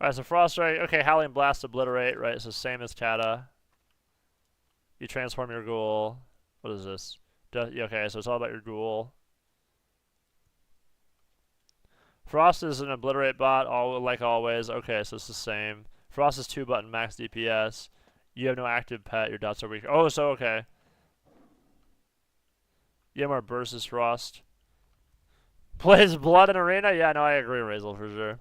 Alright, so Frost, right? Okay, Howling Blast, Obliterate, right? So same as Kata. You transform your ghoul. What is this? Okay, so it's all about your ghoul. Frost is an Obliterate bot, like always. Okay, so it's the same. Frost is 2-button max DPS. You have no active pet, your dots are weak. Oh, so okay. You have more burst as Frost. Plays Blood in Arena? Yeah, no, I agree, Razel, for sure.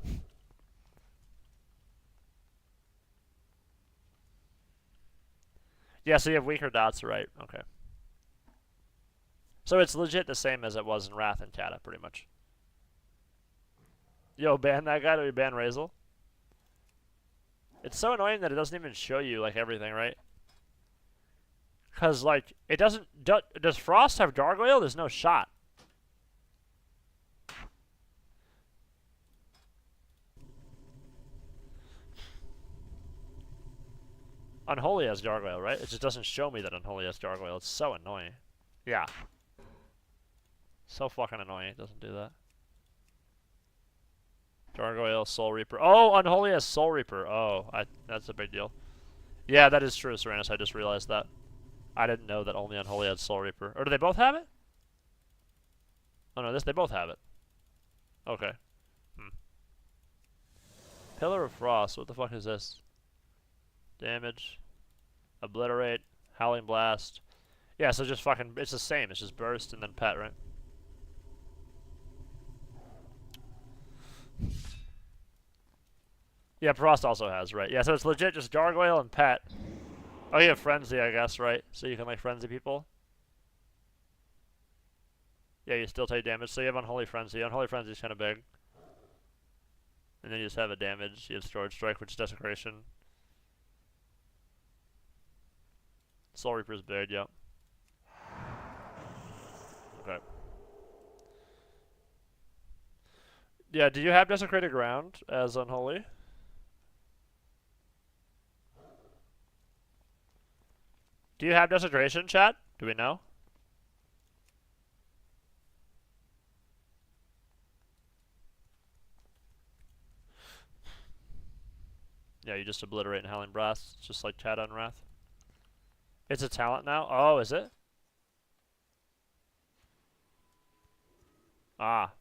Yeah, so you have weaker dots, right? Okay. So it's legit the same as it was in Wrath and Kata, pretty much. Yo, ban that guy? Do we ban Razel? It's so annoying that it doesn't even show you, like, everything, right? Because, like, it doesn't... Does Frost have Gargoyle? There's no shot. Unholy has Gargoyle, right? It just doesn't show me that Unholy has Gargoyle. It's so annoying. Yeah. So fucking annoying it doesn't do that. Gargoyle, Soul Reaper. Oh, Unholy has Soul Reaper. Oh, that's a big deal. Yeah, that is true, Serenus. I just realized that. I didn't know that only Unholy had Soul Reaper. Or do they both have it? Oh no, they both have it. Okay. Pillar of Frost. What the fuck is this? Damage. Obliterate. Howling Blast. Yeah, so just fucking... It's the same. It's just burst and then pet, right? Yeah, Frost also has, right? Yeah, so it's legit just Gargoyle and pet. Oh, you have Frenzy, I guess, right? So you can, like, Frenzy people? Yeah, you still take damage. So you have Unholy Frenzy. Unholy Frenzy is kind of big. And then you just have a damage. You have Storage Strike, which is Desecration. Soul Reaper's big, yep. Okay. Yeah, do you have Desecrated Ground as Unholy? Do you have Desecration, chat? Do we know? Yeah, you just obliterate and Howling Blast, just like Chat on Wrath. It's a talent now? Oh, is it? Ah.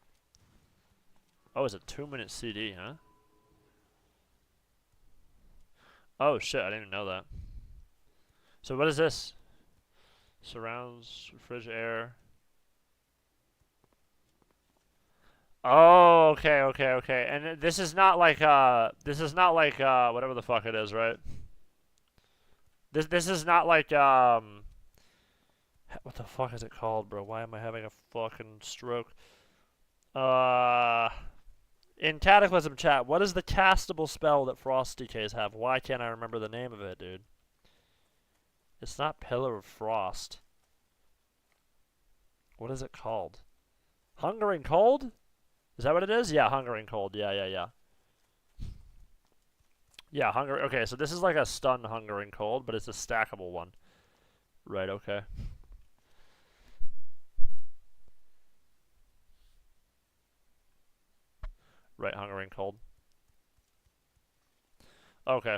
Oh, it's a 2-minute CD, huh? Oh shit, I didn't even know that. So what is this? Surrounds, fridge air. Oh, okay. And this is not like, whatever the fuck it is, right? This is not like, what the fuck is it called, bro? Why am I having a fucking stroke? In Cataclysm chat, what is the castable spell that Frost DKs have? Why can't I remember the name of it, dude? It's not Pillar of Frost. What is it called? Hungering Cold? Is that what it is? Yeah, Hungering Cold. Yeah. Yeah, okay, so this is like a stun Hungering Cold, but it's a stackable one. Right, okay. Right, Hungering Cold. Okay.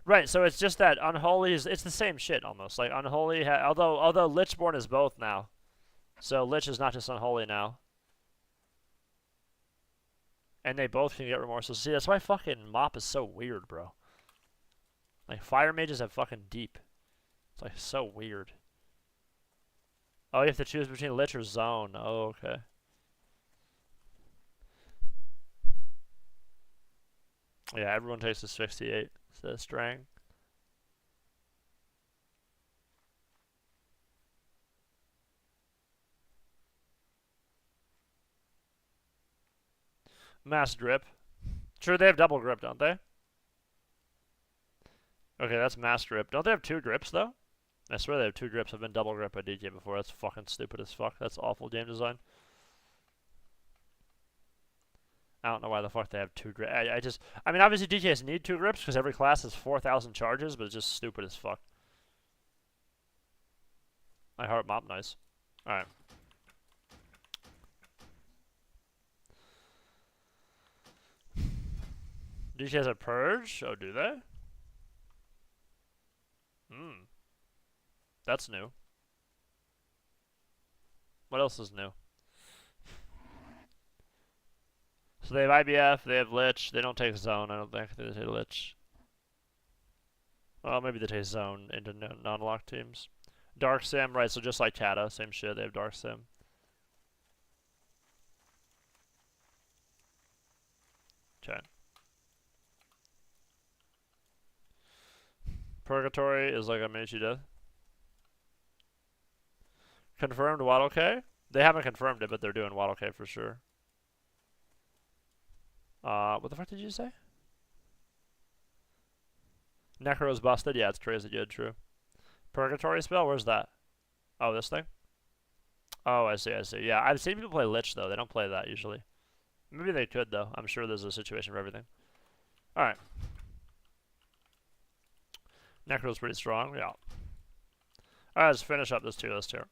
Right, so it's just that Unholy is, it's the same shit almost. Like Unholy, although Lichborn is both now. So Lich is not just Unholy now. And they both can get Remorseful. See, that's why fucking MOP is so weird, bro. Like, Fire Mages have fucking Deep. It's like so weird. Oh, you have to choose between Lich or Zone. Oh, okay. Yeah, everyone takes this 68. Says Strang. Mass Drip. Sure, they have double grip, don't they? Okay, that's Mass Drip. Don't they have 2 grips, though? I swear they have 2 grips. I've been double grip by DK before. That's fucking stupid as fuck. That's awful game design. I don't know why the fuck they have 2 grips. I mean, obviously DKs need 2 grips because every class has 4,000 charges, but it's just stupid as fuck. I heart MOP nice. Alright. DKs have Purge? Oh, do they? Hmm. That's new. What else is new? So they have IBF, they have Lich, they don't take Zone, I don't think. They take Lich. Well, maybe they take Zone into non-lock teams. Dark Sim, right, so just like Kata, same shit, they have Dark Sim. Okay. Purgatory is like a Mage Death. Confirmed Waddle K? They haven't confirmed it, but they're doing Waddle K for sure. What the fuck did you say? Necro's busted? Yeah, it's crazy good, true. Purgatory spell? Where's that? Oh, this thing? Oh, I see. Yeah, I've seen people play Lich, though. They don't play that, usually. Maybe they could, though. I'm sure there's a situation for everything. Alright. Necro's pretty strong, yeah. Alright, let's finish up this tier list here.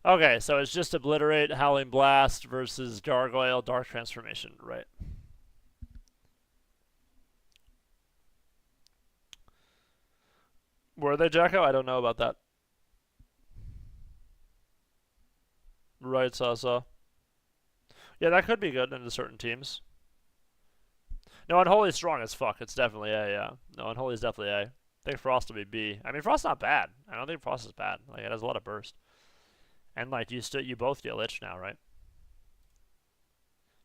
Okay, so it's just Obliterate, Howling Blast versus Gargoyle, Dark Transformation, right? Were they, Jacko? I don't know about that. Right, Saw. Yeah, that could be good into certain teams. No, Unholy's strong as fuck. It's definitely A, yeah. No, Unholy's definitely A. I think Frost will be B. I mean, Frost's not bad. I don't think Frost is bad. Like, it has a lot of burst. And, like, you both get Lich now, right?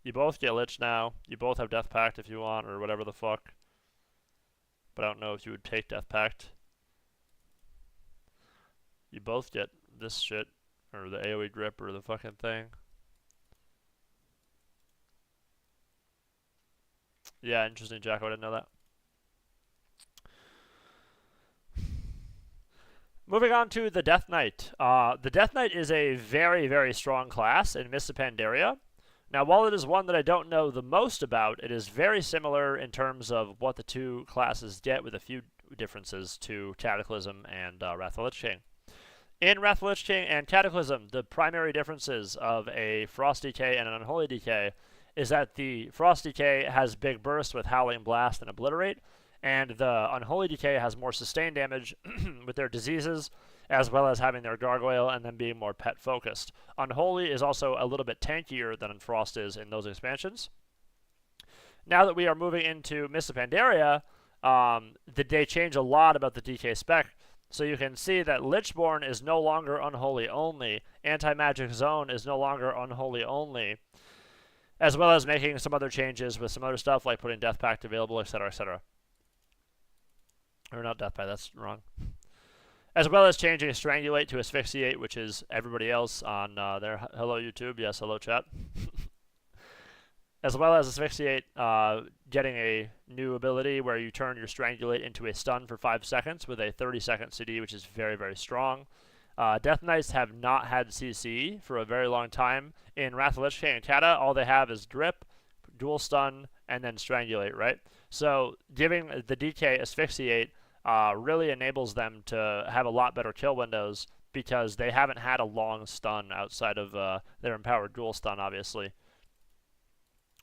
You both get Lich now. You both have Death Pact if you want, or whatever the fuck. But I don't know if you would take Death Pact. You both get this shit, or the AoE grip, or the fucking thing. Yeah, interesting, Jacko. I didn't know that. Moving on to the Death Knight. The Death Knight is a very, very strong class in Mists of Pandaria. Now, while it is one that I don't know the most about, it is very similar in terms of what the two classes get, with a few differences to Cataclysm and Wrath of the Lich King. In Wrath of the Lich King and Cataclysm, the primary differences of a Frost DK and an Unholy DK is that the Frost DK has big bursts with Howling Blast and Obliterate, and the Unholy DK has more sustained damage with their diseases, as well as having their Gargoyle and then being more pet-focused. Unholy is also a little bit tankier than Frost is in those expansions. Now that we are moving into Mists of Pandaria, they change a lot about the DK spec. So you can see that Lichborn is no longer Unholy only, Anti-Magic Zone is no longer Unholy only, as well as making some other changes with some other stuff like putting Death Pact available, etc., etc. Or not Death Pact, that's wrong. As well as changing Strangulate to Asphyxiate, which is everybody else on their hello YouTube, yes, hello chat. As well as Asphyxiate, getting a new ability where you turn your Strangulate into a stun for 5 seconds with a 30-second CD, which is very, very strong. Death Knights have not had CC for a very long time. In Wrath of the Lich King and Kata, all they have is Drip, Dual Stun, and then Strangulate, right? So giving the DK Asphyxiate really enables them to have a lot better kill windows, because they haven't had a long stun outside of their empowered Dual Stun, obviously,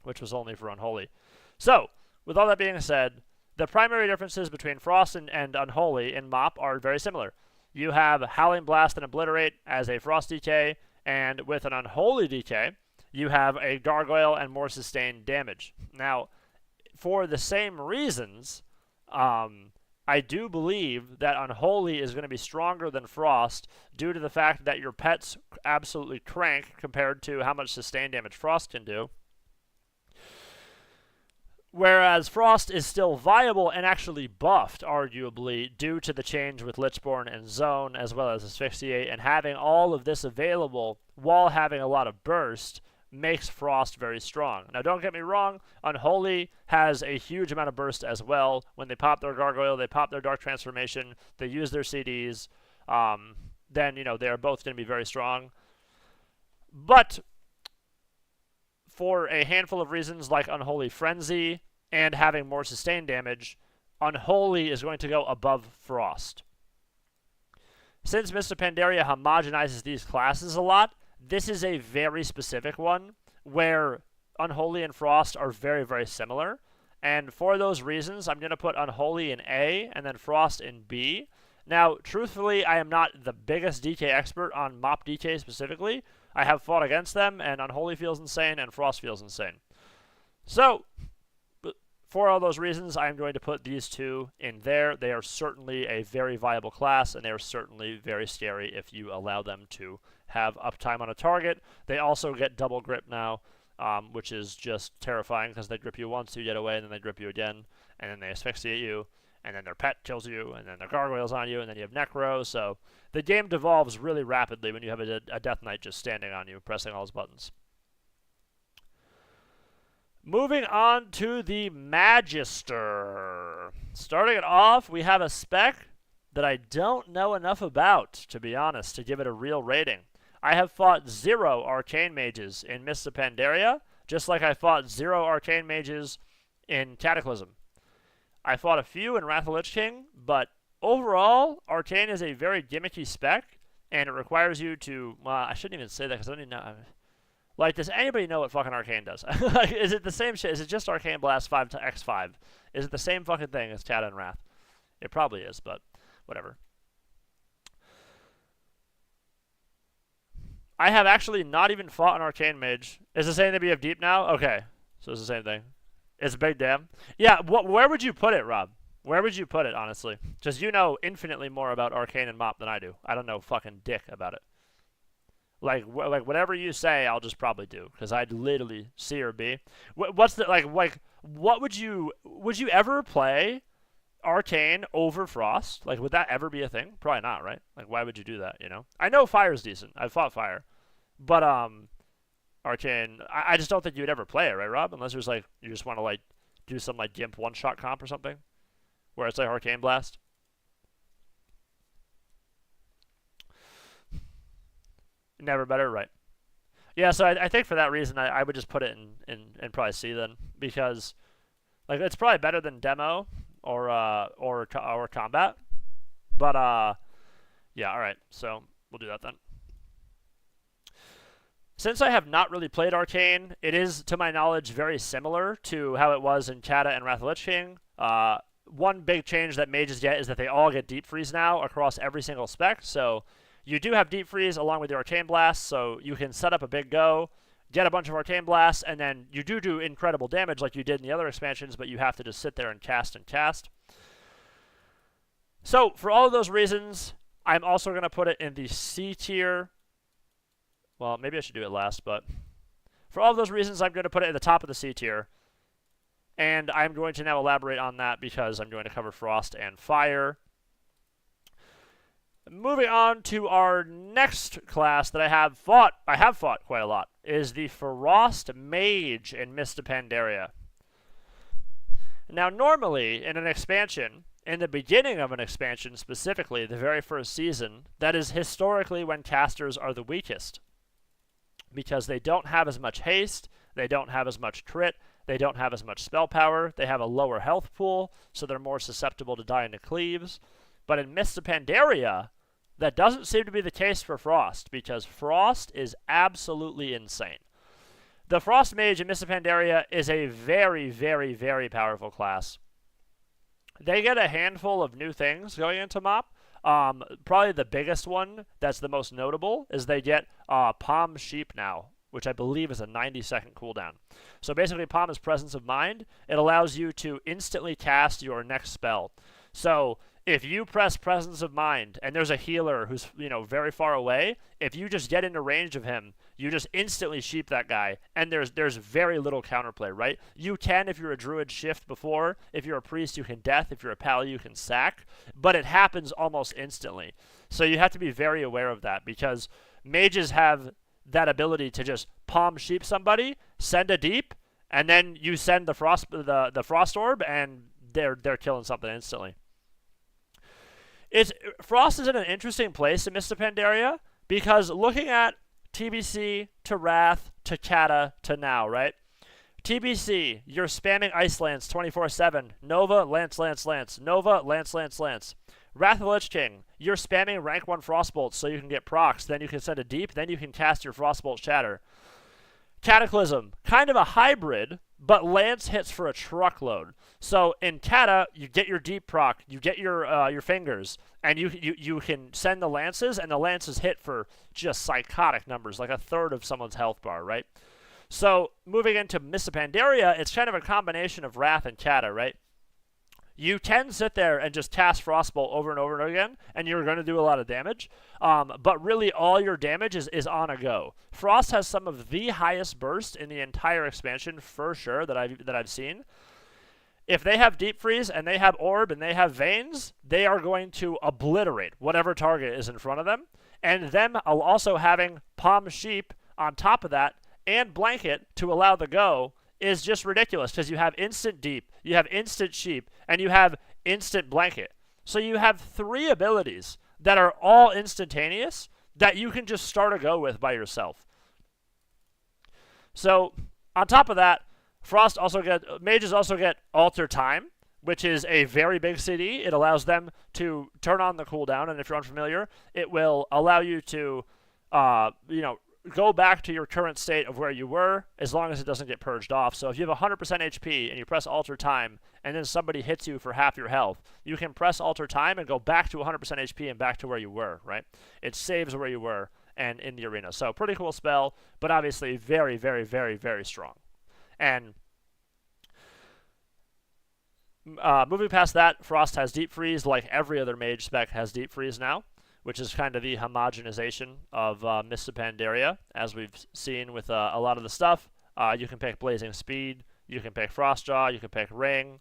which was only for Unholy. So, with all that being said, the primary differences between Frost and Unholy in MOP are very similar. You have Howling Blast and Obliterate as a Frost DK, and with an Unholy DK, you have a Gargoyle and more sustained damage. Now, for the same reasons, I do believe that Unholy is going to be stronger than Frost due to the fact that your pets absolutely crank compared to how much sustained damage Frost can do. Whereas Frost is still viable and actually buffed, arguably, due to the change with Lichborn and Zone, as well as Asphyxiate, and having all of this available while having a lot of burst makes Frost very strong. Now, don't get me wrong, Unholy has a huge amount of burst as well. When they pop their Gargoyle, they pop their Dark Transformation, they use their CDs, then, they are both going to be very strong. But for a handful of reasons like Unholy Frenzy and having more sustained damage, Unholy is going to go above Frost. Since Mists of Pandaria homogenizes these classes a lot, this is a very specific one where Unholy and Frost are very, very similar. And for those reasons, I'm going to put Unholy in A and then Frost in B. Now, truthfully, I am not the biggest DK expert on MOP DK specifically. I have fought against them, and Unholy feels insane, and Frost feels insane. So, for all those reasons, I am going to put these two in there. They are certainly a very viable class, and they are certainly very scary if you allow them to have uptime on a target. They also get double grip now, which is just terrifying, because they grip you once, you get away, and then they grip you again, and then they asphyxiate you, and then their pet kills you, and then their Gargoyle's on you, and then you have Necro, so the game devolves really rapidly when you have a Death Knight just standing on you, pressing all his buttons. Moving on to the Magister. Starting it off, we have a spec that I don't know enough about, to be honest, to give it a real rating. I have fought 0 Arcane Mages in Mists of Pandaria, just like I fought 0 Arcane Mages in Cataclysm. I fought a few in Wrath of the Lich King, but overall, Arcane is a very gimmicky spec, and it requires you to... Well, I shouldn't even say that, because I don't even know... Like, does anybody know what fucking Arcane does? Like, is it the same shit? Is it just Arcane Blast 5 to X5? Is it the same fucking thing as Kata and Wrath? It probably is, but whatever. I have actually not even fought an Arcane Mage. Is it saying that we have Deep now? Okay, so it's the same thing. It's a big damn. Yeah, where would you put it, Rob? Where would you put it, honestly? Because you know infinitely more about Arcane and MOP than I do. I don't know fucking dick about it. Like whatever you say, I'll just probably do, because I'd literally C or B. What's the what would you ever play Arcane over Frost? Like, would that ever be a thing? Probably not, right? Like, why would you do that? I know Fire's decent. I've fought Fire, but Arcane, I just don't think you would ever play it, right, Rob? Unless there's like you just want to like do some like Gimp one-shot comp or something, where it's like Arcane Blast. Never better, right? Yeah, so I think for that reason, I would just put it in probably C then, because like it's probably better than demo or combat. But yeah, all right. So we'll do that then. Since I have not really played Arcane, it is, to my knowledge, very similar to how it was in Kata and Wrath of the Lich King. One big change that mages get is that they all get Deep Freeze now across every single spec. So you do have Deep Freeze along with your Arcane Blast, so you can set up a big go, get a bunch of Arcane Blasts, and then you do incredible damage like you did in the other expansions, but you have to just sit there and cast and cast. So for all of those reasons, I'm also going to put it in the C tier. Well, maybe I should do it last, but for all of those reasons, I'm going to put it at the top of the C tier. And I'm going to now elaborate on that because I'm going to cover Frost and Fire. Moving on to our next class that I have fought quite a lot, is the Frost Mage in Mists of Pandaria. Now, normally, in an expansion, in the beginning of an expansion specifically, the very first season, that is historically when casters are the weakest. Because they don't have as much haste, they don't have as much crit, they don't have as much spell power, they have a lower health pool, so they're more susceptible to dying to cleaves. But in Mists of Pandaria, that doesn't seem to be the case for Frost, because Frost is absolutely insane. The Frost Mage in Mists of Pandaria is a very, very, very powerful class. They get a handful of new things going into MOP. Probably the biggest one that's the most notable is they get Palm Sheep now, which I believe is a 90-second cooldown. So basically, Palm is Presence of Mind. It allows you to instantly cast your next spell. So if you press Presence of Mind and there's a healer who's very far away, if you just get into range of him, you just instantly sheep that guy, and there's very little counterplay, right? You can, if you're a druid, shift before. If you're a priest, you can death. If you're a pal, you can sack. But it happens almost instantly. So you have to be very aware of that, because mages have that ability to just palm sheep somebody, send a deep, and then you send the frost orb, and they're killing something instantly. Frost is in an interesting place in Mists of Pandaria, because looking at TBC to Wrath to Kata to now, right? TBC, you're spamming Ice Lance 24/7. Nova, Lance, Lance, Lance. Nova, Lance, Lance, Lance. Wrath of the Lich King, you're spamming rank 1 Frostbolts so you can get procs, then you can send a deep, then you can cast your Frostbolt Shatter. Cataclysm, kind of a hybrid, but Lance hits for a truckload. So in Kata, you get your deep proc, you get your fingers, and you can send the lances, and the lances hit for just psychotic numbers, like a third of someone's health bar, right? So moving into Mists of Pandaria, it's kind of a combination of Wrath and Kata, right? You can sit there and just cast Frostbolt over and over and again, and you're going to do a lot of damage. But really, all your damage is on a go. Frost has some of the highest burst in the entire expansion, for sure, that I've seen. If they have Deep Freeze, and they have Orb, and they have Veins, they are going to obliterate whatever target is in front of them. And them also having Palm Sheep on top of that, and Blanket to allow the go, is just ridiculous, because you have instant Deep, you have instant Sheep, and you have instant Blanket. So you have 3 abilities that are all instantaneous that you can just start a go with by yourself. So on top of that, mages also get Alter Time, which is a very big CD. It allows them to turn on the cooldown, and if you're unfamiliar, it will allow you to go back to your current state of where you were, as long as it doesn't get purged off. So if you have 100% HP and you press Alter Time, and then somebody hits you for half your health, you can press Alter Time and go back to 100% HP and back to where you were, right? It saves where you were and in the arena. So pretty cool spell, but obviously very, very, very, very strong. And moving past that, Frost has Deep Freeze, like every other mage spec has Deep Freeze now, which is kind of the homogenization of Mists of Pandaria, as we've seen with a lot of the stuff. You can pick Blazing Speed, you can pick Frostjaw, you can pick Ring.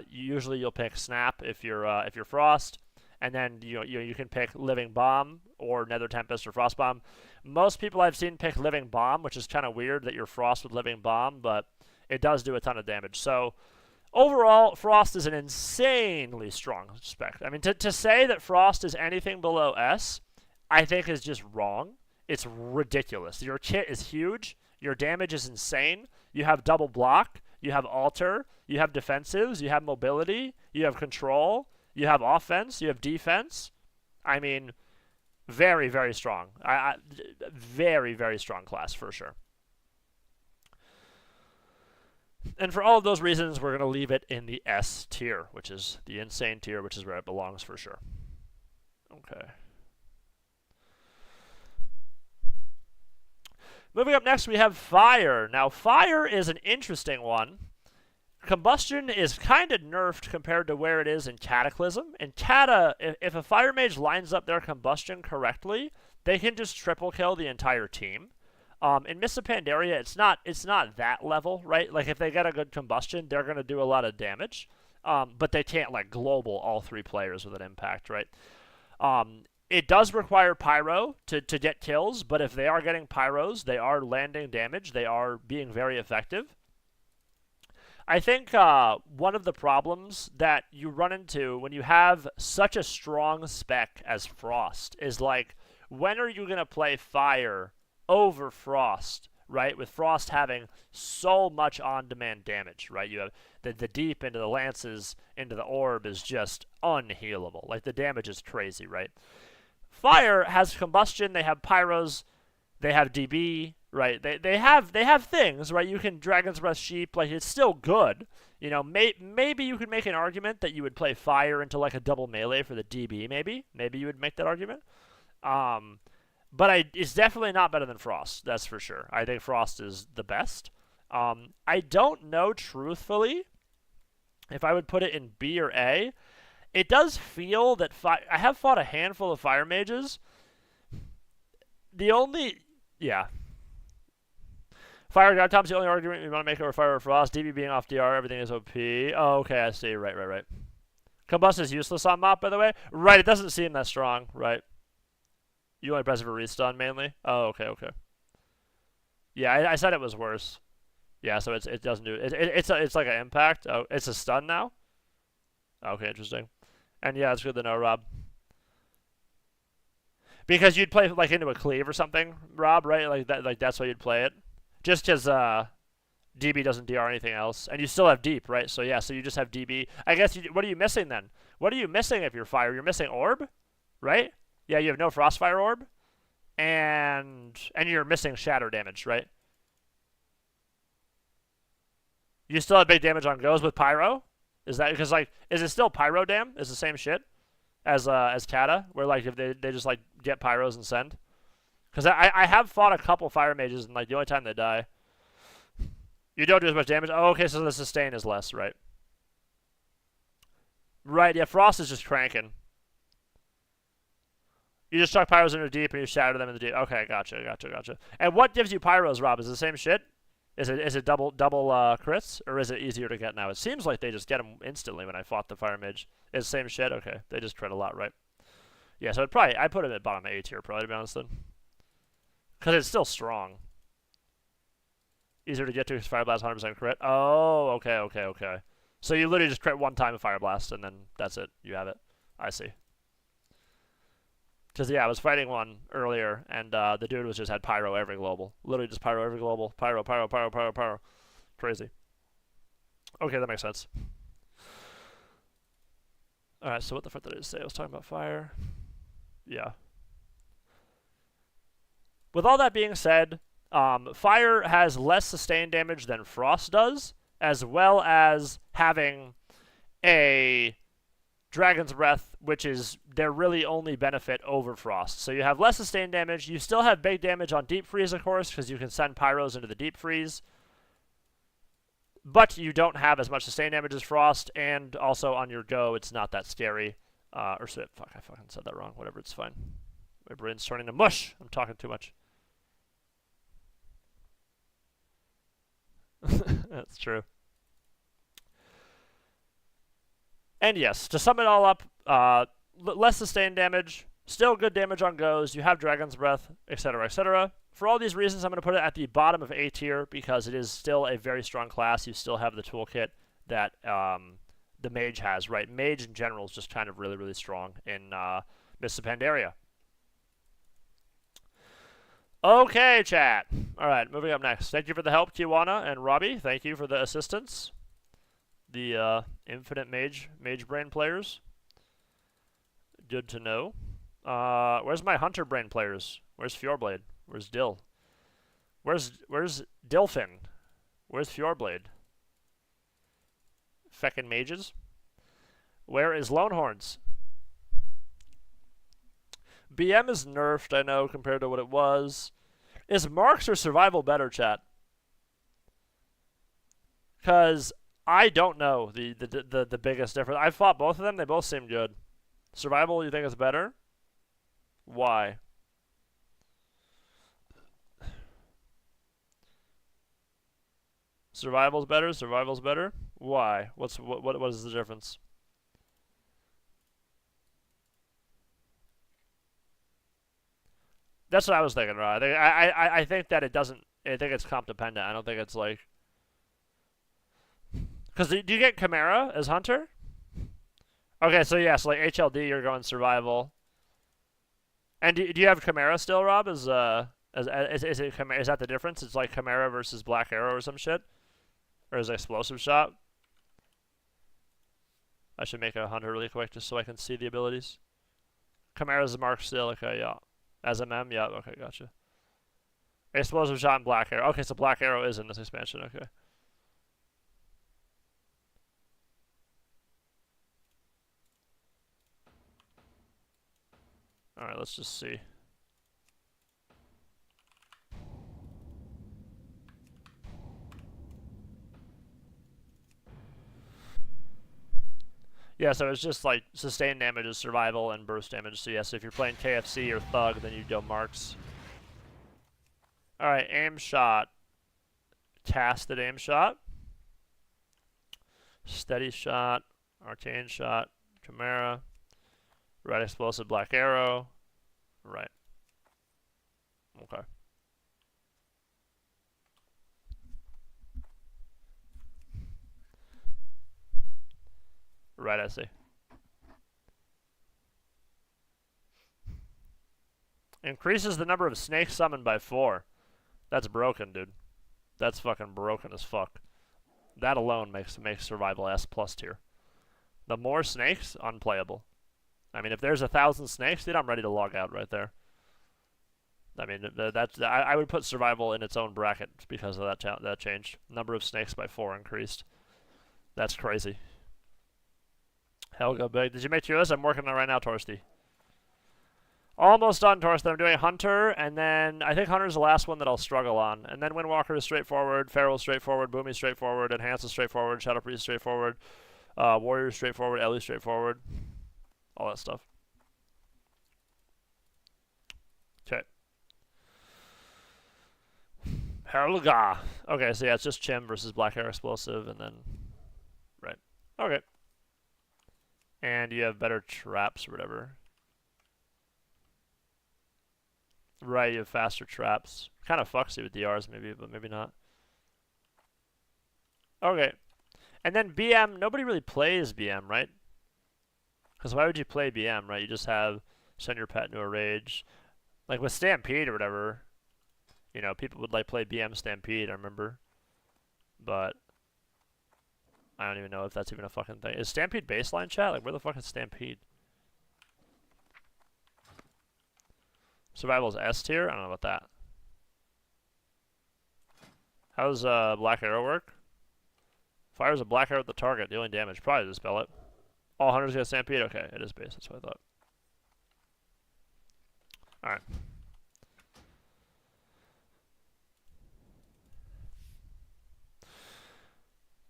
Usually you'll pick Snap if you're Frost, and then you can pick Living Bomb or Nether Tempest or Frost Bomb. Most people I've seen pick Living Bomb, which is kind of weird that you're Frost with Living Bomb, but it does do a ton of damage. So overall, Frost is an insanely strong spec. I mean, to say that Frost is anything below S, I think is just wrong. It's ridiculous. Your kit is huge. Your damage is insane. You have double block. You have alter. You have defensives. You have mobility. You have control. You have offense. You have defense. I mean, very, very strong. Very, very strong class for sure. And for all of those reasons, we're going to leave it in the S tier, which is the insane tier, which is where it belongs for sure. Okay. Moving up next, we have Fire. Now, Fire is an interesting one. Combustion is kind of nerfed compared to where it is in Cataclysm. In Cata, if a Fire Mage lines up their Combustion correctly, they can just triple kill the entire team. In Mists of Pandaria, it's not that level, right? Like, if they get a good Combustion, they're going to do a lot of damage. But they can't, like, global all 3 players with an impact, right? It does require Pyro to get kills, but if they are getting Pyros, they are landing damage. They are being very effective. I think one of the problems that you run into when you have such a strong spec as Frost is, like, when are you going to play Fire over Frost, right? With Frost having so much on-demand damage, right? You have the deep into the lances, into the orb is just unhealable. Like, the damage is crazy, right? Fire has Combustion, they have Pyros, they have DB, right? They have things, right? You can Dragon's Breath Sheep, like, it's still good. You know, maybe you could make an argument that you would play Fire into, like, a double melee for the DB, maybe. Maybe you would make that argument. But it's definitely not better than Frost, that's for sure. I think Frost is the best. I don't know, truthfully, if I would put it in B or A. It does feel that I have fought a handful of Fire Mages. Fire God Tom's the only argument we want to make over Fire or Frost. DB being off DR, everything is OP. Oh, okay, I see. Right. Combust is useless on MOP, by the way. Right, it doesn't seem that strong, right? You only press it for restun, mainly? Oh, okay. Yeah, I said it was worse. Yeah, so it doesn't do it. It's like an impact. Oh, it's a stun now? Okay, interesting. And yeah, it's good to know, Rob. Because you'd play, like, into a cleave or something, Rob, right? Like that's why you'd play it. Just because DB doesn't DR anything else. And you still have deep, right? So yeah, so you just have DB. I guess, what are you missing then? What are you missing if you're Fire? You're missing Orb, right? Yeah, you have no Frostfire Orb. And you're missing Shatter damage, right? You still have big damage on goes with Pyro? Is that because, like, is it still Pyro Dam? Is the same shit as Cata, where, like, if they just, like, get Pyros and send? Because I have fought a couple Fire Mages, and, like, the only time they die, you don't do as much damage. Oh, okay, so the sustain is less, right? Right, yeah, Frost is just cranking. You just chuck Pyros into deep, and you shatter them in the deep. Okay, gotcha. And what gives you Pyros, Rob? Is it the same shit? Is it double crits, or is it easier to get now? It seems like they just get them instantly when I fought the Fire Mage. Is the same shit? Okay, they just crit a lot, right? Yeah, so I put it at bottom A tier, probably, to be honest, then. Because it's still strong. Easier to get to because Fire Blast 100% crit. Oh, okay. So you literally just crit one time of Fire Blast, and then that's it. You have it. I see. Because, yeah, I was fighting one earlier, and the dude was just had Pyro every global. Literally just Pyro every global. Pyro. Crazy. Okay, that makes sense. Alright, so what the fuck did I say? I was talking about Fire. Yeah. With all that being said, Fire has less sustained damage than Frost does, as well as having a Dragon's Breath, which is their really only benefit over Frost. So you have less sustained damage. You still have big damage on Deep Freeze, of course, because you can send Pyros into the Deep Freeze. But you don't have as much sustained damage as Frost, and also on your go, it's not that scary. Fuck, I fucking said that wrong. Whatever, it's fine. My brain's turning to mush. I'm talking too much. That's true. And yes, to sum it all up, less sustained damage, still good damage on goes, you have Dragon's Breath, etc., etc. For all these reasons, I'm going to put it at the bottom of A tier because it is still a very strong class. You still have the toolkit that the Mage has, right? Mage in general is just kind of really, really strong in Mists of Pandaria. Okay, chat. All right, moving up next. Thank you for the help, Kiwana and Robbie. Thank you for the assistance. The Infinite Mage Brain players. Good to know. Where's my Hunter Brain players? Where's Fjordblade? Where's Dill? Where's Dilfin? Where's Fjordblade? Feckin' mages. Where is Lonehorns? BM is nerfed, I know, compared to what it was. Is Marks or Survival better, chat? Because I don't know the biggest difference. I fought both of them. They both seem good. Survival, you think is better? Why? Survival's better. Survival's better. Why? What is the difference? That's what I was thinking, right? I think that it doesn't. I think it's comp dependent. I don't think it's like. Because do you get Chimera as Hunter? Okay, so yeah, so like HLD, you're going survival. And do you have Chimera still, Rob? Is that the difference? It's like Chimera versus Black Arrow or some shit, or is it Explosive Shot? I should make a Hunter really quick just so I can see the abilities. Chimera's mark still. Okay, yeah. As MM, yeah. Okay, gotcha. Explosive Shot and Black Arrow. Okay, so Black Arrow is in this expansion. Okay. Alright, let's just see. Yeah, so it's just like sustained damage is survival and burst damage. So yes, if you're playing KFC or Thug, then you'd go Marks. Alright, aim shot. Casted aim shot. Steady shot. Arcane shot. Chimera. Red explosive Black Arrow. Right. Okay. Right, I see. Increases the number of snakes summoned by 4. That's broken, dude. That's fucking broken as fuck. That alone makes survival S+ tier. The more snakes, unplayable. I mean, if there's 1,000 snakes, dude, I'm ready to log out right there. I mean, I would put survival in its own bracket because of that change. Number of snakes by 4 increased. That's crazy. Helga Big. Did you make tier list? I'm working on it right now, Torsty. Almost done, Torsten. I'm doing Hunter, and then I think Hunter's the last one that I'll struggle on. And then Windwalker is straightforward, Feral is straightforward, Boomy is straightforward, Enhance is straightforward, Shadow Priest is straightforward, Warrior is straightforward, Ellie is straightforward. All that stuff. Okay. Helga. Okay, so yeah, it's just Chim versus Black Air Explosive, and then... Right. Okay. And you have better traps or whatever. Right, you have faster traps. Kind of fucks you with DRs maybe, but maybe not. Okay. And then BM, nobody really plays BM, right? Because why would you play BM, right? You just have send your pet into a rage. Like with Stampede or whatever, you know, people would like play BM Stampede, I remember. But I don't even know if that's even a fucking thing. Is Stampede baseline chat? Like where the fuck is Stampede? Survival's S tier? I don't know about that. How does Black Arrow work? Fires a Black Arrow at the target, dealing damage. Probably dispel it. All hunters get Stampede? Okay, it is base. That's what I thought. Alright.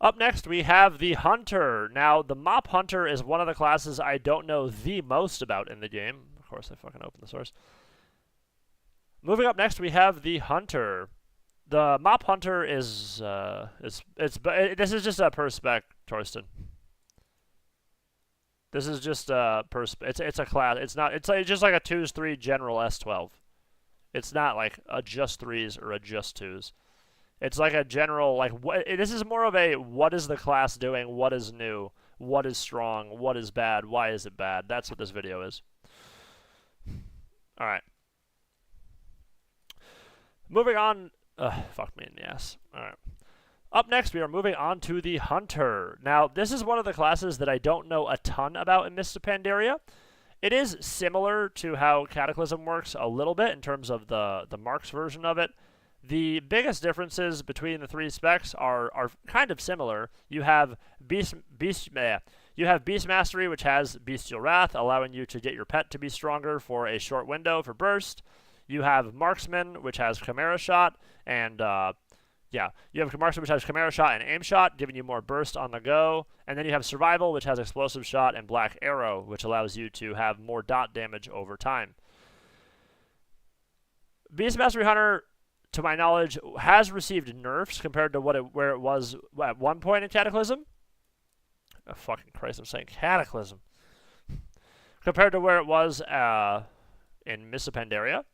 Up next, we have the Hunter. Now, the MOP Hunter is one of the classes I don't know the most about in the game. Of course, I fucking opened the source. Moving up next, we have the Hunter. The MOP Hunter is this is just a per spec, Torsten. This is just a it's a class. It's not. It's just like a 2s3 general S12. It's not like a just 3s or a just 2s. It's like a general, like, this is more of a what is the class doing, what is new, what is strong, what is bad, why is it bad. That's what this video is. Alright. Moving on. Fuck me in the ass. Alright. Up next, we are moving on to the Hunter. Now, this is one of the classes that I don't know a ton about in Mists of Pandaria. It is similar to how Cataclysm works a little bit in terms of the Marks version of it. The biggest differences between the three specs are kind of similar. You have Beast Mastery, which has Bestial Wrath, allowing you to get your pet to be stronger for a short window for burst. You have Marksman, which has Chimera Shot, and you have Marksman, which has Chimera Shot and Aim Shot, giving you more burst on the go. And then you have Survival, which has Explosive Shot and Black Arrow, which allows you to have more dot damage over time. Beast Mastery Hunter, to my knowledge, has received nerfs compared to where it was at one point in Cataclysm. Oh, fucking Christ, I'm saying Cataclysm. Compared to where it was in Mists of Pandaria.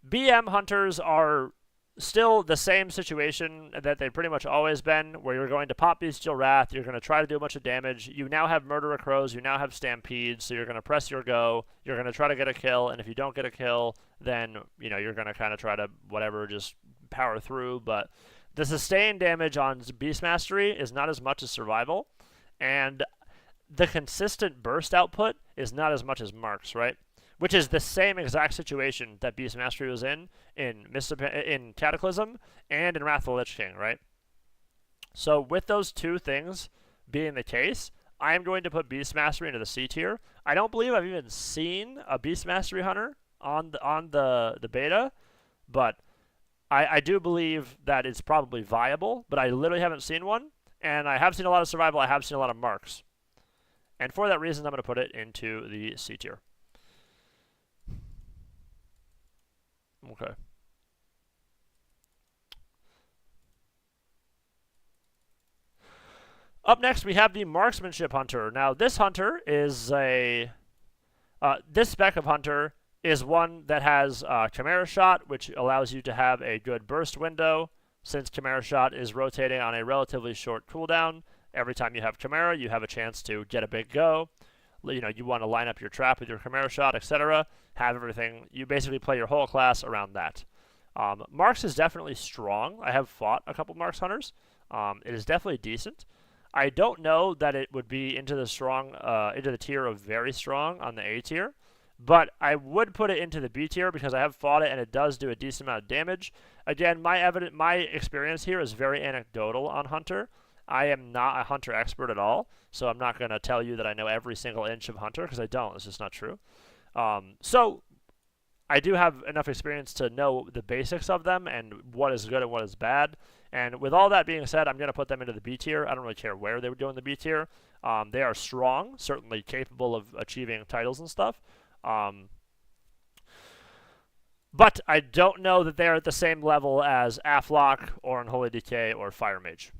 BM Hunters are still the same situation that they've pretty much always been, where you're going to pop Bestial Wrath, you're going to try to do a bunch of damage, you now have Murderer Crows, you now have Stampedes, so you're going to press your go, you're going to try to get a kill, and if you don't get a kill, then, you know, you're going to kind of try to, whatever, just power through, but the sustained damage on Beast Mastery is not as much as Survival, and the consistent burst output is not as much as Marks, right? Which is the same exact situation that Beast Mastery was in Cataclysm and in Wrath of the Lich King, right? So with those two things being the case, I am going to put Beast Mastery into the C tier. I don't believe I've even seen a Beast Mastery Hunter on the beta, but I do believe that it's probably viable, but I literally haven't seen one, and I have seen a lot of Survival, I have seen a lot of Marks. And for that reason, I'm going to put it into the C tier. Okay. Up next, we have the Marksmanship Hunter. Now, this hunter is this spec of hunter is one that has Chimera Shot, which allows you to have a good burst window. Since Chimera Shot is rotating on a relatively short cooldown, every time you have Chimera, you have a chance to get a big go. You know, you want to line up your trap with your Chimera Shot, etc. Have everything. You basically play your whole class around that. Marks is definitely strong. I have fought a couple Marks Hunters. It is definitely decent. I don't know that it would be into the tier of very strong on the A tier, but I would put it into the B tier because I have fought it and it does do a decent amount of damage. Again, my experience here is very anecdotal on Hunter. I am not a Hunter expert at all, so I'm not going to tell you that I know every single inch of Hunter because I don't. It's just not true. So I do have enough experience to know the basics of them and what is good and what is bad. And with all that being said, I'm going to put them into the B tier. I don't really care where they would go in the B tier. They are strong, certainly capable of achieving titles and stuff. But I don't know that they're at the same level as Aflock or Unholy Decay or Fire Mage.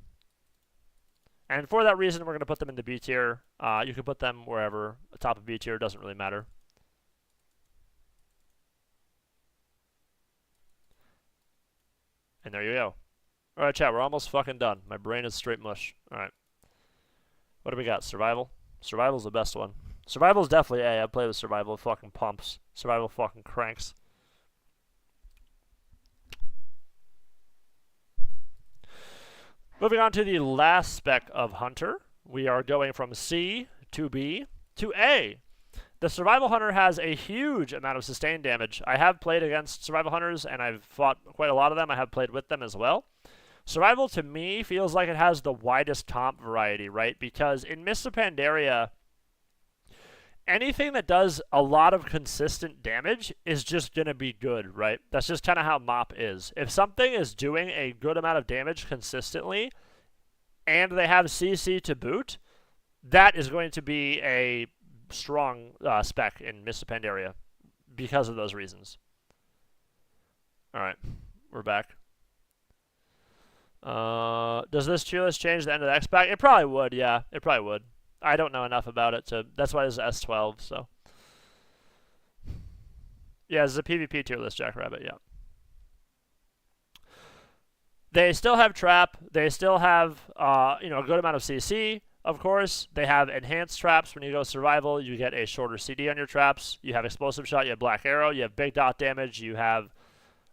And for that reason, we're going to put them in the B tier. You can put them wherever. The top of B tier doesn't really matter. And there you go. Alright, chat, we're almost fucking done. My brain is straight mush. Alright. What do we got? Survival? Survival's the best one. Survival's definitely A. I play with Survival. It fucking pumps. Survival fucking cranks. Moving on to the last spec of Hunter. We are going from C to B to A. The Survival Hunter has a huge amount of sustained damage. I have played against Survival Hunters, and I've fought quite a lot of them. I have played with them as well. Survival, to me, feels like it has the widest comp variety, right? Because in Mists of Pandaria, anything that does a lot of consistent damage is just going to be good, right? That's just kind of how MOP is. If something is doing a good amount of damage consistently, and they have CC to boot, that is going to be a strong spec in Mists of Pandaria because of those reasons. Alright, we're back. Does this tier list change the end of the X-Pack? It probably would, yeah. It probably would. I don't know enough about it to... That's why it's S12, so... Yeah, it's a PvP tier list, Jackrabbit, yeah. They still have trap. They still have, you know, a good amount of CC, of course. They have enhanced traps. When you go survival, you get a shorter CD on your traps. You have explosive shot. You have black arrow. You have big dot damage. You have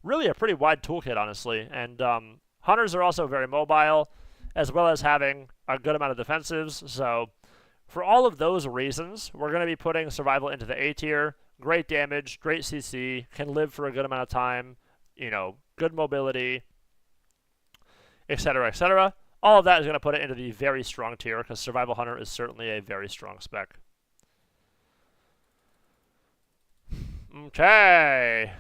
really a pretty wide toolkit, honestly. And hunters are also very mobile, as well as having a good amount of defensives. So for all of those reasons, we're going to be putting survival into the A tier. Great damage, great CC, can live for a good amount of time, you know, good mobility, etc., etc. All of that is going to put it into the very strong tier, because Survival Hunter is certainly a very strong spec. Okay.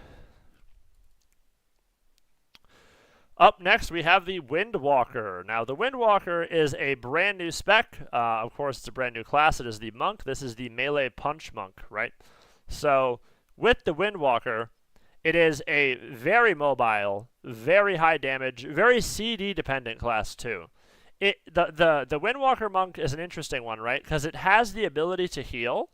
Up next, we have the Windwalker. Now, the Windwalker is a brand new spec. Of course, it's a brand new class. It is the Monk. This is the melee punch Monk, right? So, with the Windwalker, it is a very mobile, very high damage, very CD dependent class too. The Windwalker Monk is an interesting one, right? Because it has the ability to heal,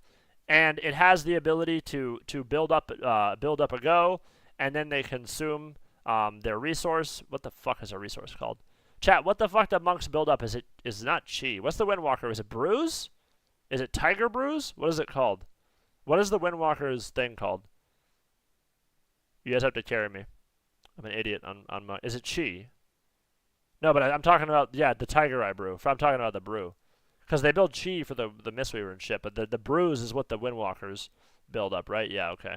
and it has the ability to build up a go, and then they consume their resource. What the fuck is a resource called? Chat, what the fuck do monks build up? Is it not chi? What's the Windwalker? Is it bruise? Is it tiger bruise? What is it called? What is the Windwalker's thing called? You guys have to carry me. I'm an idiot on my... Is it chi? No, but I'm talking about, yeah, the tiger eye brew. I'm talking about the brew. Because they build chi for the Mistweaver and shit, but the bruise is what the Windwalkers build up, right? Yeah, okay.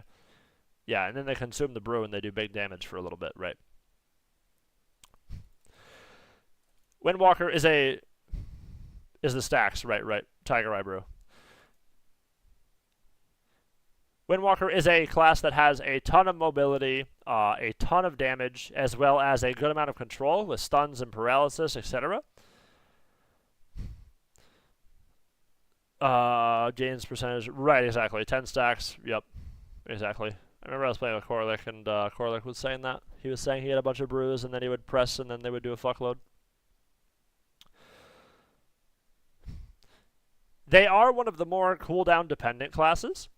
Yeah, and then they consume the brew and they do big damage for a little bit, right? Windwalker is the stacks, right. Tiger eye brew. Windwalker is a class that has a ton of mobility, a ton of damage, as well as a good amount of control with stuns and paralysis, etc. Gains percentage, right, exactly. 10 stacks, yep, exactly. I remember I was playing with Corlick, and Corlick was saying that. He was saying he had a bunch of brews, and then he would press, and then they would do a fuckload. They are one of the more cooldown-dependent classes,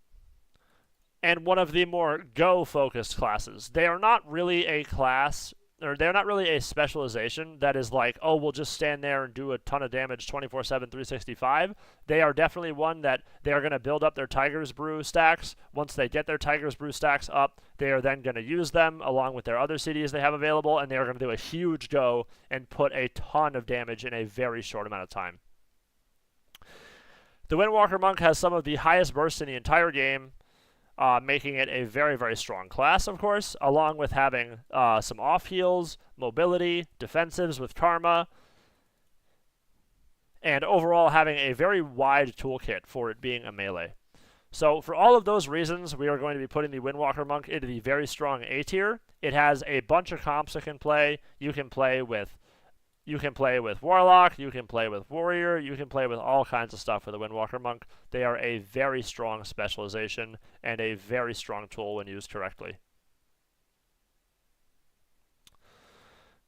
and one of the more go-focused classes. They are not really a class, or they're not really a specialization that is like, oh, we'll just stand there and do a ton of damage 24/7, 365. They are definitely one that they are going to build up their Tiger's Brew stacks. Once they get their Tiger's Brew stacks up, they are then going to use them along with their other CDs they have available, and they are going to do a huge go and put a ton of damage in a very short amount of time. The Windwalker Monk has some of the highest bursts in the entire game, making it a very, very strong class, of course, along with having some off heals, mobility, defensives with karma, and overall having a very wide toolkit for it being a melee. So for all of those reasons, we are going to be putting the Windwalker Monk into the very strong A tier. It has a bunch of comps it can play. You can play with Warlock, you can play with Warrior, you can play with all kinds of stuff with the Windwalker Monk. They are a very strong specialization and a very strong tool when used correctly.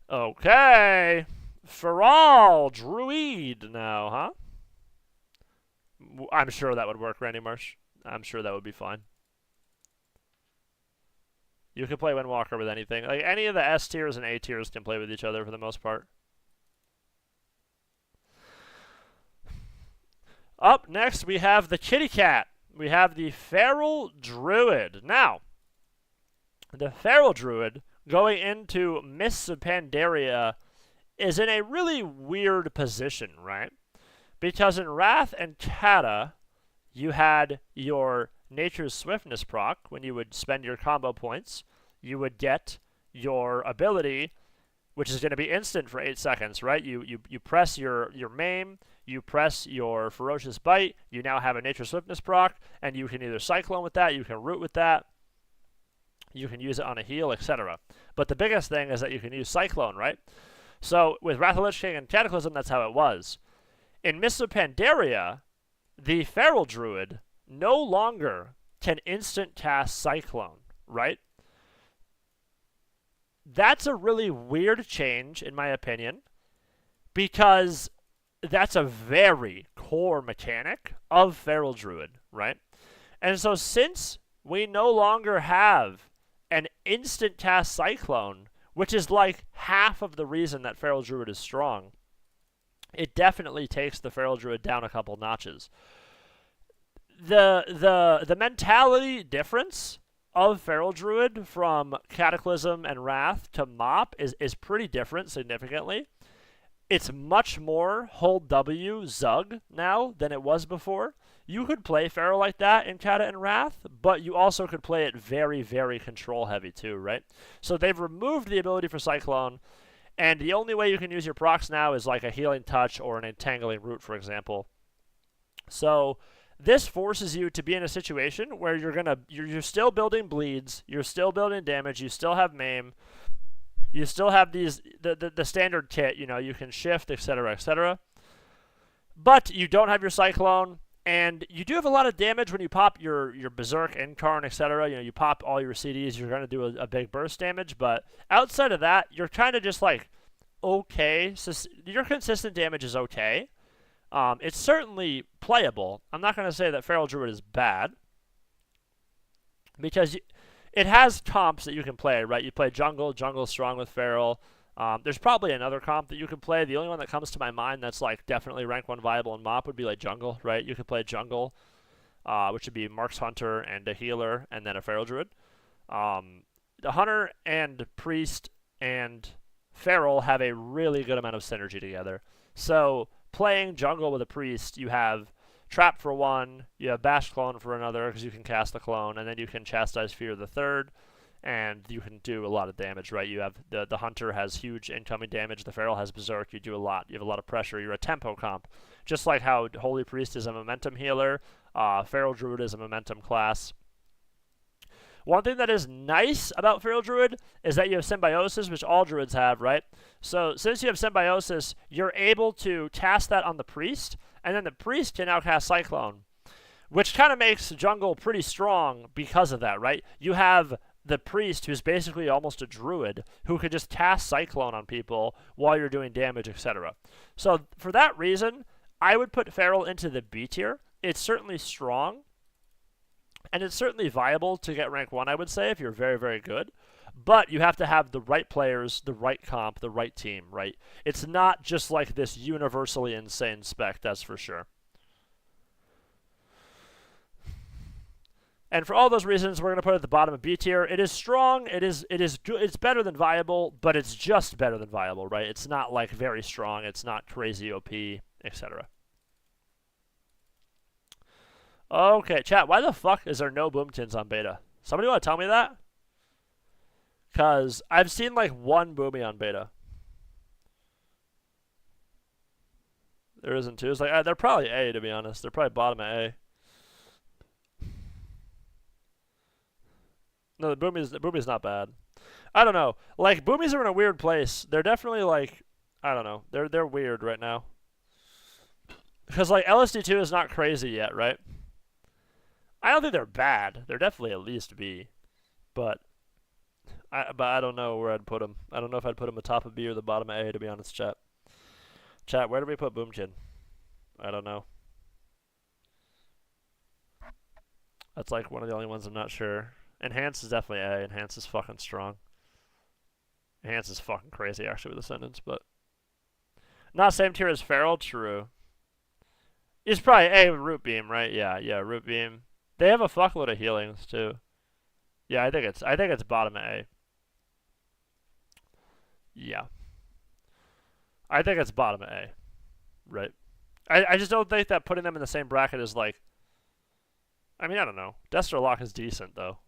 Okay, Feral Druid now, huh? I'm sure that would work, Randy Marsh. I'm sure that would be fine. You can play Windwalker with anything. Like, any of the S tiers and A tiers can play with each other for the most part. Up next, we have the kitty cat. We have the Feral Druid. Now, the Feral Druid, going into Mists of Pandaria, is in a really weird position, right? Because in Wrath and Kata, you had your Nature's Swiftness proc. When you would spend your combo points, you would get your ability, which is going to be instant for 8 seconds, right? You press your maim, you press your Ferocious Bite, you now have a Nature's Swiftness proc, and you can either Cyclone with that, you can Root with that, you can use it on a heal, etc. But the biggest thing is that you can use Cyclone, right? So with Wrath of the Lich King and Cataclysm, that's how it was. In Mists of Pandaria, the Feral Druid no longer can instant cast Cyclone, right? That's a really weird change, in my opinion, because that's a very core mechanic of Feral Druid, right? And so since we no longer have an instant cast Cyclone which is like half of the reason that Feral Druid is strong. It definitely takes the Feral Druid down a couple notches. The mentality difference of Feral Druid from Cataclysm and Wrath to MOP is pretty different significantly. It's much more hold W Zug now than it was before. You could play Feral like that in Cata and Wrath, but you also could play it very, very control heavy too, right? So they've removed the ability for Cyclone, and the only way you can use your procs now is like a Healing Touch or an Entangling Root, for example. So this forces you to be in a situation where you're still building bleeds, you're still building damage, you still have maim, you still have the standard kit, you know, you can shift, etc., etc. But you don't have your Cyclone, and you do have a lot of damage when you pop your Berserk, Incarn, etc. You know, you pop all your CDs, you're going to do a big burst damage, but outside of that, you're kind of just like, okay, your consistent damage is okay. It's certainly playable. I'm not going to say that Feral Druid is bad, because it has comps that you can play, right? You play jungle, jungle's strong with Feral. There's probably another comp that you could play. The only one that comes to my mind that's like definitely rank 1 viable in MOP would be like jungle, right? You could play jungle, which would be Mark's Hunter and a healer, and then a Feral Druid. The Hunter and Priest and Feral have a really good amount of synergy together. So playing jungle with a Priest, you have Trap for one, you have Bash Clone for another, because you can cast the clone, and then you can Chastise Fear the third, and you can do a lot of damage, right? You have the Hunter has huge incoming damage, the Feral has Berserk, you do a lot, you have a lot of pressure, you're a tempo comp. Just like how Holy Priest is a momentum healer, Feral Druid is a momentum class. One thing that is nice about Feral Druid is that you have Symbiosis, which all Druids have, right? So since you have Symbiosis, you're able to cast that on the Priest, and then the Priest can now cast Cyclone, which kind of makes jungle pretty strong because of that, right? You have the Priest, who's basically almost a Druid, who can just cast Cyclone on people while you're doing damage, etc. So for that reason, I would put Feral into the B tier. It's certainly strong, and it's certainly viable to get rank 1, I would say, if you're very, very good. But you have to have the right players, the right comp, the right team, right? It's not just like this universally insane spec, that's for sure. And for all those reasons, we're going to put it at the bottom of B tier. It is strong, it is good, it's better than viable, but it's just better than viable, right? It's not like very strong, it's not crazy OP, etc. Okay, chat, why the fuck is there no Boomtins on beta? Somebody want to tell me that? Because I've seen like one Boomy on beta. There isn't two. It's like, they're probably A, to be honest. They're probably bottom of A. No, the Boomy's not bad. I don't know. Like, Boomies are in a weird place. They're definitely like, I don't know. They're weird right now. Because like LSD2 is not crazy yet, right? I don't think they're bad. They're definitely at least B. But I don't know where I'd put them. I don't know if I'd put them atop of B or the bottom of A, to be honest, chat. Chat, where do we put Boomchin? I don't know. That's like one of the only ones I'm not sure. Enhance is definitely A. Enhance is fucking strong. Enhance is fucking crazy, actually, with Ascendance, but... Not same tier as Feral, true. It's probably A with Root Beam, right? Yeah, Root Beam. They have a fuckload of healings, too. Yeah, I think it's bottom of A. Yeah. I think it's bottom of A. Right. I just don't think that putting them in the same bracket is like... I mean, I don't know. Destrolock is decent, though.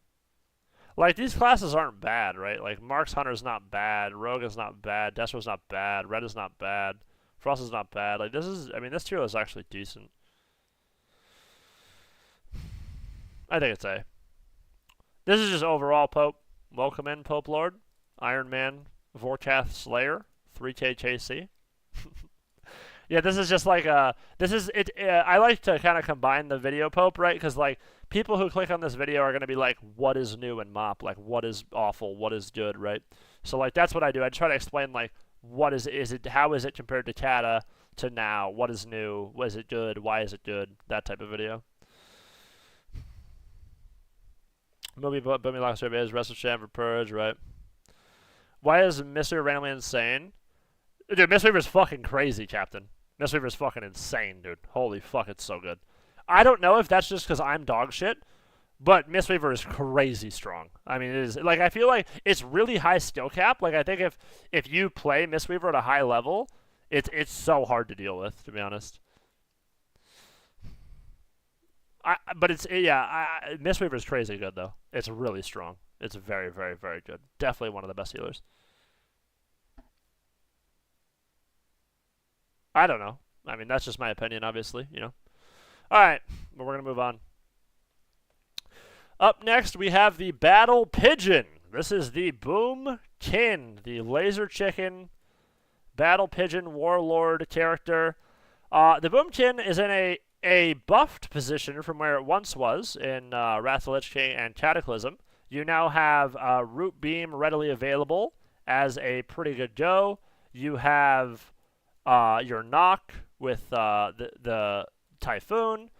Like, these classes aren't bad, right? Like, Mark's Hunter's not bad. Rogue is not bad. Destro's not bad. Red is not bad. Frost is not bad. Like, this is... I mean, this tier is actually decent. I think it's A. This is just overall Pope. Welcome in, Pope Lord. Iron Man, Vorkath Slayer, 3K KC. Yeah, this is just like this is it. I like to kind of combine the video Pope, right? Because like people who click on this video are gonna be like, "What is new in MOP? Like, what is awful? What is good?" Right? So like that's what I do. I try to explain like what is it? How is it compared to Kata to now? What is new? Was it good? Why is it good? That type of video. Movie Lock Survey is Wrestle Sham for Purge, right? Why is Mistweaver randomly insane? Dude, Mistweaver's fucking crazy, Captain. Mistweaver's fucking insane, dude. Holy fuck, it's so good. I don't know if that's just because I'm dog shit, but Mistweaver is crazy strong. I mean, it is, like, I feel like it's really high skill cap. Like, I think if you play Mistweaver at a high level, it's so hard to deal with, to be honest. But it's, yeah, Mistweaver is crazy good, though. It's really strong. It's very, very, very good. Definitely one of the best healers. I don't know. I mean, that's just my opinion, obviously, you know. Alright, but we're going to move on. Up next, we have the Battle Pigeon. This is the Boomkin, the Laser Chicken Battle Pigeon Warlord character. The Boomkin is in a buffed position from where it once was in Wrath of the Lich King and Cataclysm. You now have Root Beam readily available as a pretty good go. You have your knock with the Typhoon.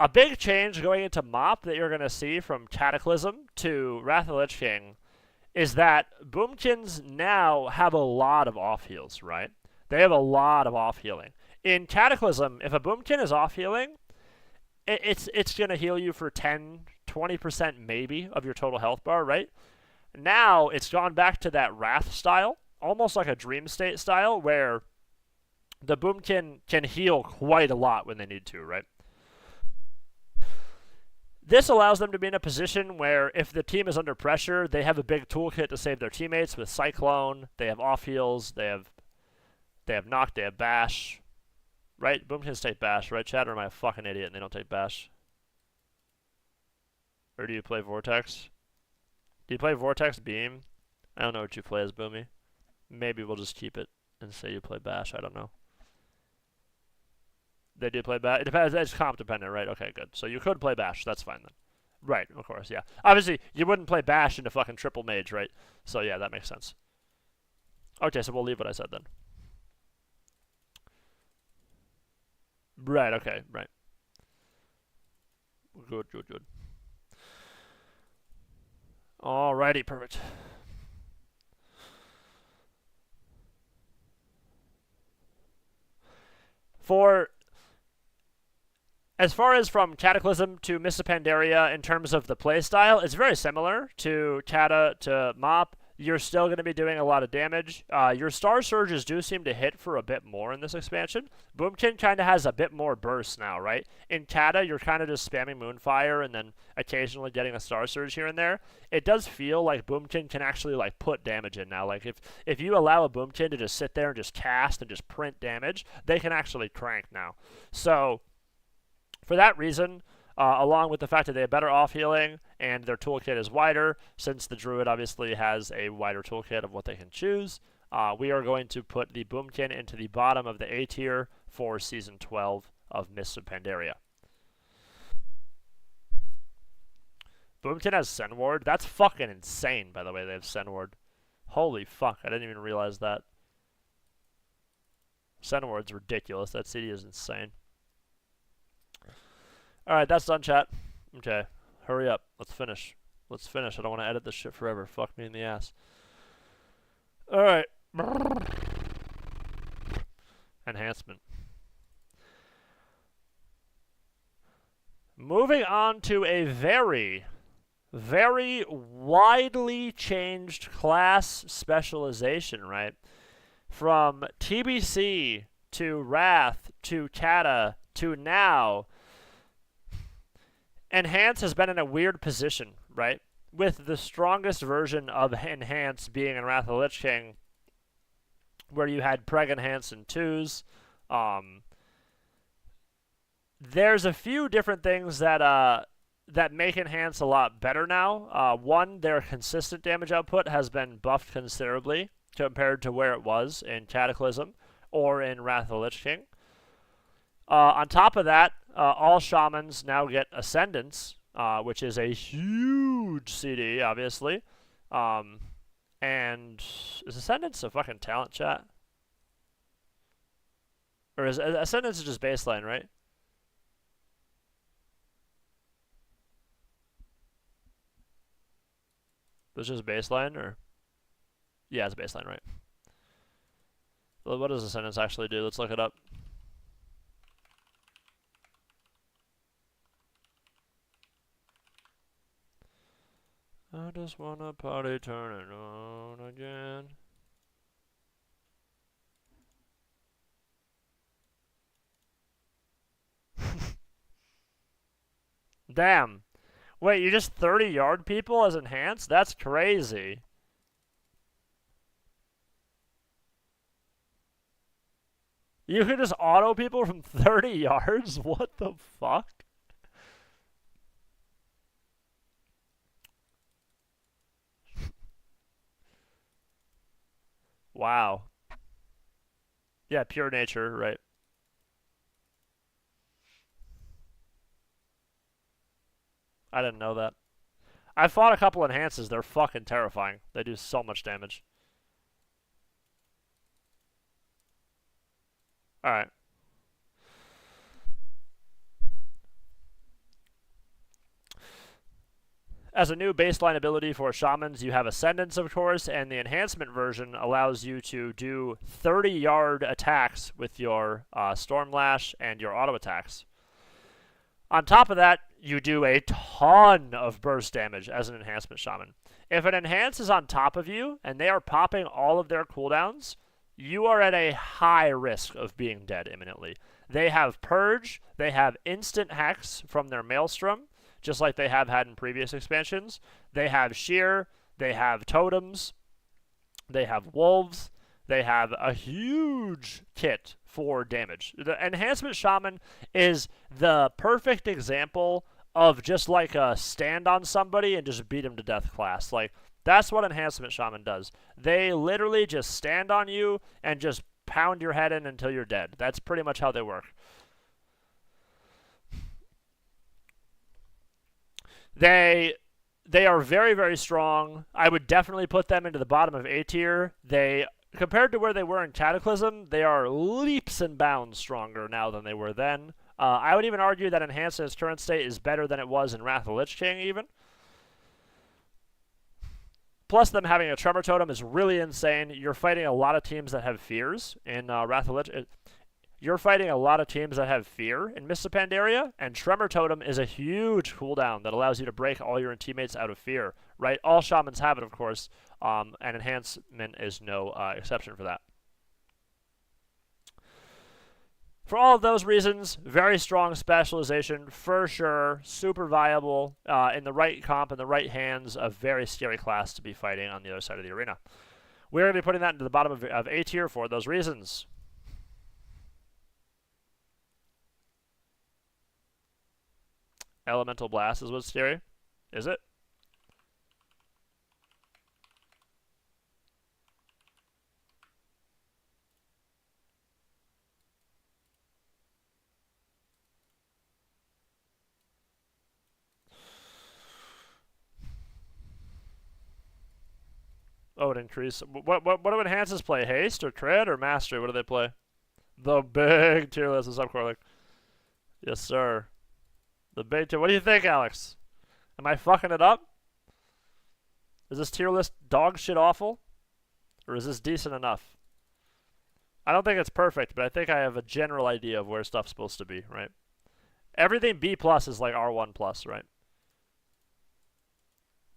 A big change going into MOP that you're going to see from Cataclysm to Wrath of the Lich King is that Boomkins now have a lot of off heals, right? They have a lot of off healing. In Cataclysm, if a Boomkin is off healing, it's going to heal you for 10, 20% maybe of your total health bar, right? Now it's gone back to that Wrath style, almost like a Dream State style, where the Boomkin can heal quite a lot when they need to, right? This allows them to be in a position where if the team is under pressure, they have a big toolkit to save their teammates with Cyclone, they have off heals, they have knock, they have bash. Right? Boomkins take bash, right, Chad? Or am I a fucking idiot and they don't take bash? Or do you play Vortex? Do you play Vortex Beam? I don't know what you play as, Boomy. Maybe we'll just keep it and say you play bash, I don't know. They do play bash. It depends. It's comp dependent, right? Okay, good. So you could play bash. That's fine then. Right, of course, yeah. Obviously, you wouldn't play bash into fucking triple mage, right? So yeah, that makes sense. Okay, so we'll leave what I said then. Right, okay, right. Good, good, good. Alrighty, perfect. As far as from Cataclysm to Mists of Pandaria in terms of the playstyle, it's very similar to Cata to MOP. You're still going to be doing a lot of damage. Your Star Surges do seem to hit for a bit more in this expansion. Boomkin kind of has a bit more burst now, right? In Cata, you're kind of just spamming Moonfire and then occasionally getting a Star Surge here and there. It does feel like Boomkin can actually like put damage in now. Like if you allow a Boomkin to just sit there and just cast and just print damage, they can actually crank now. So for that reason, along with the fact that they have better off-healing and their toolkit is wider, since the Druid obviously has a wider toolkit of what they can choose, we are going to put the Boomkin into the bottom of the A tier for Season 12 of Mists of Pandaria. Boomkin has Sen Ward. That's fucking insane, by the way, they have Sen Ward. Holy fuck, I didn't even realize that. Sen Ward's ridiculous. That CD is insane. Alright, that's done, chat. Okay, hurry up. Let's finish. Let's finish. I don't want to edit this shit forever. Fuck me in the ass. Alright. Enhancement. Moving on to a very, very widely changed class specialization, right? From TBC to Wrath to Cata to now, Enhance has been in a weird position, right? With the strongest version of Enhance being in Wrath of the Lich King, where you had Preg Enhance in 2s. There's a few different things that make Enhance a lot better now. One, their consistent damage output has been buffed considerably compared to where it was in Cataclysm or in Wrath of the Lich King. On top of that, all Shamans now get Ascendance, which is a huge CD, obviously. And is Ascendance a fucking talent, chat? Or is Ascendance just baseline, right? It's just baseline, or? Yeah, it's a baseline, right? Well, what does Ascendance actually do? Let's look it up. I just wanna party turning on again. Damn. Wait, you just 30-yard people as enhanced? That's crazy. You can just auto people from 30 yards? What the fuck? Wow. Yeah, pure nature, right. I didn't know that. I fought a couple enhances. They're fucking terrifying. They do so much damage. Alright. As a new baseline ability for Shamans, you have Ascendance, of course, and the enhancement version allows you to do 30-yard attacks with your Stormlash and your auto attacks. On top of that, you do a ton of burst damage as an enhancement Shaman. If an enhance is on top of you and they are popping all of their cooldowns, you are at a high risk of being dead imminently. They have Purge, they have Instant Hex from their Maelstrom, just like they have had in previous expansions. They have Shear, they have Totems, they have Wolves, they have a huge kit for damage. The Enhancement Shaman is the perfect example of just like a stand on somebody and just beat him to death class. Like, that's what Enhancement Shaman does. They literally just stand on you and just pound your head in until you're dead. That's pretty much how they work. They are very, very strong. I would definitely put them into the bottom of A tier. They, compared to where they were in Cataclysm, they are leaps and bounds stronger now than they were then. I would even argue that Enhanced in its current state is better than it was in Wrath of the Lich King, even. Plus, them having a Tremor Totem is really insane. You're fighting a lot of teams that have fears in Wrath of the Lich. You're fighting a lot of teams that have fear in Mists of Pandaria, and Tremor Totem is a huge cooldown that allows you to break all your teammates out of fear, right? All Shamans have it, of course, and Enhancement is no exception for that. For all of those reasons, very strong specialization, for sure, super viable, in the right comp, in the right hands, a very scary class to be fighting on the other side of the arena. We're going to be putting that into the bottom of A tier for those reasons. Elemental Blast is what's scary? Is it? Oh, it increased. What do enhances play? Haste or crit or mastery? What do they play? The big tier list is up, Corlick. Yes, sir. The big tier. What do you think, Alex? Am I fucking it up? Is this tier list dog shit awful? Or is this decent enough? I don't think it's perfect, but I think I have a general idea of where stuff's supposed to be, right? Everything B plus is like R1 plus, right?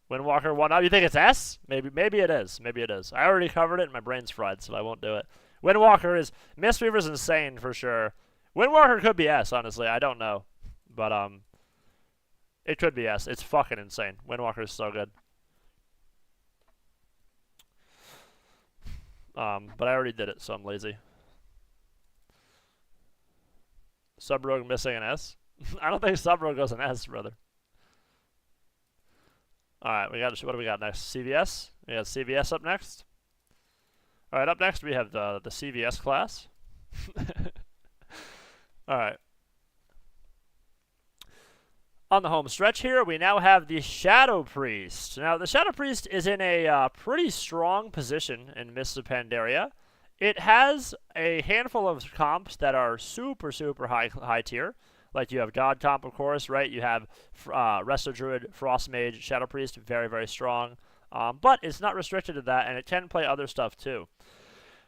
Windwalker 1 up. You think it's S? Maybe it is. Maybe it is. I already covered it and my brain's fried, so I won't do it. Windwalker is... Mistweaver's insane for sure. Windwalker could be S, honestly. I don't know. But, it could be S. It's fucking insane. Windwalker is so good. But I already did it, so I'm lazy. Sub-Rogue missing an S? I don't think Sub-Rogue goes an S, brother. Alright, what do we got next? CVS? We got CVS up next. Alright, up next we have the CVS class. Alright. On the home stretch here, we now have the Shadow Priest. Now, the Shadow Priest is in a pretty strong position in Mists of Pandaria. It has a handful of comps that are super, super high tier. Like, you have God comp, of course, right? You have Resto Druid, Frost Mage, Shadow Priest, very, very strong. But it's not restricted to that, and it can play other stuff too.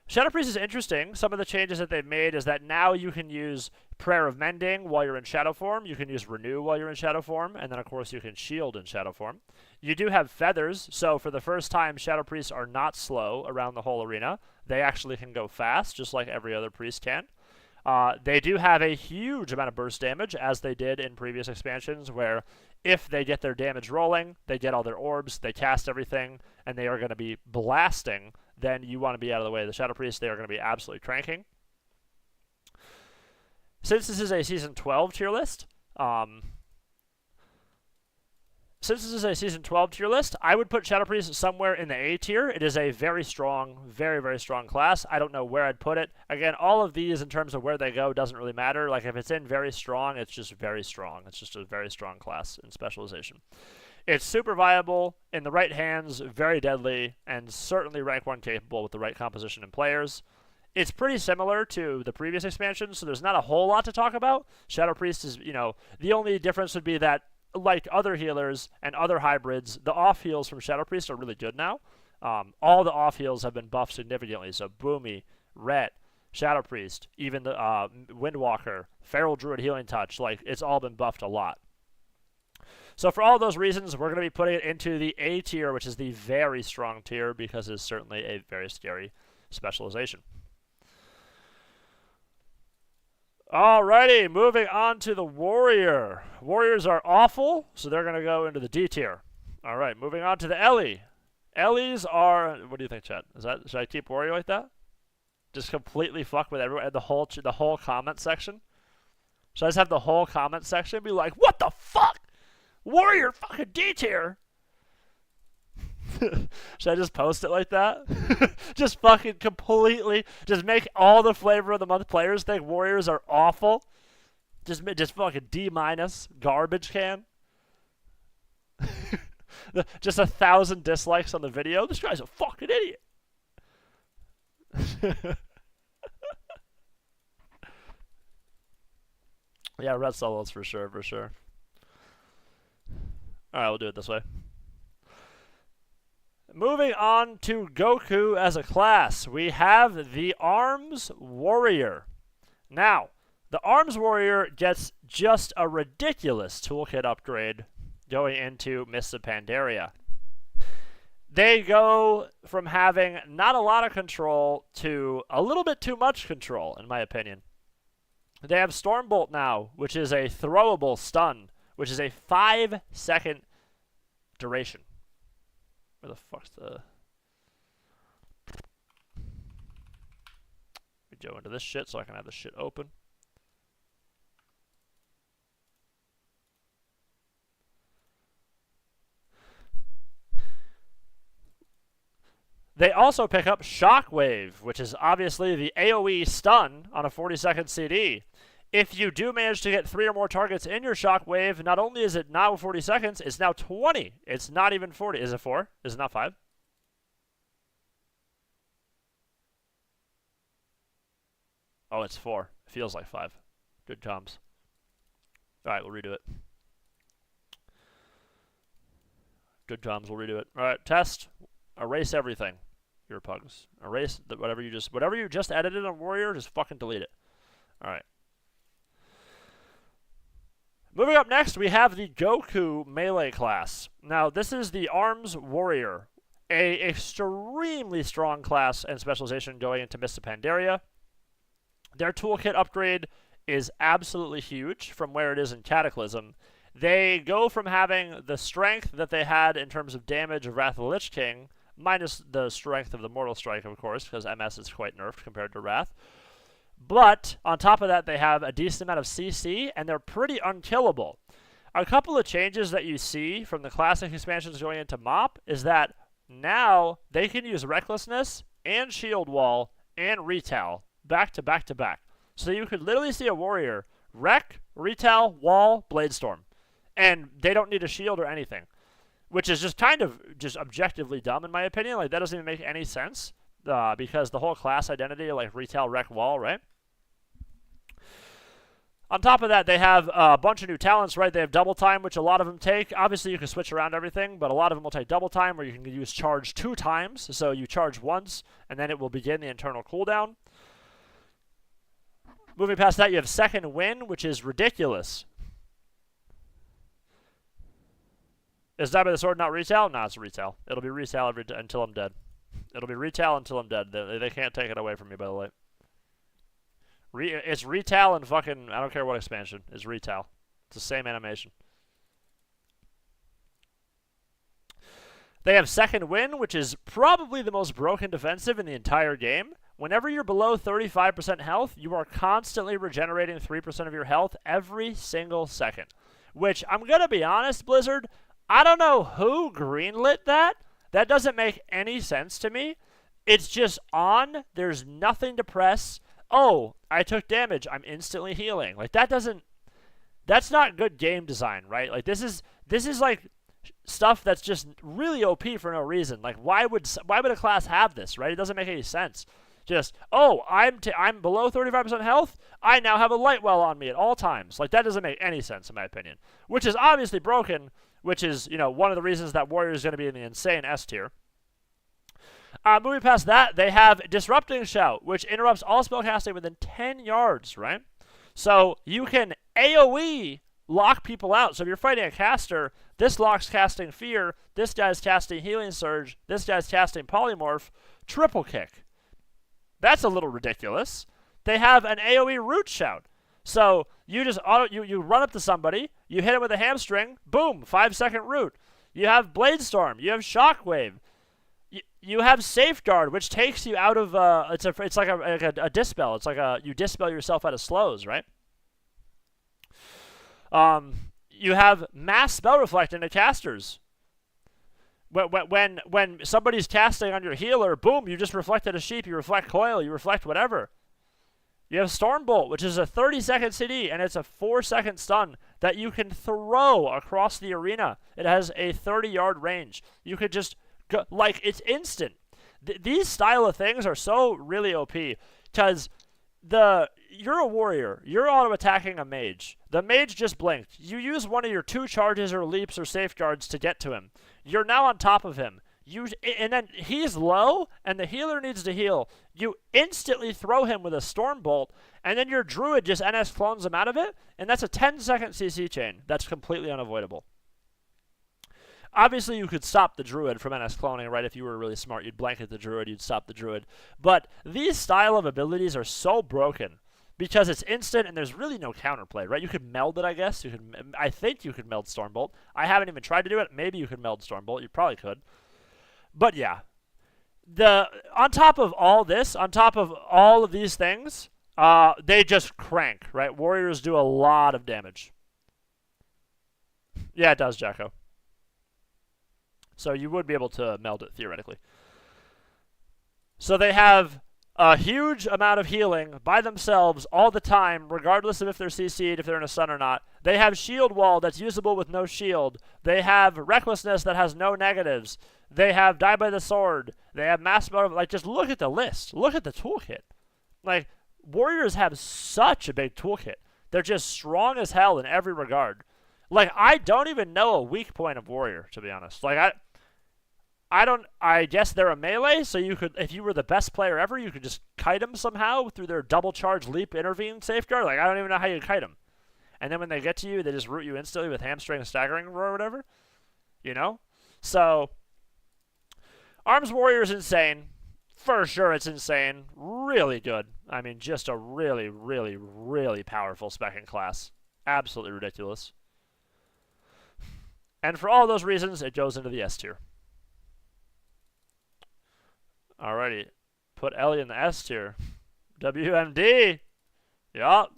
Shadow Priest is interesting. Some of the changes that they've made is that now you can use Prayer of Mending while you're in Shadow form. You can use Renew while you're in Shadow form. And then, of course, you can Shield in Shadow form. You do have Feathers, so for the first time, Shadow Priests are not slow around the whole arena. They actually can go fast, just like every other priest can. They do have a huge amount of burst damage, as they did in previous expansions, where if they get their damage rolling, they get all their orbs, they cast everything, and they are going to be blasting. Then you want to be out of the way of the Shadow Priest. They are going to be absolutely cranking. Since this is a Season 12 tier list, I would put Shadow Priest somewhere in the A tier. It is a very strong, very, very strong class. I don't know where I'd put it. Again, all of these in terms of where they go doesn't really matter. Like, if it's in very strong, it's just very strong. It's just a very strong class in specialization. It's super viable, in the right hands, very deadly, and certainly rank 1 capable with the right composition and players. It's pretty similar to the previous expansion, so there's not a whole lot to talk about. Shadow Priest is, the only difference would be that, like other healers and other hybrids, the off heals from Shadow Priest are really good now. All the off heals have been buffed significantly, so Boomy, Ret, Shadow Priest, even the Windwalker, Feral Druid Healing Touch, it's all been buffed a lot. So for all those reasons, we're going to be putting it into the A tier, which is the very strong tier, because it's certainly a very scary specialization. Alrighty, moving on to the Warrior. Warriors are awful, so they're going to go into the D tier. Alright, moving on to the Ellie. Ellies are... What do you think, Chet? Should I keep Warrior like that? Just completely fuck with everyone, the whole comment section? Should I just have the whole comment section be like, what the fuck? Warrior fucking D tier. Should I just post it like that? Just fucking completely, just make all the Flavor of the Month players think Warriors are awful. Just fucking D-, garbage can. Just 1,000 dislikes on the video. This guy's a fucking idiot. Yeah, red solos for sure, for sure. Alright, we'll do it this way. Moving on to Goku as a class, we have the Arms Warrior. Now, the Arms Warrior gets just a ridiculous toolkit upgrade going into Mists of Pandaria. They go from having not a lot of control to a little bit too much control, in my opinion. They have Stormbolt now, which is a throwable stun, which is a 5-second duration. Where the fuck's the... Let me go into this shit so I can have this shit open. They also pick up Shockwave, which is obviously the AoE stun on a 40-second CD. If you do manage to get 3 or more targets in your Shockwave, not only is it now 40 seconds, it's now 20. It's not even 40. Is it 4? Is it not 5? Oh, it's 4. It feels like 5. Good comms. Alright, we'll redo it. Good comms, we'll redo it. Alright, test. Erase everything. Your pugs. Erase whatever you just edited on Warrior, just fucking delete it. Alright. Moving up next, we have the Goku melee class. Now, this is the Arms Warrior, a extremely strong class and specialization going into Mists of Pandaria. Their toolkit upgrade is absolutely huge from where it is in Cataclysm. They go from having the strength that they had in terms of damage of Wrath of the Lich King, minus the strength of the Mortal Strike, of course, because MS is quite nerfed compared to Wrath. But, on top of that, they have a decent amount of CC, and they're pretty unkillable. A couple of changes that you see from the classic expansions going into MOP is that now they can use Recklessness and Shield Wall and Retail back to back to back. So you could literally see a warrior Wreck, Retail, Wall, Bladestorm. And they don't need a shield or anything. Which is just kind of just objectively dumb in my opinion. Like, that doesn't even make any sense. Because the whole class identity, like Retail, Wreck, Wall, right? On top of that, they have a bunch of new talents, right? They have double time, which a lot of them take. Obviously, you can switch around everything, but a lot of them will take double time, where you can use charge 2 times. So you charge once, and then it will begin the internal cooldown. Moving past that, you have second win, which is ridiculous. Is Die by the Sword not retail? No, it's retail. It'll be retail until I'm dead. It'll be retail until I'm dead. They can't take it away from me, by the way. It's retail and fucking, I don't care what expansion. It's retail. It's the same animation. They have second win, which is probably the most broken defensive in the entire game. Whenever you're below 35% health, you are constantly regenerating 3% of your health every single second. Which, I'm going to be honest, Blizzard, I don't know who greenlit that. That doesn't make any sense to me. It's just on. There's nothing to press. Oh, I took damage. I'm instantly healing. Like, that's not good game design, right? Like, this is like stuff that's just really OP for no reason. Like, why would a class have this, right? It doesn't make any sense. Just, oh, I'm below 35% health. I now have a light well on me at all times. Like, that doesn't make any sense in my opinion. Which is obviously broken, which is, you know, one of the reasons that Warrior is going to be in the insane S tier. Moving past that, they have Disrupting Shout, which interrupts all spellcasting within 10 yards, right? So you can AoE lock people out. So if you're fighting a caster, this locks casting Fear, this guy's casting Healing Surge, this guy's casting Polymorph, triple kick. That's a little ridiculous. They have an AoE Root Shout. So you just you run up to somebody, you hit it with a hamstring, boom, 5-second root. You have Blade Storm, you have Shockwave. You have Safeguard, which takes you out of it's like a dispel. It's like you dispel yourself out of slows, right? You have Mass Spell Reflect into casters. When somebody's casting on your healer, boom, you just reflected a sheep. You reflect Coil. You reflect whatever. You have Stormbolt, which is a 30-second CD, and it's a 4-second stun that you can throw across the arena. It has a 30-yard range. You could just like, it's instant. These style of things are so really OP because you're a warrior. You're auto-attacking a mage. The mage just blinked. You use one of your 2 charges or leaps or safeguards to get to him. You're now on top of him. And then he's low, and the healer needs to heal. You instantly throw him with a Stormbolt, and then your Druid just NS clones him out of it, and that's a 10-second CC chain. That's completely unavoidable. Obviously, you could stop the Druid from NS cloning, right? If you were really smart, you'd blanket the Druid, you'd stop the Druid. But these style of abilities are so broken because it's instant and there's really no counterplay, right? You could meld it, I guess. I think you could meld Stormbolt. I haven't even tried to do it. Maybe you could meld Stormbolt. You probably could. But yeah, on top of all this, on top of all of these things, they just crank, right? Warriors do a lot of damage. Yeah, it does, Jacko. So you would be able to meld it, theoretically. So they have a huge amount of healing by themselves all the time, regardless of if they're CC'd, if they're in a stun or not. They have Shield Wall that's usable with no shield. They have Recklessness that has no negatives. They have Die by the Sword. They have Mass Spell. Like, just look at the list. Look at the toolkit. Like, Warriors have such a big toolkit. They're just strong as hell in every regard. Like, I don't even know a weak point of Warrior, to be honest. Like, I guess they're a melee, so you could, if you were the best player ever, you could just kite them somehow through their double charge leap intervene safeguard. Like, I don't even know how you kite them. And then when they get to you, they just root you instantly with hamstring and staggering or whatever. You know? So, Arms Warrior is insane. For sure it's insane. Really good. I mean, just a really, really, really powerful specking class. Absolutely ridiculous. And for all those reasons, it goes into the S tier. Alrighty. Put Ellie in the S tier. WMD. Yup.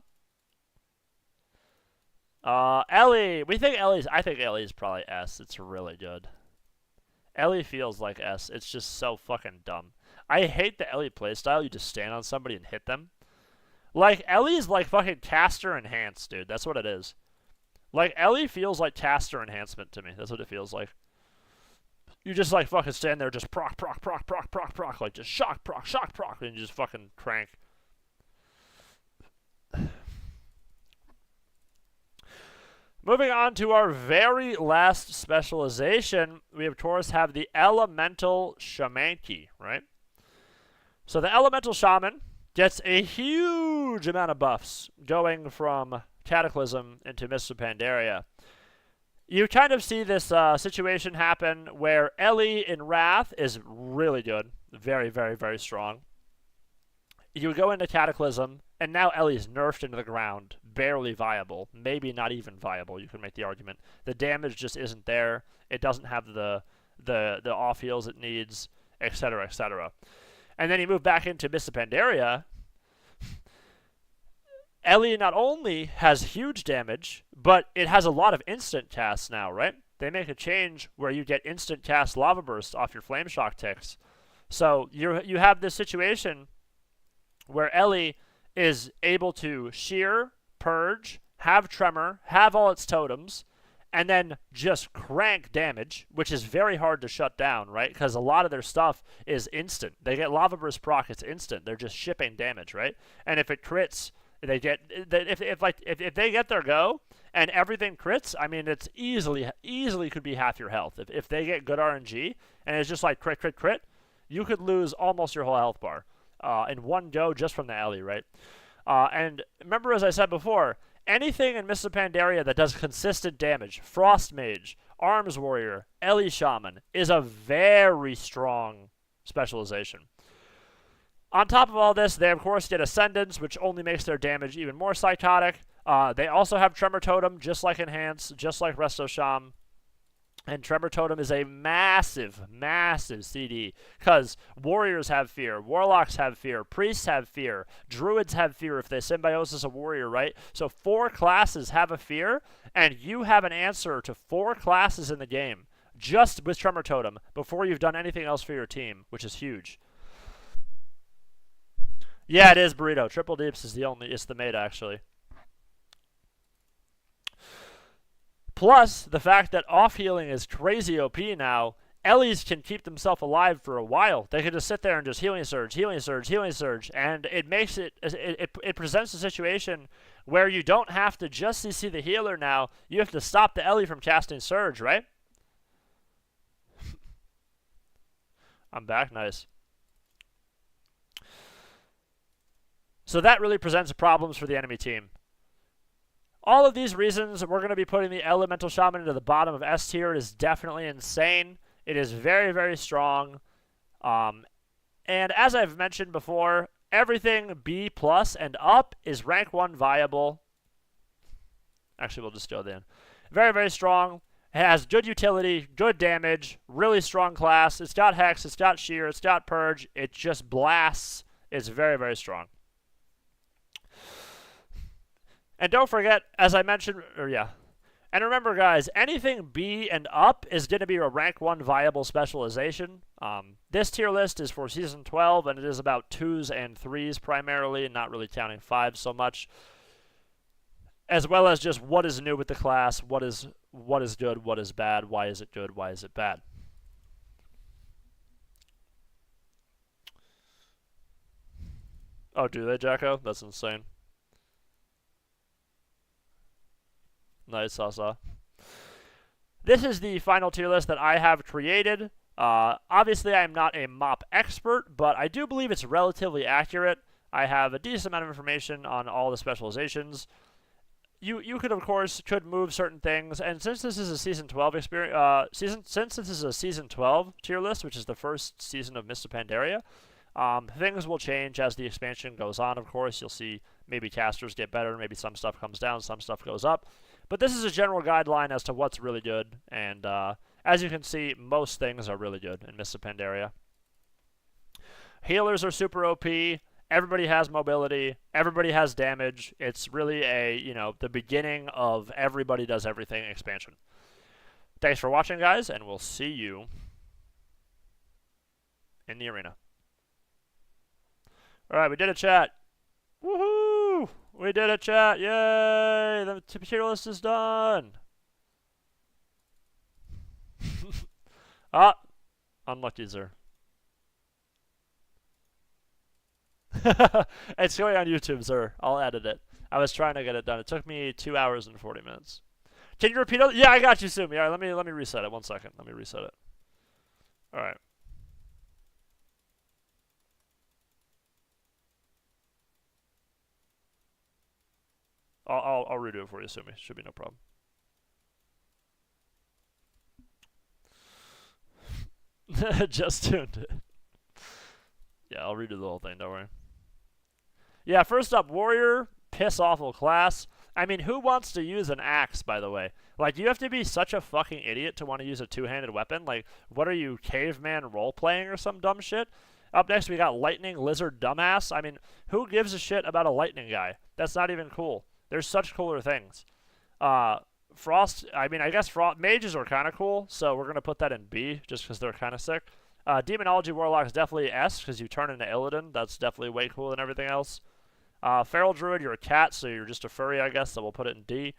Ellie. I think Ellie's probably S. It's really good. Ellie feels like S. It's just so fucking dumb. I hate the Ellie playstyle. You just stand on somebody and hit them. Like, Ellie's like fucking caster enhanced, dude. That's what it is. Like, Ellie feels like caster enhancement to me. That's what it feels like. You just, like, fucking stand there, just proc, proc, proc, proc, proc, proc. Like, just shock, proc, and you just fucking crank. Moving on to our very last specialization, we of course have the Elemental Shaman key, right? So the Elemental Shaman gets a huge amount of buffs going from Cataclysm into Mists of Pandaria. You kind of see this situation happen where Ellie in Wrath is really good. Very, very, very strong. You go into Cataclysm, and now Ellie's nerfed into the ground. Barely viable. Maybe not even viable, you can make the argument. The damage just isn't there. It doesn't have the off heals it needs, etc., etc. And then you move back into Mists of Pandaria. Ellie not only has huge damage, but it has a lot of instant casts now, right? They make a change where you get instant cast Lava Burst off your Flame Shock ticks. So you have this situation where Ellie is able to shear, purge, have tremor, have all its totems, and then just crank damage, which is very hard to shut down, right? Because a lot of their stuff is instant. They get Lava Burst proc, it's instant. They're just shipping damage, right? And if it crits, they get if they get their go and everything crits, I mean it's easily could be half your health. If they get good RNG and it's just like crit crit crit, you could lose almost your whole health bar in one go just from the Ellie, right? And remember, as I said before, anything in Mists of Pandaria that does consistent damage, Frost Mage, Arms Warrior, Ellie Shaman, is a very strong specialization. On top of all this, they of course get Ascendance, which only makes their damage even more psychotic. They also have Tremor Totem, just like Enhance, just like Resto Sham. And Tremor Totem is a massive, massive CD, because Warriors have fear, Warlocks have fear, Priests have fear, Druids have fear if they symbiosis a Warrior, right? So 4 classes have a fear, and you have an answer to 4 classes in the game, just with Tremor Totem, before you've done anything else for your team, which is huge. Yeah, it is Burrito. Triple Deeps is it's the mate, actually. Plus, the fact that off-healing is crazy OP now, Ellies can keep themselves alive for a while. They can just sit there and just healing surge, healing surge, healing surge, and it makes it presents a situation where you don't have to just CC the healer now, you have to stop the Ellie from casting surge, right? I'm back, nice. So that really presents problems for the enemy team. All of these reasons, we're going to be putting the Elemental Shaman into the bottom of S tier. It is definitely insane. It is very, very strong. And as I've mentioned before, everything B+ and up is rank 1 viable. Actually, we'll just go then. Very, very strong. It has good utility, good damage, really strong class. It's got Hex, it's got Shear, it's got Purge. It just blasts. It's very, very strong. And don't forget, as I mentioned, and remember guys, anything B and up is going to be a rank 1 viable specialization. This tier list is for Season 12, and it is about 2s and 3s primarily, not really counting 5s so much. As well as just what is new with the class, what is good, what is bad, why is it good, why is it bad. Oh, do they, Jacko? That's insane. Nice, Sasa. This is the final tier list that I have created. Obviously, I am not a MOP expert, but I do believe it's relatively accurate. I have a decent amount of information on all the specializations. You could, of course, move certain things, and since this is a Season 12 since this is a Season 12 tier list, which is the first season of Mists of Pandaria, things will change as the expansion goes on, of course. You'll see maybe casters get better, maybe some stuff comes down, some stuff goes up. But this is a general guideline as to what's really good, and as you can see, most things are really good in Mists of Pandaria. Healers are super OP, everybody has mobility, everybody has damage. It's really the beginning of everybody does everything expansion. Thanks for watching, guys, and we'll see you in the arena. Alright, we did a chat. Woohoo! We did it, chat! Yay! The tier list is done! Ah! Unlucky, sir. It's going on YouTube, sir. I'll edit it. I was trying to get it done. It took me 2 hours and 40 minutes. Can you repeat it? Yeah, I got you, Sumi. All right, let me reset it. 1 second. Let me reset it. All right. I'll redo it for you, Sumi. Should be no problem. Just tuned it. Yeah, I'll redo the whole thing. Don't worry. Yeah, first up, warrior, piss awful class. I mean, who wants to use an axe, by the way? Like, you have to be such a fucking idiot to want to use a two-handed weapon. Like, what are you, caveman role-playing or some dumb shit? Up next, we got lightning lizard dumbass. I mean, who gives a shit about a lightning guy? That's not even cool. There's such cooler things. Frost, I mean, I guess mages are kind of cool, so we're going to put that in B, just because they're kind of sick. Demonology Warlock is definitely S, because you turn into Illidan. That's definitely way cooler than everything else. Feral Druid, you're a cat, so you're just a furry, I guess, so we'll put it in D.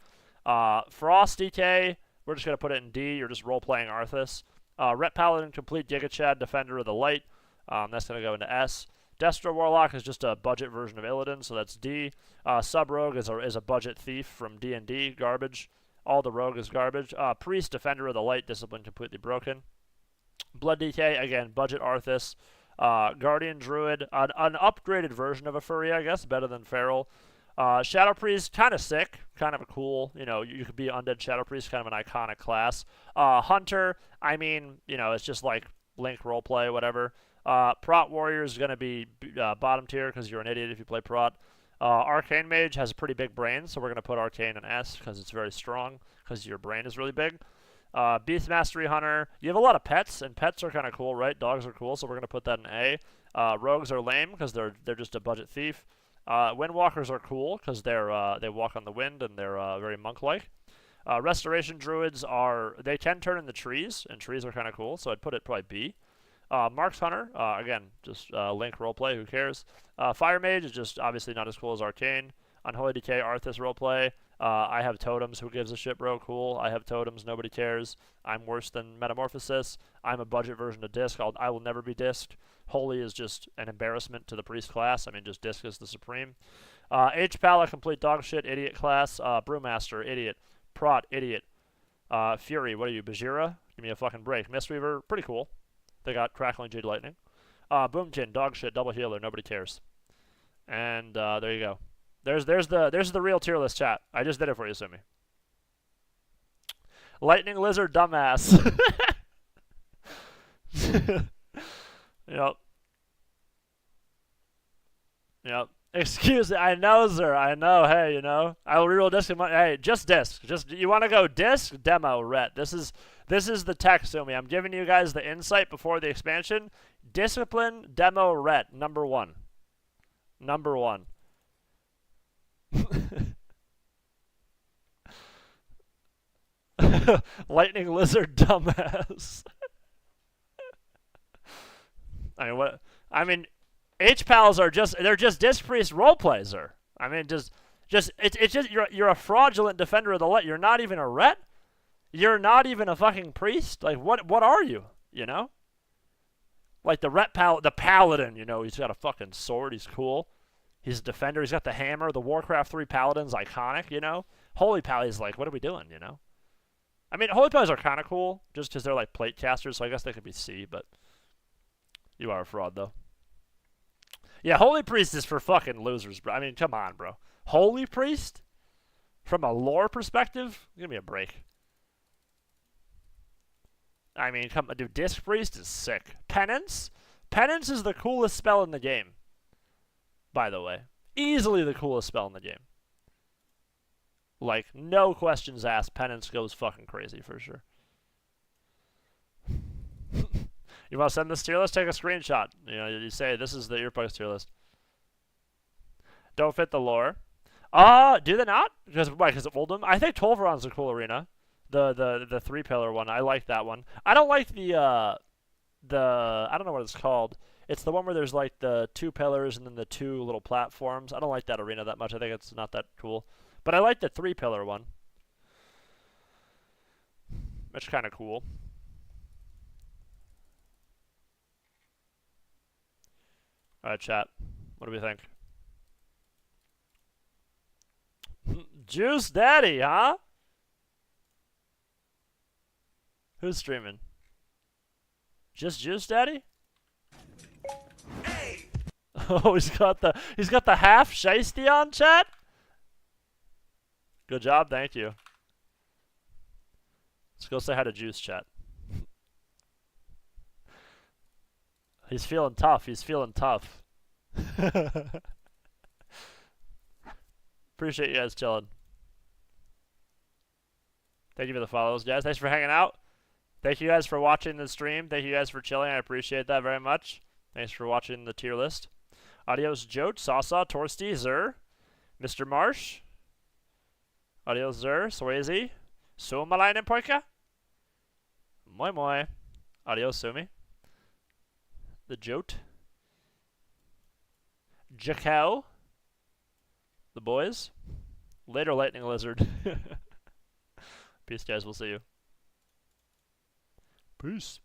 Frost DK, we're just going to put it in D. You're just role-playing Arthas. Ret Paladin, Complete Giga Chad, Defender of the Light. That's going to go into S. Destro Warlock is just a budget version of Illidan, so that's D. Sub-Rogue is a budget thief from D&D, garbage. All the Rogue is garbage. Priest, Defender of the Light, Discipline completely broken. Blood DK, again, budget Arthas. Guardian Druid, an upgraded version of a furry, I guess, better than Feral. Shadow Priest, kind of sick, kind of a cool, you know, you could be Undead Shadow Priest, kind of an iconic class. Hunter, I mean, you know, it's just like Link roleplay, whatever. Prot Warrior is going to be bottom tier because you're an idiot if you play Prot. Arcane Mage has a pretty big brain, so we're going to put Arcane in S because it's very strong, because your brain is really big. Beast Mastery Hunter, you have a lot of pets, and pets are kind of cool, right? Dogs are cool, so we're going to put that in A. Rogues are lame because they're just a budget thief. Windwalkers are cool because they walk on the wind and they're very monk-like. Restoration Druids they can turn into trees, and trees are kind of cool, so I'd put it probably B. Marks Hunter, again, just Link roleplay, who cares? Fire Mage is just obviously not as cool as Arcane. Unholy Decay, Arthas roleplay. I have totems, who gives a shit, bro? Cool. I have totems, nobody cares. I'm worse than Metamorphosis. I'm a budget version of Disc. I will never be Disc. Holy is just an embarrassment to the priest class. I mean, just Disc is the supreme. H-Pala, complete dog shit, idiot class. Brewmaster, idiot. Prot, idiot. Fury, what are you, Bajira? Give me a fucking break. Mistweaver, pretty cool. They got Crackling Jade Lightning. Boomkin, dog shit, double healer, nobody cares. And there you go. There's the real tier list, chat. I just did it for you, Sumi. Lightning Lizard dumbass. Yep. Excuse me. I know, sir. I know. Hey, you know. I will reroll disc. Hey, just disc. Just you want to go disc demo ret. This is the text, Sumi. I'm giving you guys the insight before the expansion. Discipline demo ret number 1. Number 1. Lightning Lizard dumbass. I mean, what? I mean, H-Pals are they're just Disc Priest roleplays, sir. I mean, it's just you're a fraudulent Defender of the Light. You're not even a ret. You're not even a fucking priest. Like, what are you? You know? Like the Paladin, you know, he's got a fucking sword, he's cool. He's a defender, he's got the hammer, the Warcraft 3 Paladin's iconic, you know? Holy Pally's like, what are we doing, you know? I mean, Holy Pallies are kind of cool, just because they're like plate casters, so I guess they could be C, but you are a fraud, though. Yeah, Holy Priest is for fucking losers, bro. I mean, come on, bro. Holy Priest? From a lore perspective? Give me a break. I mean, come on, dude, Disc Priest is sick. Penance? Penance is the coolest spell in the game. By the way. Easily the coolest spell in the game. Like, no questions asked. Penance goes fucking crazy for sure. You want to send this tier list? Take a screenshot. You know, you say, this is the Earplugs tier list. Don't fit the lore. Do they not? Because of Oldham? I think Tolvaron's a cool arena. The 3-pillar one. I like that one. I don't like the I don't know what it's called. It's the one where there's like the 2 pillars and then the 2 little platforms. I don't like that arena that much. I think it's not that cool. But I like the 3-pillar one. It's kind of cool. Alright, chat. What do we think? Juice Daddy, huh? Who's streaming? Just Juice Daddy? Oh, he's got the half shiesty on, chat. Good job, thank you. Let's go say hi to Juice, chat. He's feeling tough. He's feeling tough. Appreciate you guys chilling. Thank you for the follows, guys. Thanks for hanging out. Thank you guys for watching the stream. Thank you guys for chilling. I appreciate that very much. Thanks for watching the tier list. Adios, Jote, Sasa, Torsti, Zur, Mr. Marsh. Adios, Zur, Swayze, Suomalainen poika. Moi moi. Adios, Sumi. The Jote. Jakau. The boys. Later, Lightning Lizard. Peace, guys. We'll see you. Peace.